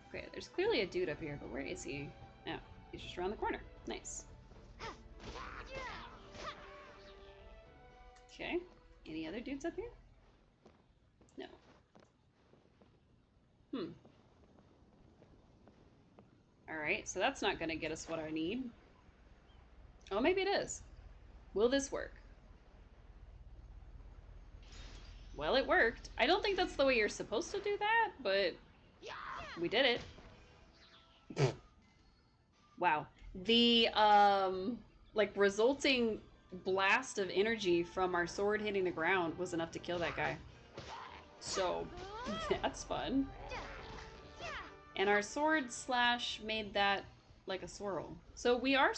Okay, there's clearly a dude up here, but where is he? Oh, he's just around the corner. Nice. Okay. Any other dudes up here? No. Alright, so that's not gonna get us what I need. Oh, maybe it is. Will this work? Well, it worked. I don't think that's the way you're supposed to do that, but we did it. Wow. The, like, resulting blast of energy from our sword hitting the ground was enough to kill that guy. So, that's fun. And our sword slash made that like a swirl. So we are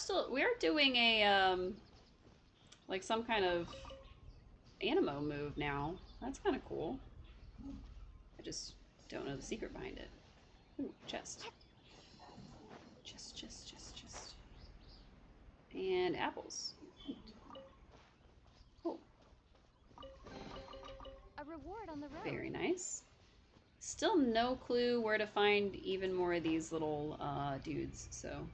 doing a, like some kind of Animo move now. That's kind of cool. I just don't know the secret behind it. Ooh, chest. Chest. And apples. Cool. A reward on the road. Very nice. Still no clue where to find even more of these little dudes, so.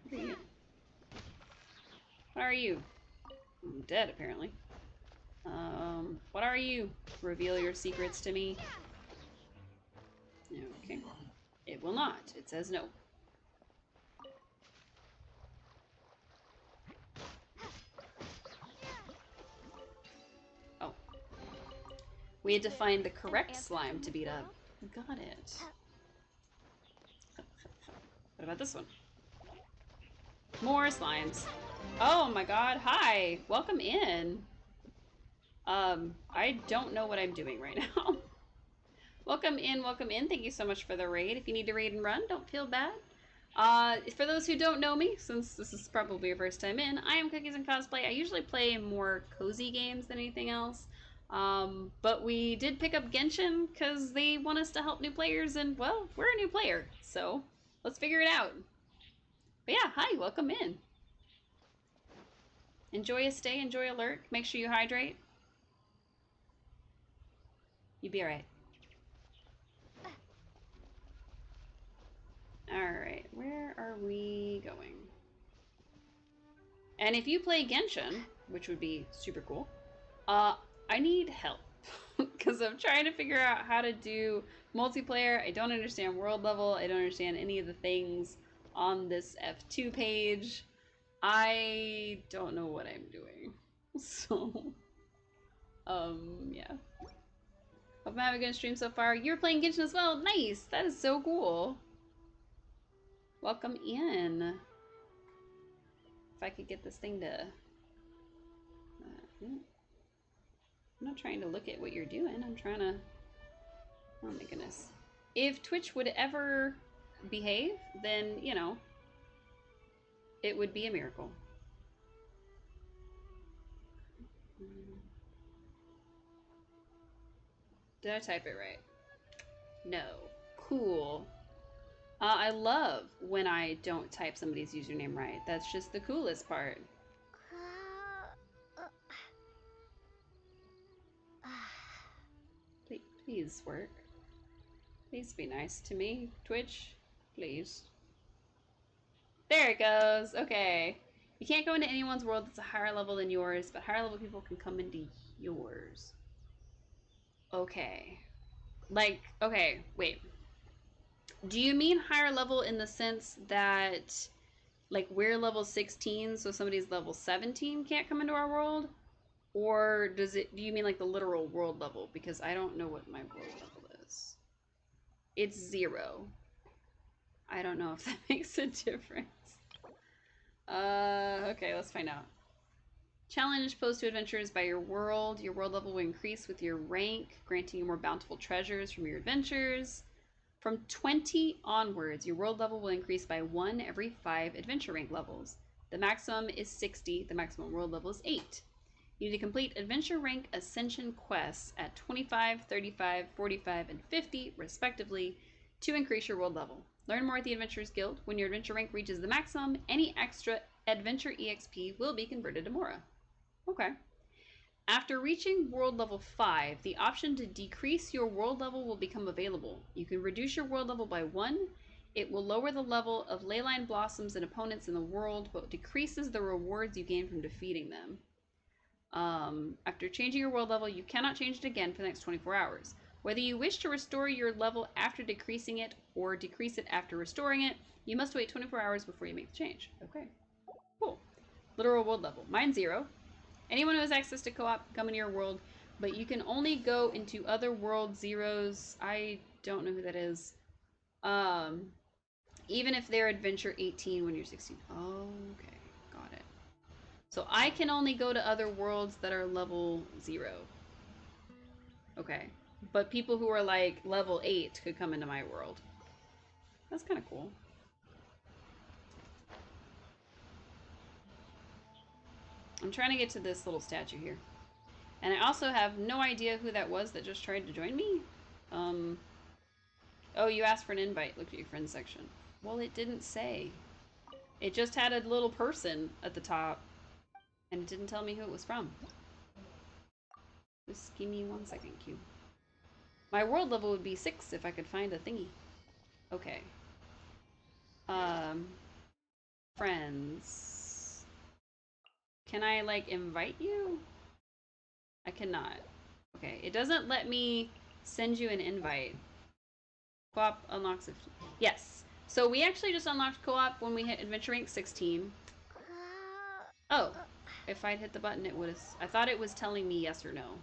What are you? What are you? I'm dead, apparently. What are you? Reveal your secrets to me. Okay. It will not. It says no. We had to find the correct slime to beat up. Got it. What about this one? More slimes. Oh my god, hi! Welcome in. I don't know what I'm doing right now. Welcome in, welcome in. Thank you so much for the raid. If you need to raid and run, don't feel bad. For those who don't know me, since this is probably your first time in, I am Cookies and Cosplay. I usually play more cozy games than anything else. But we did pick up Genshin because they want us to help new players, and well, we're a new player, so let's figure it out. But yeah, hi, welcome in. Enjoy a stay, enjoy a lurk. Make sure you hydrate. You'll be alright. Alright, where are we going? And if you play Genshin, which would be super cool, I need help. Because I'm trying to figure out how to do multiplayer. I don't understand world level. I don't understand any of the things on this F2 page. I don't know what I'm doing. So, yeah. Hope I'm having a good stream so far. You're playing Genshin as well. Nice. That is so cool. Welcome in. If I could get this thing to... I'm not trying to look at what you're doing. I'm trying to... Oh my goodness. If Twitch would ever behave, then, you know, it would be a miracle. Did I type it right? No. Cool. I love when I don't type somebody's username right. That's just the coolest part. Please work. Please be nice to me, Twitch. Please. There it goes. Okay. You can't go into anyone's world that's a higher level than yours, but higher level people can come into yours. Okay. Like, okay, wait. Do you mean higher level in the sense that, like, we're level 16, so somebody's level 17 can't come into our world? Or do you mean like the literal world level? Because I don't know what my world level is. It's 0. I don't know if that makes a difference. Okay, let's find out. Challenge posed to adventurers by your world. Your world level will increase with your rank, granting you more bountiful treasures from your adventures. From 20 onwards, your world level will increase by 1 every 5 adventure rank levels. The maximum is 60. The maximum world level is 8. You need to complete adventure rank ascension quests at 25, 35, 45, and 50, respectively, to increase your world level. Learn more at the Adventurers Guild. When your adventure rank reaches the maximum, any extra adventure EXP will be converted to Mora. Okay. After reaching world level 5, the option to decrease your world level will become available. You can reduce your world level by 1. It will lower the level of leyline blossoms and opponents in the world, but decreases the rewards you gain from defeating them. After changing your world level, you cannot change it again for the next 24 hours. Whether you wish to restore your level after decreasing it or decrease it after restoring it, you must wait 24 hours before you make the change. Okay, cool. Literal world level. Mine's 0. Anyone who has access to co-op can come into your world, but you can only go into other world zeros. I don't know who that is. Even if they're adventure 18 when you're 16. Okay, got it. So I can only go to other worlds that are level 0. Okay. But people who are like level 8 could come into my world. That's kind of cool. I'm trying to get to this little statue here. And I also have no idea who that was that just tried to join me. Oh, you asked for an invite. Look at your friends section. Well, it didn't say. It just had a little person at the top. And it didn't tell me who it was from. Just give me 1 second, Q. My world level would be 6 if I could find a thingy. Okay. Friends. Can I, like, invite you? I cannot. Okay, it doesn't let me send you an invite. Co-op unlocks it. Yes. So we actually just unlocked co-op when we hit adventure rank 16. Oh. If I'd hit the button, it would have... I thought it was telling me yes or no.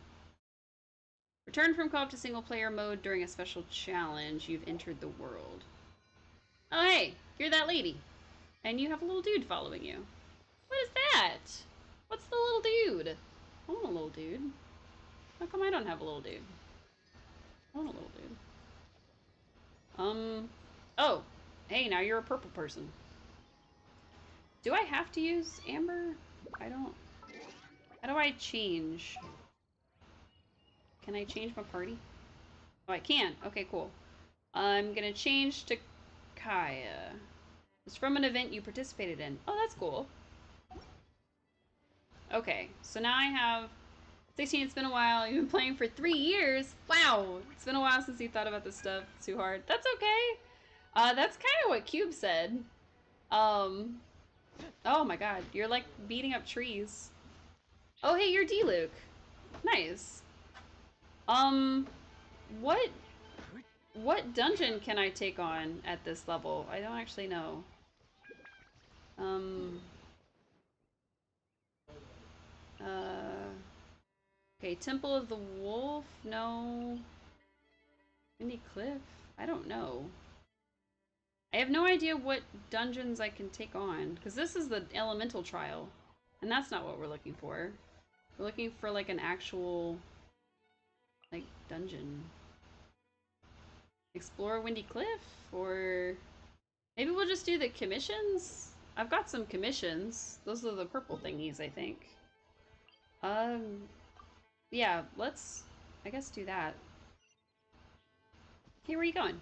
Return from co-op to single player mode during a special challenge. You've entered the world. Oh hey, you're that lady. And you have a little dude following you. What is that? What's the little dude? I want a little dude. How come I don't have a little dude? I want a little dude. Oh. Hey, now you're a purple person. Do I have to use Amber? I don't... How do I change? Can I change my party? Oh, I can. Okay, cool. I'm gonna change to Kaya. It's from an event you participated in. Oh, that's cool. Okay, so now I have 16. It's been a while. You've been playing for 3 years. Wow, it's been a while since you thought about this stuff too hard. That's okay. That's kind of what Cube said. Oh my god, you're like beating up trees. Oh, hey, you're D-Luke. Nice. What dungeon can I take on at this level? I don't actually know. Okay, Temple of the Wolf? No. Windy Cliff? I don't know. I have no idea what dungeons I can take on, because this is the Elemental Trial, and that's not what we're looking for. We're looking for, like, an actual, like, dungeon. Explore Windy Cliff? Or maybe we'll just do the commissions? I've got some commissions. Those are the purple thingies, I think. Yeah, let's, I guess, do that. Okay, where are you going?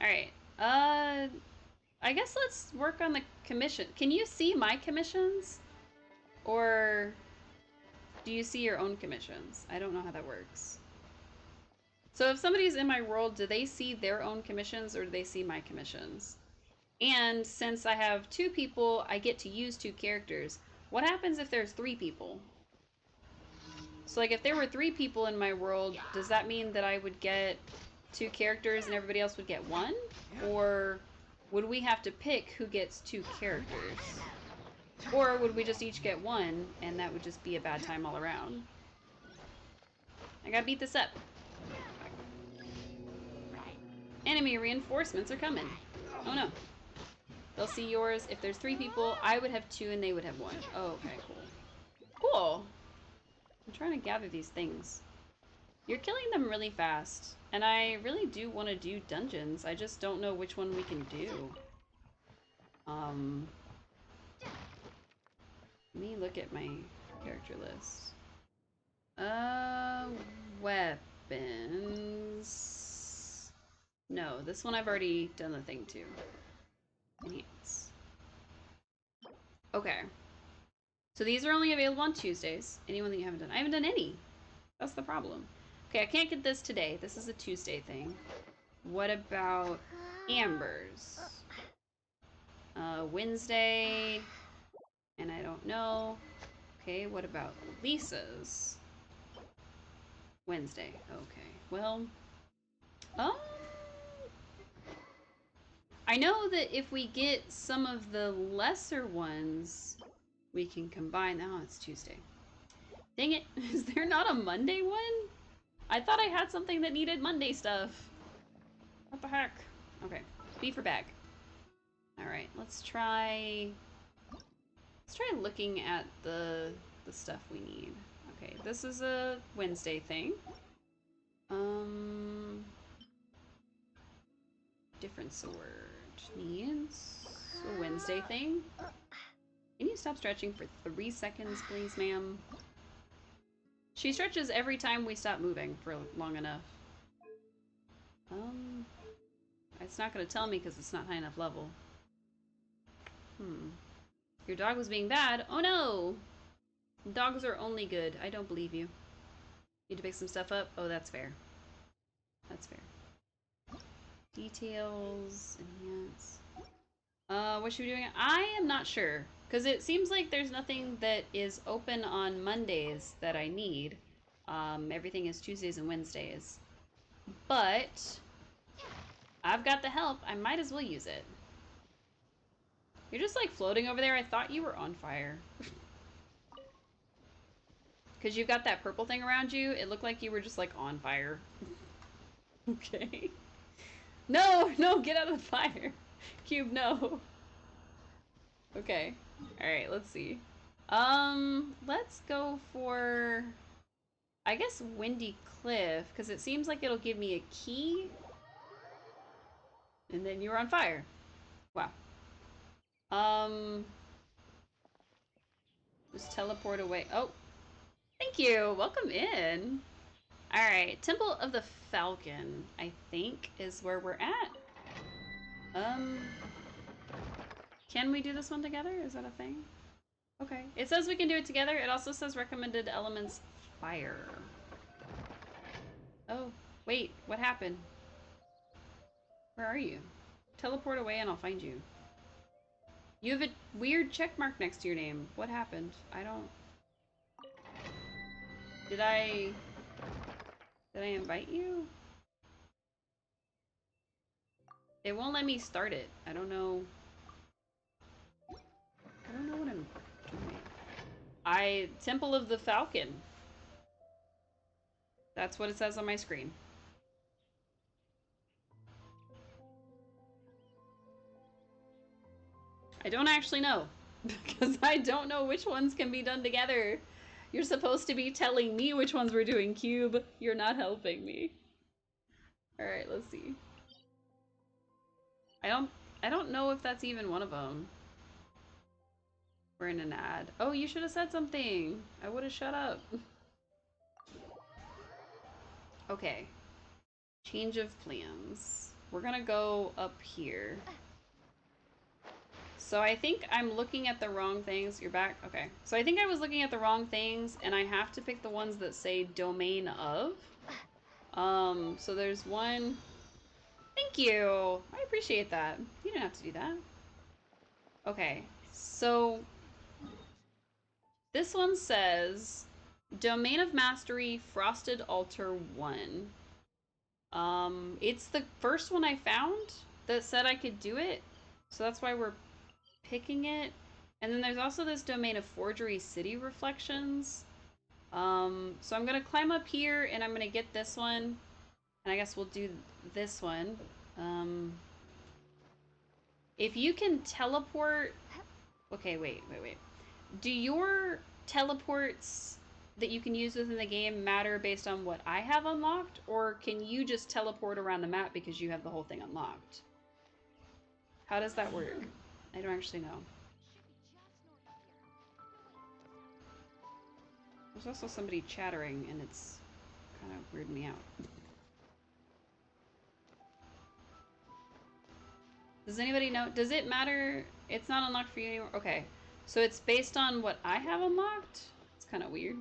Alright, I guess let's work on the commission. Can you see my commissions? Or do you see your own commissions? I don't know how that works. So if somebody's in my world, do they see their own commissions or do they see my commissions? And since I have 2 people, I get to use 2 characters. What happens if there's 3 people? So like if there were 3 people in my world, does that mean that I would get 2 characters and everybody else would get 1? Or would we have to pick who gets 2 characters? Or would we just each get 1 and that would just be a bad time all around? I gotta beat this up. Enemy reinforcements are coming. Oh no. They'll see yours. If there's 3 people, I would have 2 and they would have 1. Oh, okay, cool. Cool. I'm trying to gather these things. You're killing them really fast. And I really do want to do dungeons. I just don't know which one we can do. Let me look at my character list. Weapons. No, this one I've already done the thing to. Enhance. Okay. So these are only available on Tuesdays. Anyone that you haven't done. I haven't done any. That's the problem. Okay, I can't get this today. This is a Tuesday thing. What about Amber's? Wednesday. And I don't know. Okay, what about Lisa's? Wednesday. Okay. Well, I know that if we get some of the lesser ones, we can combine. Oh, it's Tuesday. Dang it. Is there not a Monday one? I thought I had something that needed Monday stuff. What the heck? Okay. B for bag. Alright, let's try looking at the stuff we need. Okay, this is a Wednesday thing. Different sword needs a Wednesday thing. Can you stop stretching for 3 seconds, please, ma'am? She stretches every time we stop moving for long enough. It's not gonna tell me because it's not high enough level. Your dog was being bad? Oh no! Dogs are only good. I don't believe you. Need to pick some stuff up? Oh, that's fair. That's fair. Details, enhance. What should we be doing? I am not sure. Because it seems like there's nothing that is open on Mondays that I need. Everything is Tuesdays and Wednesdays. But I've got the help. I might as well use it. You're just like floating over there. I thought you were on fire. because you've got that purple thing around you, it looked like you were just like on fire. Okay. No, no, get out of the fire. Cube, no. Okay. Alright, let's see. Let's go for, I guess, Windy Cliff, because it seems like it'll give me a key. And then you're on fire. Wow. Just teleport away. Oh, thank you. Welcome in. Alright, Temple of the Falcon, I think, is where we're at. Can we do this one together? Is that a thing? Okay. It says we can do it together. It also says recommended elements fire. Oh, wait, what happened? Where are you? Teleport away and I'll find you. You have a weird check mark next to your name. What happened? I don't... Did I invite you? It won't let me start it. I don't know. I don't know what I'm doing. Temple of the Falcon. That's what it says on my screen. I don't actually know. Because I don't know which ones can be done together. You're supposed to be telling me which ones we're doing, Cube. You're not helping me. Alright, let's see. I don't know if that's even one of them. We're in an ad. Oh, you should have said something. I would have shut up. Okay. Change of plans. We're gonna go up here. So I think I'm looking at the wrong things. You're back? Okay. So I think I was looking at the wrong things, and I have to pick the ones that say domain of. So there's one... Thank you! I appreciate that. You didn't have to do that. Okay. So... this one says... Domain of Mastery, Frosted Altar 1. It's the first one I found that said I could do it. So that's why we're picking it. And then there's also this Domain of Forgery City Reflections. So I'm gonna climb up here and I'm gonna get this one. And I guess we'll do this one. If you can teleport... Okay, wait. Do your teleports that you can use within the game matter based on what I have unlocked? Or can you just teleport around the map because you have the whole thing unlocked? How does that work? I don't actually know. There's also somebody chattering and it's kind of weirding me out. Does anybody know? Does it matter? It's not unlocked for you anymore? Okay. So it's based on what I have unlocked? It's kind of weird.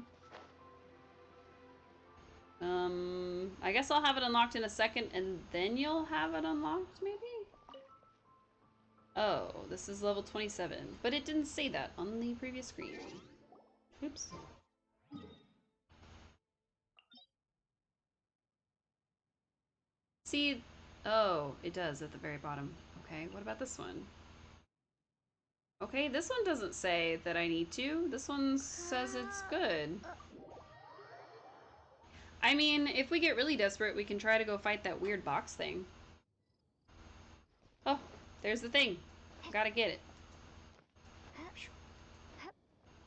I guess I'll have it unlocked in a second and then you'll have it unlocked, maybe? Oh, this is level 27. But it didn't say that on the previous screen. Oops. See, oh, it does at the very bottom. Okay, what about this one? Okay, this one doesn't say that I need to. This one says it's good. I mean, if we get really desperate, we can try to go fight that weird box thing. Oh, there's the thing. Gotta get it.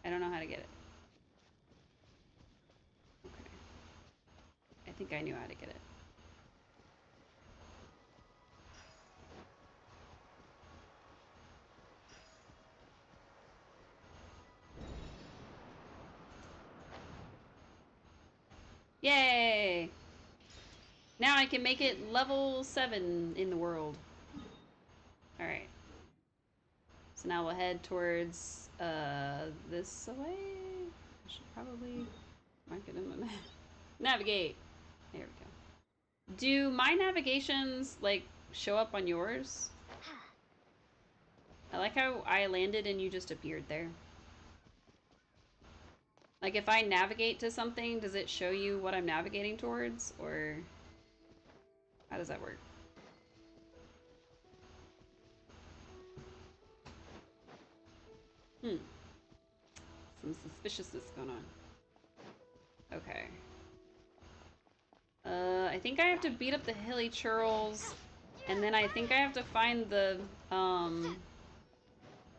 I don't know how to get it. Okay. I think I knew how to get it. Yay! Now I can make it level 7 in the world. Alright. So now we'll head towards, this way? I should probably mark it in my map. Navigate! There we go. Do my navigations, like, show up on yours? I like how I landed and you just appeared there. Like, if I navigate to something, does it show you what I'm navigating towards? Or how does that work? Some suspiciousness going on. Okay. I think I have to beat up the Hilichurls, and then I think I have to find the,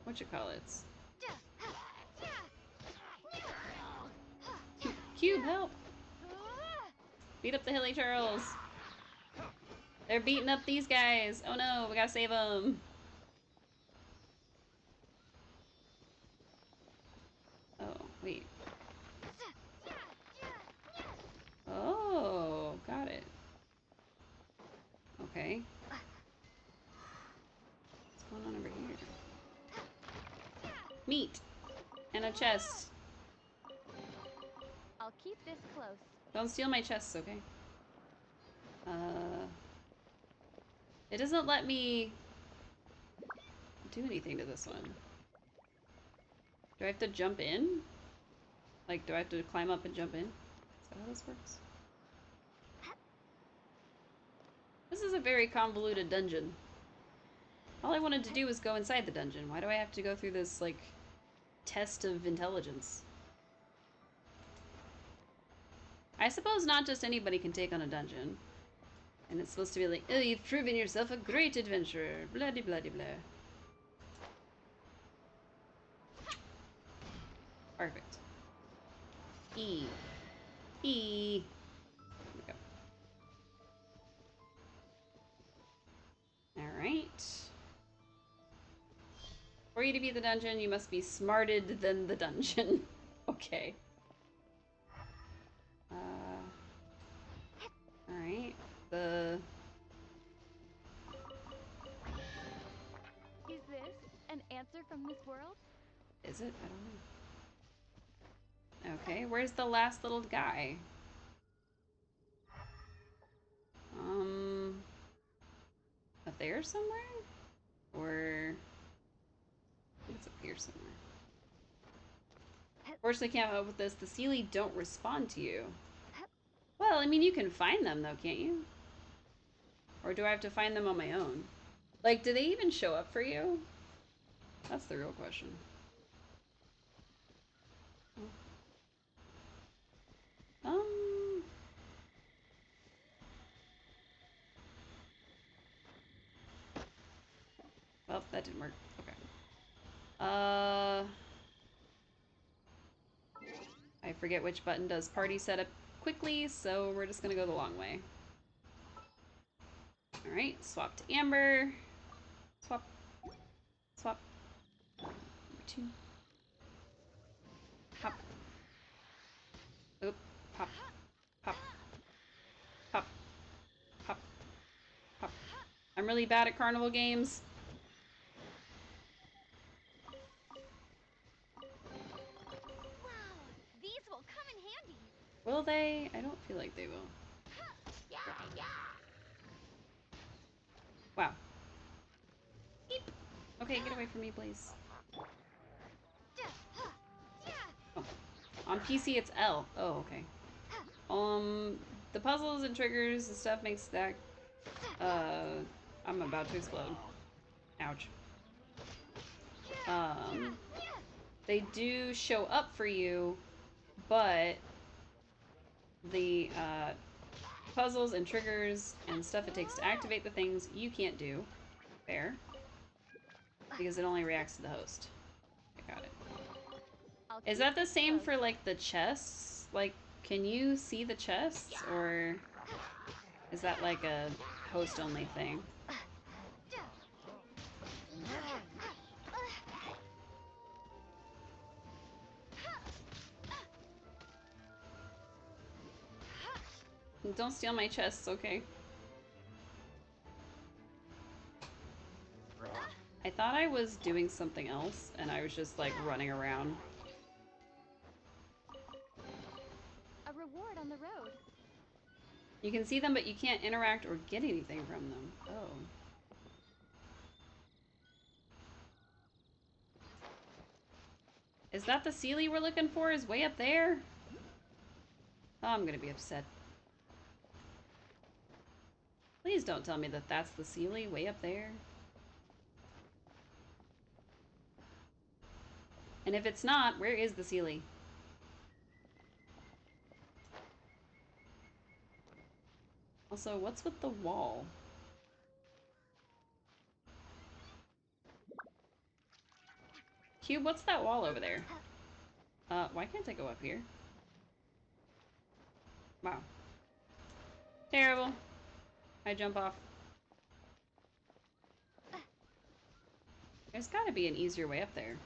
whatchamacallits? Cube, help! Beat up the Hilichurls! They're beating up these guys! Oh no, we gotta save them! Oh, wait. Oh, got it. Okay. What's going on over here? Meat! And a chest. I'll keep this close. Don't steal my chests, okay? It doesn't let me do anything to this one. Do I have to jump in? Like, do I have to climb up and jump in? Is that how this works? This is a very convoluted dungeon. All I wanted to do was go inside the dungeon. Why do I have to go through this, like, test of intelligence? I suppose not just anybody can take on a dungeon. And it's supposed to be like, oh, you've proven yourself a great adventurer. Blah de blah de blah. Perfect. E. E. There we go. Alright. For you to beat the dungeon, you must be smarted than the dungeon. Okay. Alright. Is this an answer from this world? Is it? I don't know. Okay, where's the last little guy? Up there somewhere? Or it's up here somewhere. Fortunately, can't help with this. The Seelie don't respond to you. Well, I mean, you can find them though, can't you? Or do I have to find them on my own? Like, do they even show up for you? That's the real question. Well, that didn't work. Okay. I forget which button does party setup quickly, so we're just gonna go the long way. Alright, swap to Amber. Swap. Swap. Number 2. Hop. Oop. Pop. Pop. Pop. Pop. Pop. I'm really bad at carnival games. Will they? I don't feel like they will. Wow. Beep. Okay, get away from me, please. Oh. On PC, it's L. Oh, okay. The puzzles and triggers and stuff makes that... I'm about to explode. Ouch. They do show up for you, but... the puzzles and triggers and stuff it takes to activate the things you can't do. Fair. Because it only reacts to the host. I got it. Is that the same for like the chests? Like, can you see the chests? Or is that like a host only thing? Don't steal my chests, okay? I thought I was doing something else, and I was just, like, running around. A reward on the road. You can see them, but you can't interact or get anything from them. Oh. Is that the Seelie we're looking for? Is way up there? Oh, I'm gonna be upset. Please don't tell me that that's the Seelie way up there. And if it's not, where is the Seelie? Also, what's with the wall? Cube, what's that wall over there? Why can't I go up here? Wow. Terrible. I jump off. There's gotta be an easier way up there.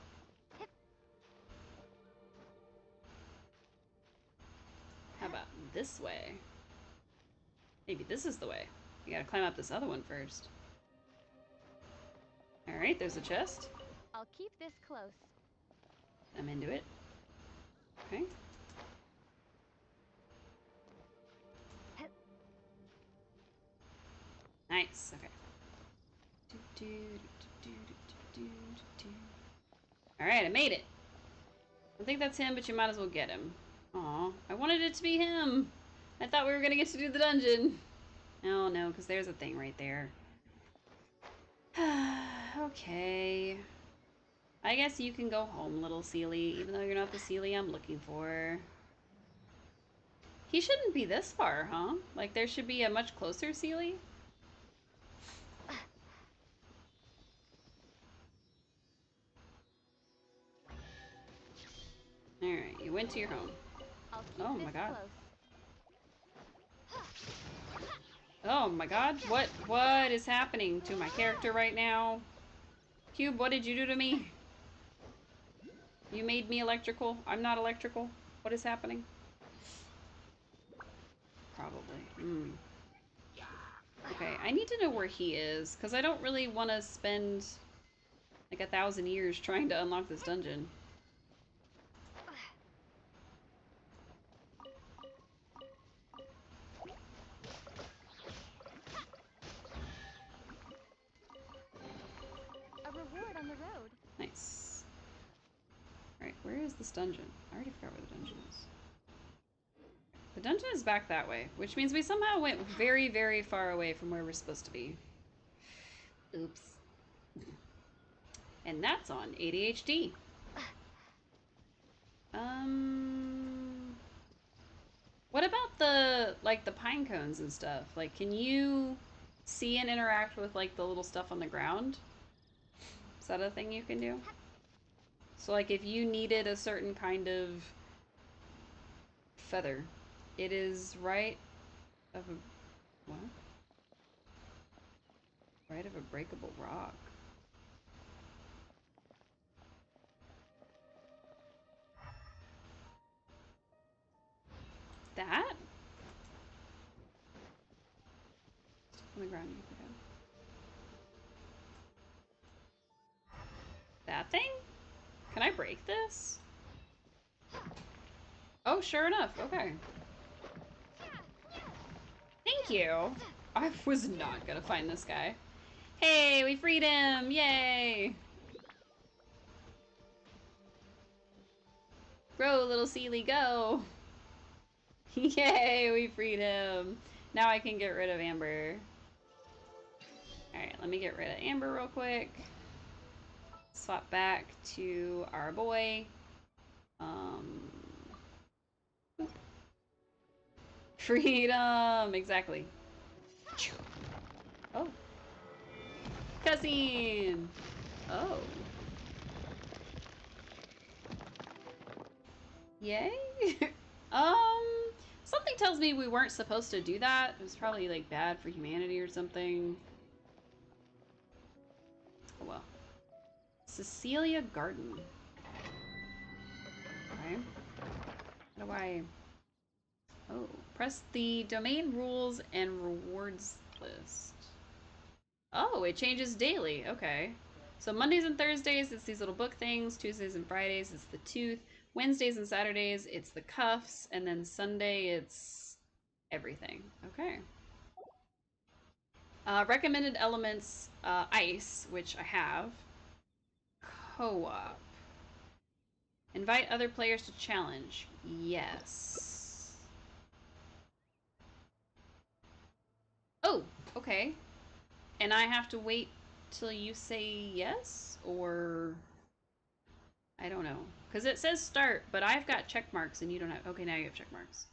How about this way? Maybe this is the way. You gotta climb up this other one first. Alright, there's a chest. I'll keep this close. I'm into it. Okay. Nice, okay. Alright, I made it. I think that's him, but you might as well get him. Aw, I wanted it to be him. I thought we were gonna get to do the dungeon. Oh no, because there's a thing right there. Okay. I guess you can go home, little Seelie, even though you're not the Seelie I'm looking for. He shouldn't be this far, huh? Like, there should be a much closer Seelie. Alright, you went to your home. Oh my god. Oh my god, what is happening to my character right now? Cube, what did you do to me? You made me electrical. I'm not electrical. What is happening? Probably. Okay, I need to know where he is, because I don't really want to spend like 1,000 years trying to unlock this dungeon. A reward on the road. Nice. Alright, where is this dungeon? I already forgot where the dungeon is. The dungeon is back that way, which means we somehow went very, very far away from where we're supposed to be. Oops. And that's on ADHD. What about the, like, the pine cones and stuff? Like, can you see and interact with, like, the little stuff on the ground? Is that a thing you can do? So, like, if you needed a certain kind of feather, it is right of a... what? Right of a breakable rock. That? Stuff on the ground you pick up. That thing? Can I break this? Oh, sure enough. Okay. Thank you. I was not gonna find this guy. Hey, we freed him! Yay! Grow, little Seelie, go! Yay, we freed him! Now I can get rid of Amber. Alright, let me get rid of Amber real quick. Swap back to our boy. Freedom! Exactly. Oh. Cutscene! Oh. Yay? Something tells me we weren't supposed to do that. It was probably, like, bad for humanity or something. Oh well. Cecilia Garden. Okay. How do I... oh. Press the domain rules and rewards list. Oh, it changes daily. Okay. So Mondays and Thursdays, it's these little book things. Tuesdays and Fridays, it's the tooth. Wednesdays and Saturdays, it's the cuffs. And then Sunday, it's everything. Okay. Recommended elements, ice, which I have. Co-op. Invite other players to challenge. Yes. Oh, okay. And I have to wait till you say yes? Or... I don't know. Because it says start, but I've got check marks and you don't have... okay, now you have check marks.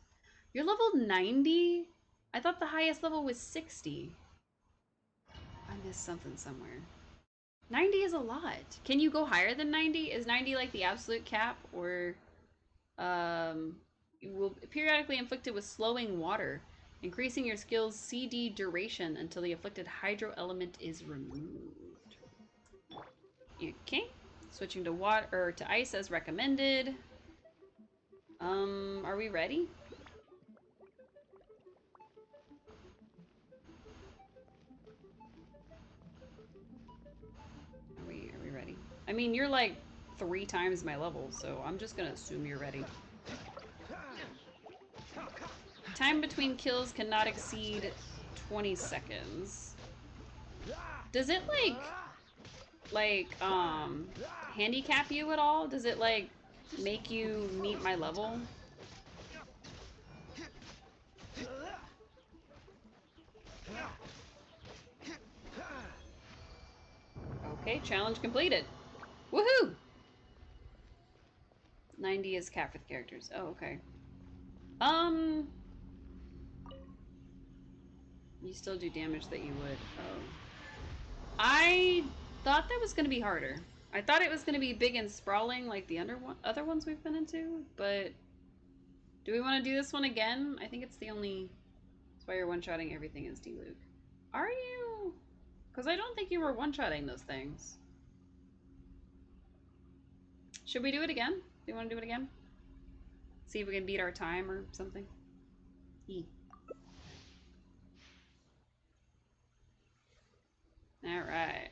You're level 90? I thought the highest level was 60. I missed something somewhere. 90 is a lot. Can you go higher than 90? Is 90 like the absolute cap? Or you will periodically inflicted with slowing water, increasing your skill's CD duration until the afflicted hydro element is removed. Okay. Switching to water or to ice as recommended. Are we ready? Are we ready? I mean, you're like 3 times my level, so I'm just gonna assume you're ready. Time between kills cannot exceed 20 seconds. Does it handicap you at all? Does it like make you meet my level? Okay, challenge completed. Woohoo! 90 is cap for the characters. Oh, okay. You still do damage that you would. Oh. I thought that was going to be harder. I thought it was going to be big and sprawling like the other ones we've been into, but do we want to do this one again? I think it's the only... That's why you're one-shotting everything is D-Luke. Are you? Because I don't think you were one-shotting those things. Should we do it again? Do you want to do it again? See if we can beat our time or something? Alright.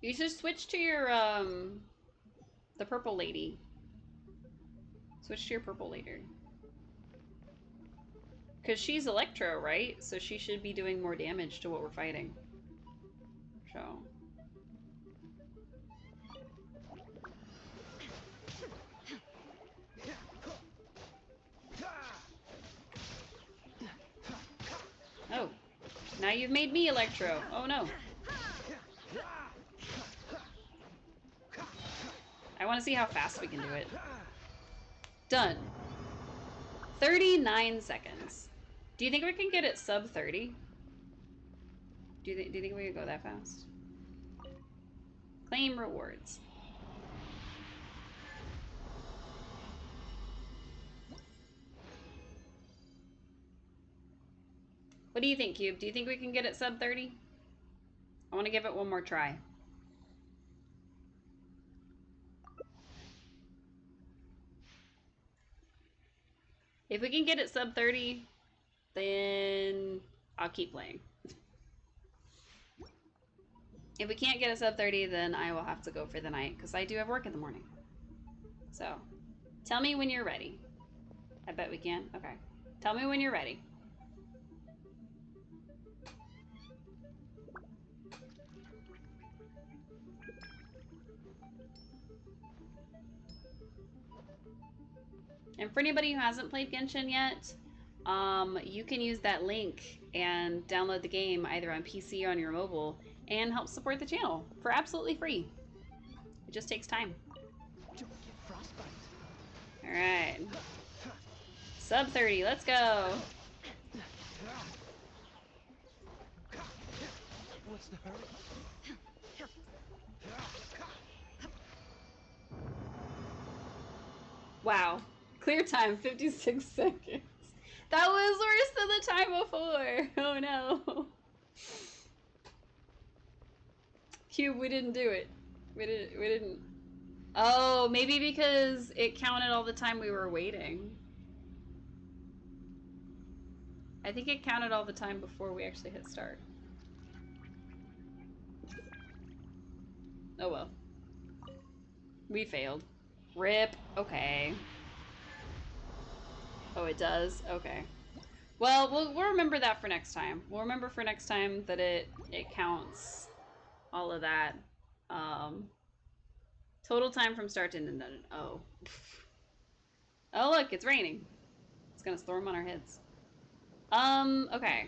You should switch to your, the purple lady. Switch to your purple lady. Because she's Electro, right? So she should be doing more damage to what we're fighting. So... Oh. Now you've made me Electro. Oh no. I want to see how fast we can do it. Done. 39 seconds. Do you think we can get it sub 30? Do you think we could go that fast? Claim rewards. What do you think, Cube? Do you think we can get it sub 30? I want to give it one more try. If we can get it sub 30, then I'll keep playing. If we can't get it sub 30, then I will have to go for the night, because I do have work in the morning. So, tell me when you're ready. I bet we can. Okay. Tell me when you're ready. And for anybody who hasn't played Genshin yet, you can use that link and download the game either on PC or on your mobile and help support the channel for absolutely free. It just takes time. Alright. Sub 30, let's go. What's the hurry? Wow. Clear time, 56 seconds. That was worse than the time before. Oh no. Cube, we didn't do it. We didn't. Oh, maybe because it counted all the time we were waiting. I think it counted all the time before we actually hit start. Oh well. We failed. RIP. Okay. Oh, it does? Okay. Well, we'll remember that for next time. We'll remember for next time that it counts all of that. Total time from start to end. Oh. Oh, look, it's raining. It's gonna storm on our heads. Okay.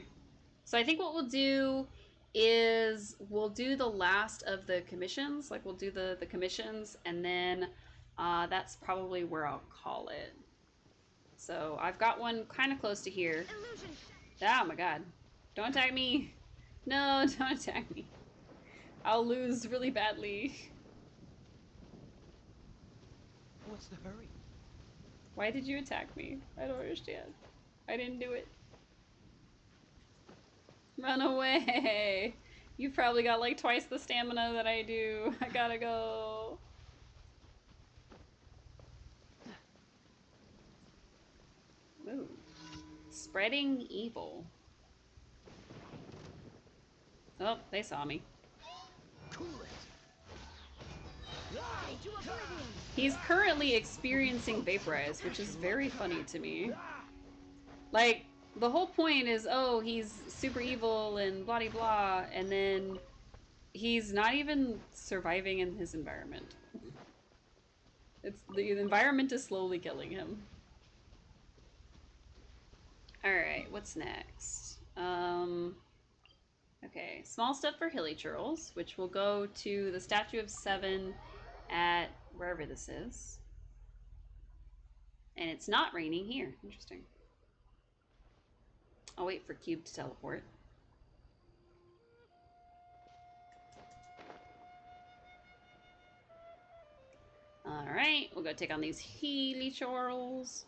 So I think what we'll do is we'll do the last of the commissions. Like, we'll do the commissions, and then that's probably where I'll call it. So I've got one kind of close to here. Oh my god. Don't attack me. No, don't attack me. I'll lose really badly. What's the hurry? Why did you attack me? I don't understand. I didn't do it. Run away! You've probably got like twice the stamina that I do. I gotta go. Ooh. Spreading evil. Oh, they saw me. Cool it. He's currently experiencing Vaporize, which is very funny to me. Like, the whole point is, oh, he's super evil and blah blah blah, and then he's not even surviving in his environment. The environment is slowly killing him. Alright, what's next? Okay, small step for Hilichurls, which will go to the Statue of Seven at wherever this is. And it's not raining here. Interesting. I'll wait for Cube to teleport. Alright, we'll go take on these Hilichurls.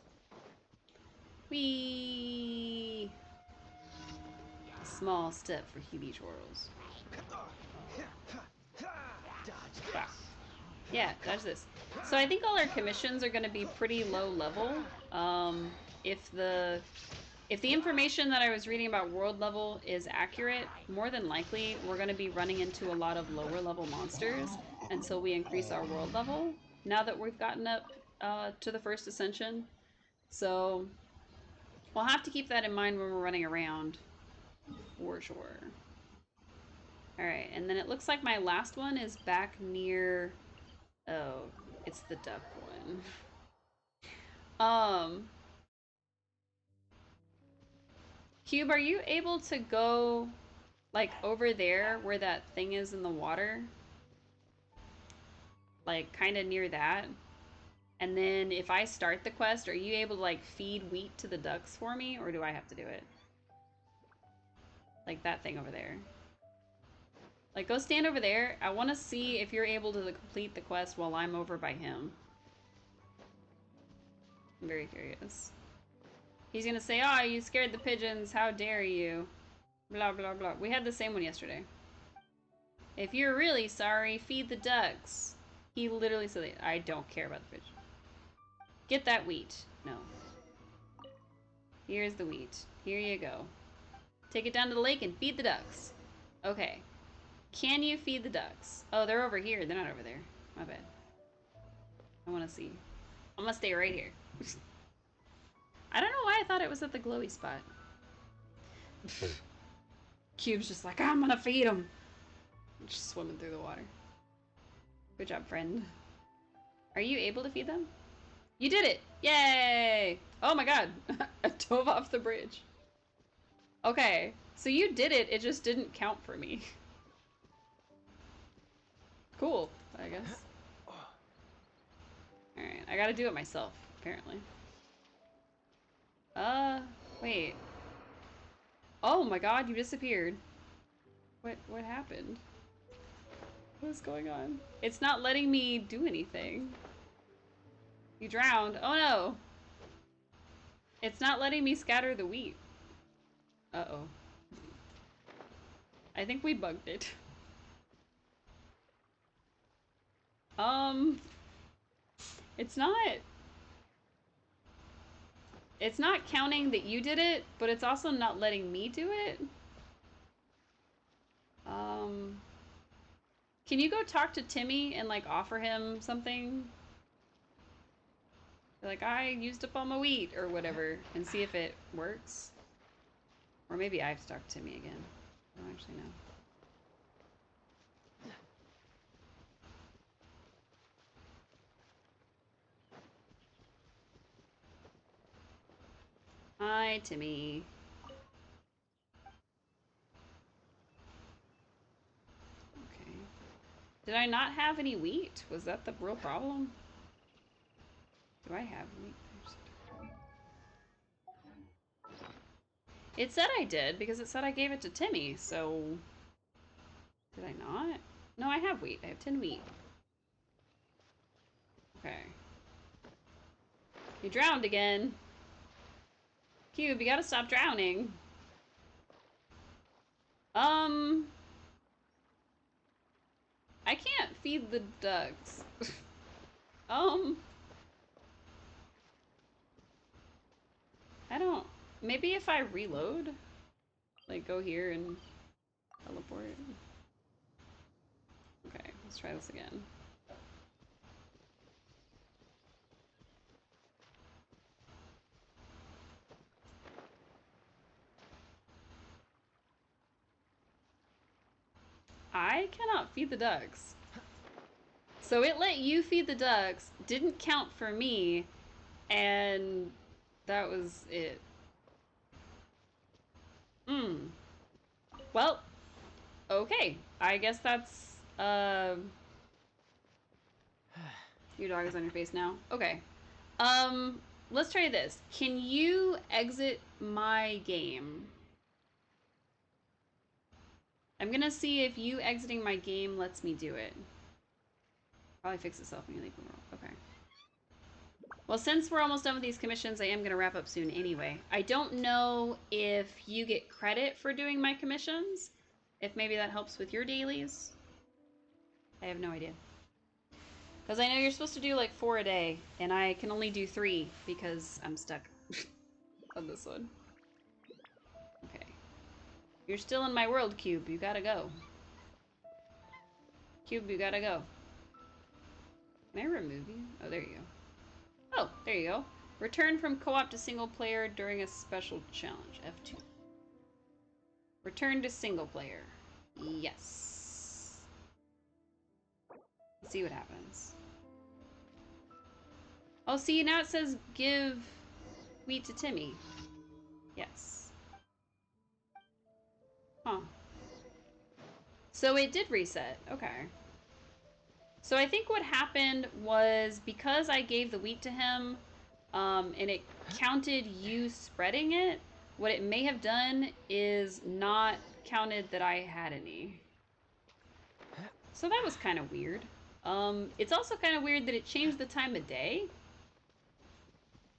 Whee! Small step for Hilichurls. Wow. Yeah, dodge this. So I think all our commissions are going to be pretty low level. If the information that I was reading about world level is accurate, more than likely we're going to be running into a lot of lower level monsters until we increase our world level, now that we've gotten up to the first ascension. So we'll have to keep that in mind when we're running around, for sure. Alright, and then it looks like my last one is back near... Oh, it's the duck one. Cube, are you able to go, like, over there where that thing is in the water? Like, kind of near that? And then if I start the quest, are you able to, like, feed wheat to the ducks for me? Or do I have to do it? Like that thing over there. Like, go stand over there. I want to see if you're able to complete the quest while I'm over by him. I'm very curious. He's gonna say, "Oh, you scared the pigeons. How dare you?" Blah, blah, blah. We had the same one yesterday. If you're really sorry, feed the ducks. He literally said, I don't care about the pigeon. Get that wheat. No. Here's the wheat. Here you go. Take it down to the lake and feed the ducks. Okay. Can you feed the ducks? Oh, they're over here. They're not over there. My bad. I want to see. I'm gonna stay right here. I don't know why I thought it was at the glowy spot. Cube's just like, I'm gonna feed them. Just swimming through the water. Good job, friend. Are you able to feed them? You did it! Yay! Oh my god. I dove off the bridge. Okay, so you did it, it just didn't count for me. Cool, I guess. Alright, I gotta do it myself, apparently. Wait. Oh my god, you disappeared. What happened? What is going on? It's not letting me do anything. You drowned. Oh no! It's not letting me scatter the wheat. Uh-oh. I think we bugged it. It's not counting that you did it, but it's also not letting me do it. Can you go talk to Timmy and like offer him something? Like, I used up all my wheat or whatever, and see if it works. Or maybe I've talked to Timmy again. I don't actually know. Hi, Timmy. Okay. Did I not have any wheat? Was that the real problem? Do I have wheat? It said I did, because it said I gave it to Timmy, so... Did I not? No, I have wheat. I have 10 wheat. Okay. You drowned again. Cube, you gotta stop drowning. I can't feed the ducks. I don't... Maybe if I reload? Like, go here and teleport? Okay, let's try this again. I cannot feed the ducks. So it let you feed the ducks, didn't count for me, and that was it. Well, okay. I guess that's, your dog is on your face now. Okay. Let's try this. Can you exit my game? I'm gonna see if you exiting my game lets me do it. Probably fix itself when you leave the world. Okay. Well, since we're almost done with these commissions, I am gonna wrap up soon anyway. I don't know if you get credit for doing my commissions. If maybe that helps with your dailies. I have no idea. Because I know you're supposed to do like 4 a day, and I can only do 3 because I'm stuck on this one. Okay. You're still in my world, Cube. You gotta go. Cube, you gotta go. Can I remove you? Oh, there you go. Oh, there you go. Return from co-op to single player during a special challenge. F2. Return to single player. Yes. Let's see what happens. Oh, see, now it says give wheat to Timmy. Yes. Huh. So it did reset. Okay. So I think what happened was because I gave the wheat to him, and it counted you spreading it, what it may have done is not counted that I had any. So that was kind of weird. It's also kind of weird that it changed the time of day.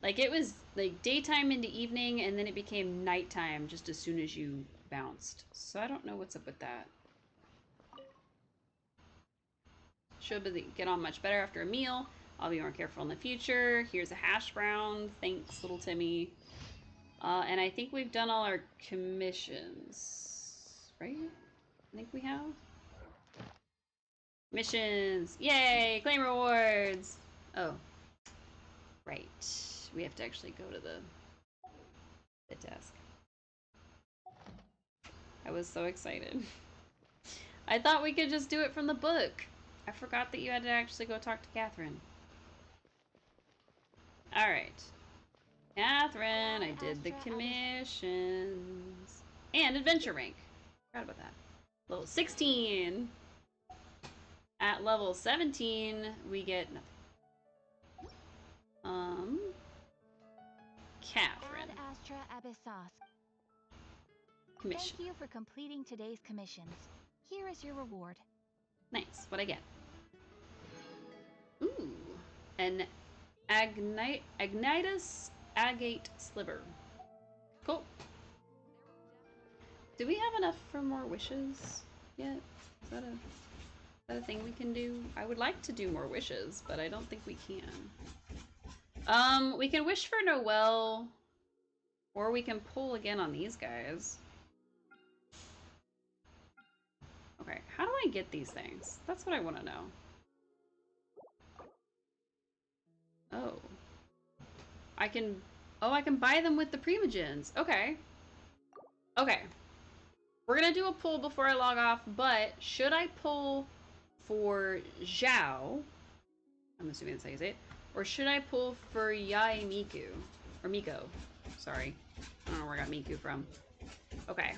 Like, it was, like, daytime into evening, and then it became nighttime just as soon as you bounced. So I don't know what's up with that. Should get on much better after a meal. I'll be more careful in the future. Here's a hash brown. Thanks, little Timmy. And I think we've done all our commissions, right? I think we have. Missions. Yay! Claim rewards! Oh. Right. We have to actually go to the desk. I was so excited. I thought we could just do it from the book. I forgot that you had to actually go talk to Catherine. Alright. Catherine, I did the commissions. And adventure rank. Forgot about that. Level 16. At level 17, we get nothing. Catherine. Ad Astra Abyssos. Commission. Thank you for completing today's commissions. Here is your reward. Nice. What'd I get? Ooh. An Agnitus Agate Sliver. Cool. Do we have enough for more wishes yet? Is that a thing we can do? I would like to do more wishes, but I don't think we can. We can wish for Noelle, or we can pull again on these guys. Okay, how do I get these things? That's what I want to know. Oh. I can buy them with the Primogens. Okay. Okay. We're gonna do a pull before I log off, but should I pull for Zhao? I'm assuming that's how you say it. Or should I pull for Yae Miku? Or Miko. Sorry. I don't know where I got Miku from. Okay.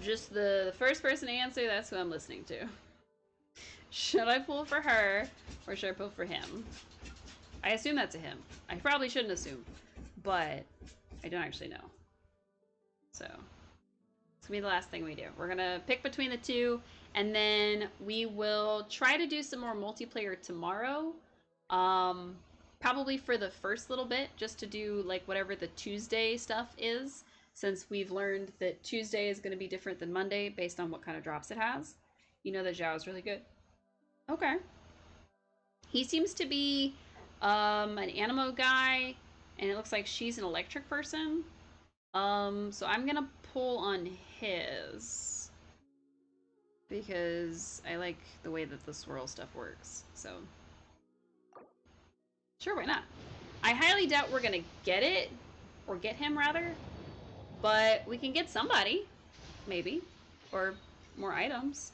Just the first person to answer, that's who I'm listening to. Should I pull for her, or should I pull for him? I assume that's a him. I probably shouldn't assume, but I I don't actually know. So it's gonna be the last thing we do. We're gonna pick between the two, and then we will try to do some more multiplayer tomorrow. Probably for the first little bit, just to do like whatever the Tuesday stuff is, since we've learned that Tuesday is gonna be different than Monday based on what kind of drops it has. You know that Zhao is really good. Okay. He seems to be an Animo guy, and it looks like she's an electric person. So I'm gonna pull on his because I like the way that the swirl stuff works. So sure, why not? I highly doubt we're gonna get it, or get him rather, but we can get somebody, maybe, or more items.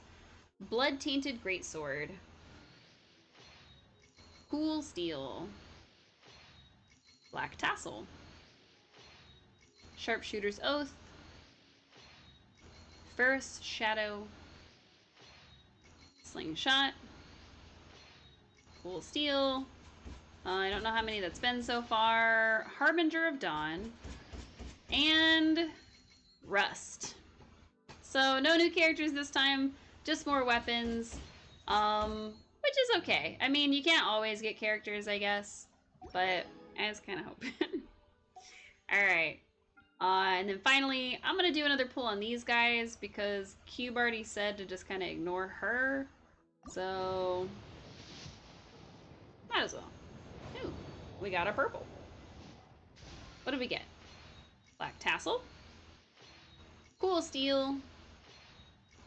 Blood Tainted Greatsword. Cool Steel. Black Tassel. Sharpshooter's Oath. Ferrous Shadow. Slingshot. Cool Steel. I don't know how many that's been so far. Harbinger of Dawn. And Rust. So no new characters this time, just more weapons. Which is okay. I mean, you can't always get characters, I guess, but I was kind of hoping. Alright. And then finally, I'm going to do another pull on these guys because Cube already said to just kind of ignore her. So, might as well. Ooh, we got a purple. What did we get? Black Tassel. Cool Steel.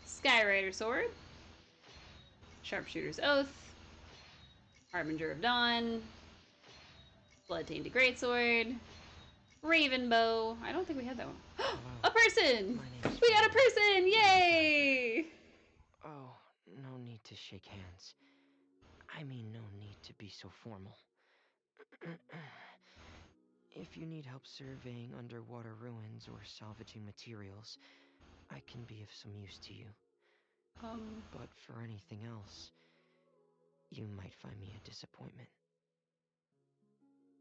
Skyrider Sword. Sharpshooter's Oath. Harbinger of Dawn. Blood Tainted Greatsword. Raven Bow. I don't think we had that one. A person! We got a person! Yay! Oh, no need to shake hands. I mean, no need to be so formal. If you need help surveying underwater ruins or salvaging materials, I can be of some use to you. But for anything else, you might find me a disappointment.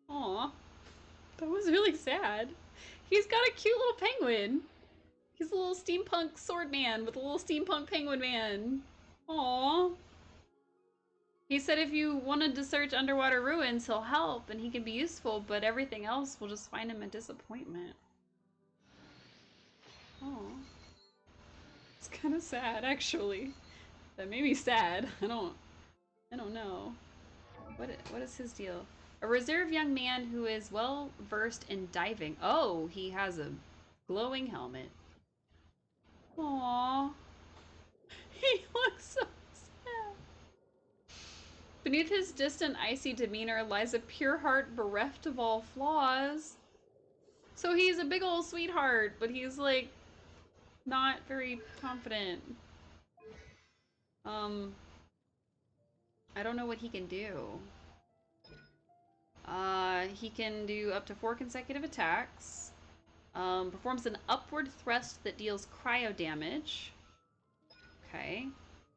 Aw, that was really sad. He's got a cute little penguin. He's a little steampunk sword man with a little steampunk penguin man. Aw. He said if you wanted to search underwater ruins, he'll help and he can be useful, but everything else will just find him a disappointment. Aw. It's kind of sad, actually. That made me sad. I don't know. What is his deal? A reserve young man who is well versed in diving. Oh, he has a glowing helmet. Aww. He looks so sad. Beneath his distant, icy demeanor lies a pure heart bereft of all flaws. So he's a big old sweetheart, but he's like not very confident. I don't know what he can do. He can do up to 4 consecutive attacks. Performs an upward thrust that deals cryo damage. Okay.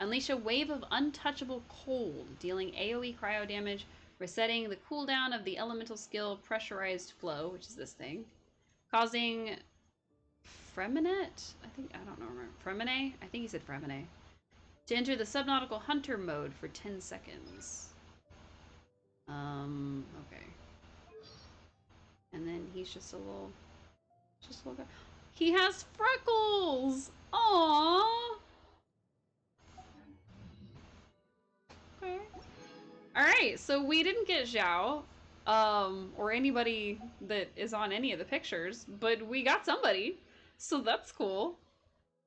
Unleash a wave of untouchable cold, dealing AoE cryo damage, resetting the cooldown of the elemental skill Pressurized Flow, which is this thing, causing Freminate? I don't know. Fremine? I think he said Fremine. To enter the Subnautical Hunter mode for 10 seconds. Okay. And then he's just a little guy. He has freckles! Aww! Okay. Alright, so we didn't get Zhao, or anybody that is on any of the pictures, but we got somebody, so that's cool.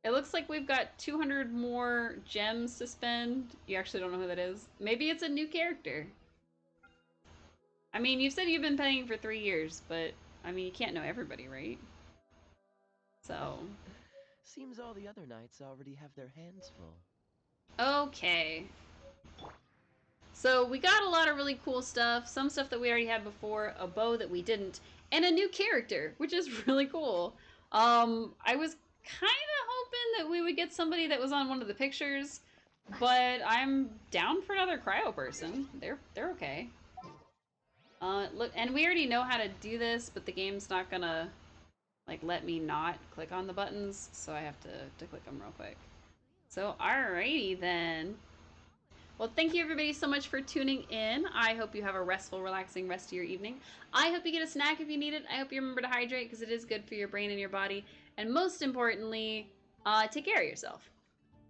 It looks like we've got 200 more gems to spend. You actually don't know who that is. Maybe it's a new character. I mean, you've said you've been playing for 3 years, but, I mean, you can't know everybody, right? So. Seems all the other knights already have their hands full. Okay. So we got a lot of really cool stuff. Some stuff that we already had before, a bow that we didn't, and a new character, which is really cool. I was kind of hoping that we would get somebody that was on one of the pictures, but I'm down for another cryo person. They're okay. Look, and we already know how to do this, but the game's not gonna like let me not click on the buttons, so I have to click them real quick. So alrighty then. Well, thank you everybody so much for tuning in. I hope you have a restful, relaxing rest of your evening. I hope you get a snack if you need it. I hope you remember to hydrate because it is good for your brain and your body. And most importantly, take care of yourself.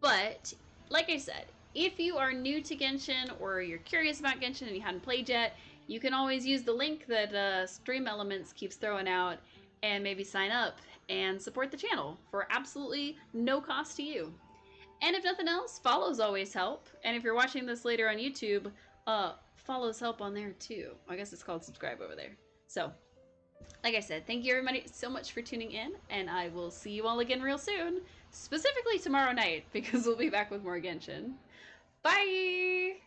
But, like I said, if you are new to Genshin or you're curious about Genshin and you hadn't played yet, you can always use the link that Stream Elements keeps throwing out and maybe sign up and support the channel for absolutely no cost to you. And if nothing else, follows always help. And if you're watching this later on YouTube, follows help on there too. I guess it's called subscribe over there. So, like I said, thank you everybody so much for tuning in, and I will see you all again real soon. Specifically tomorrow night, because we'll be back with more Genshin. Bye!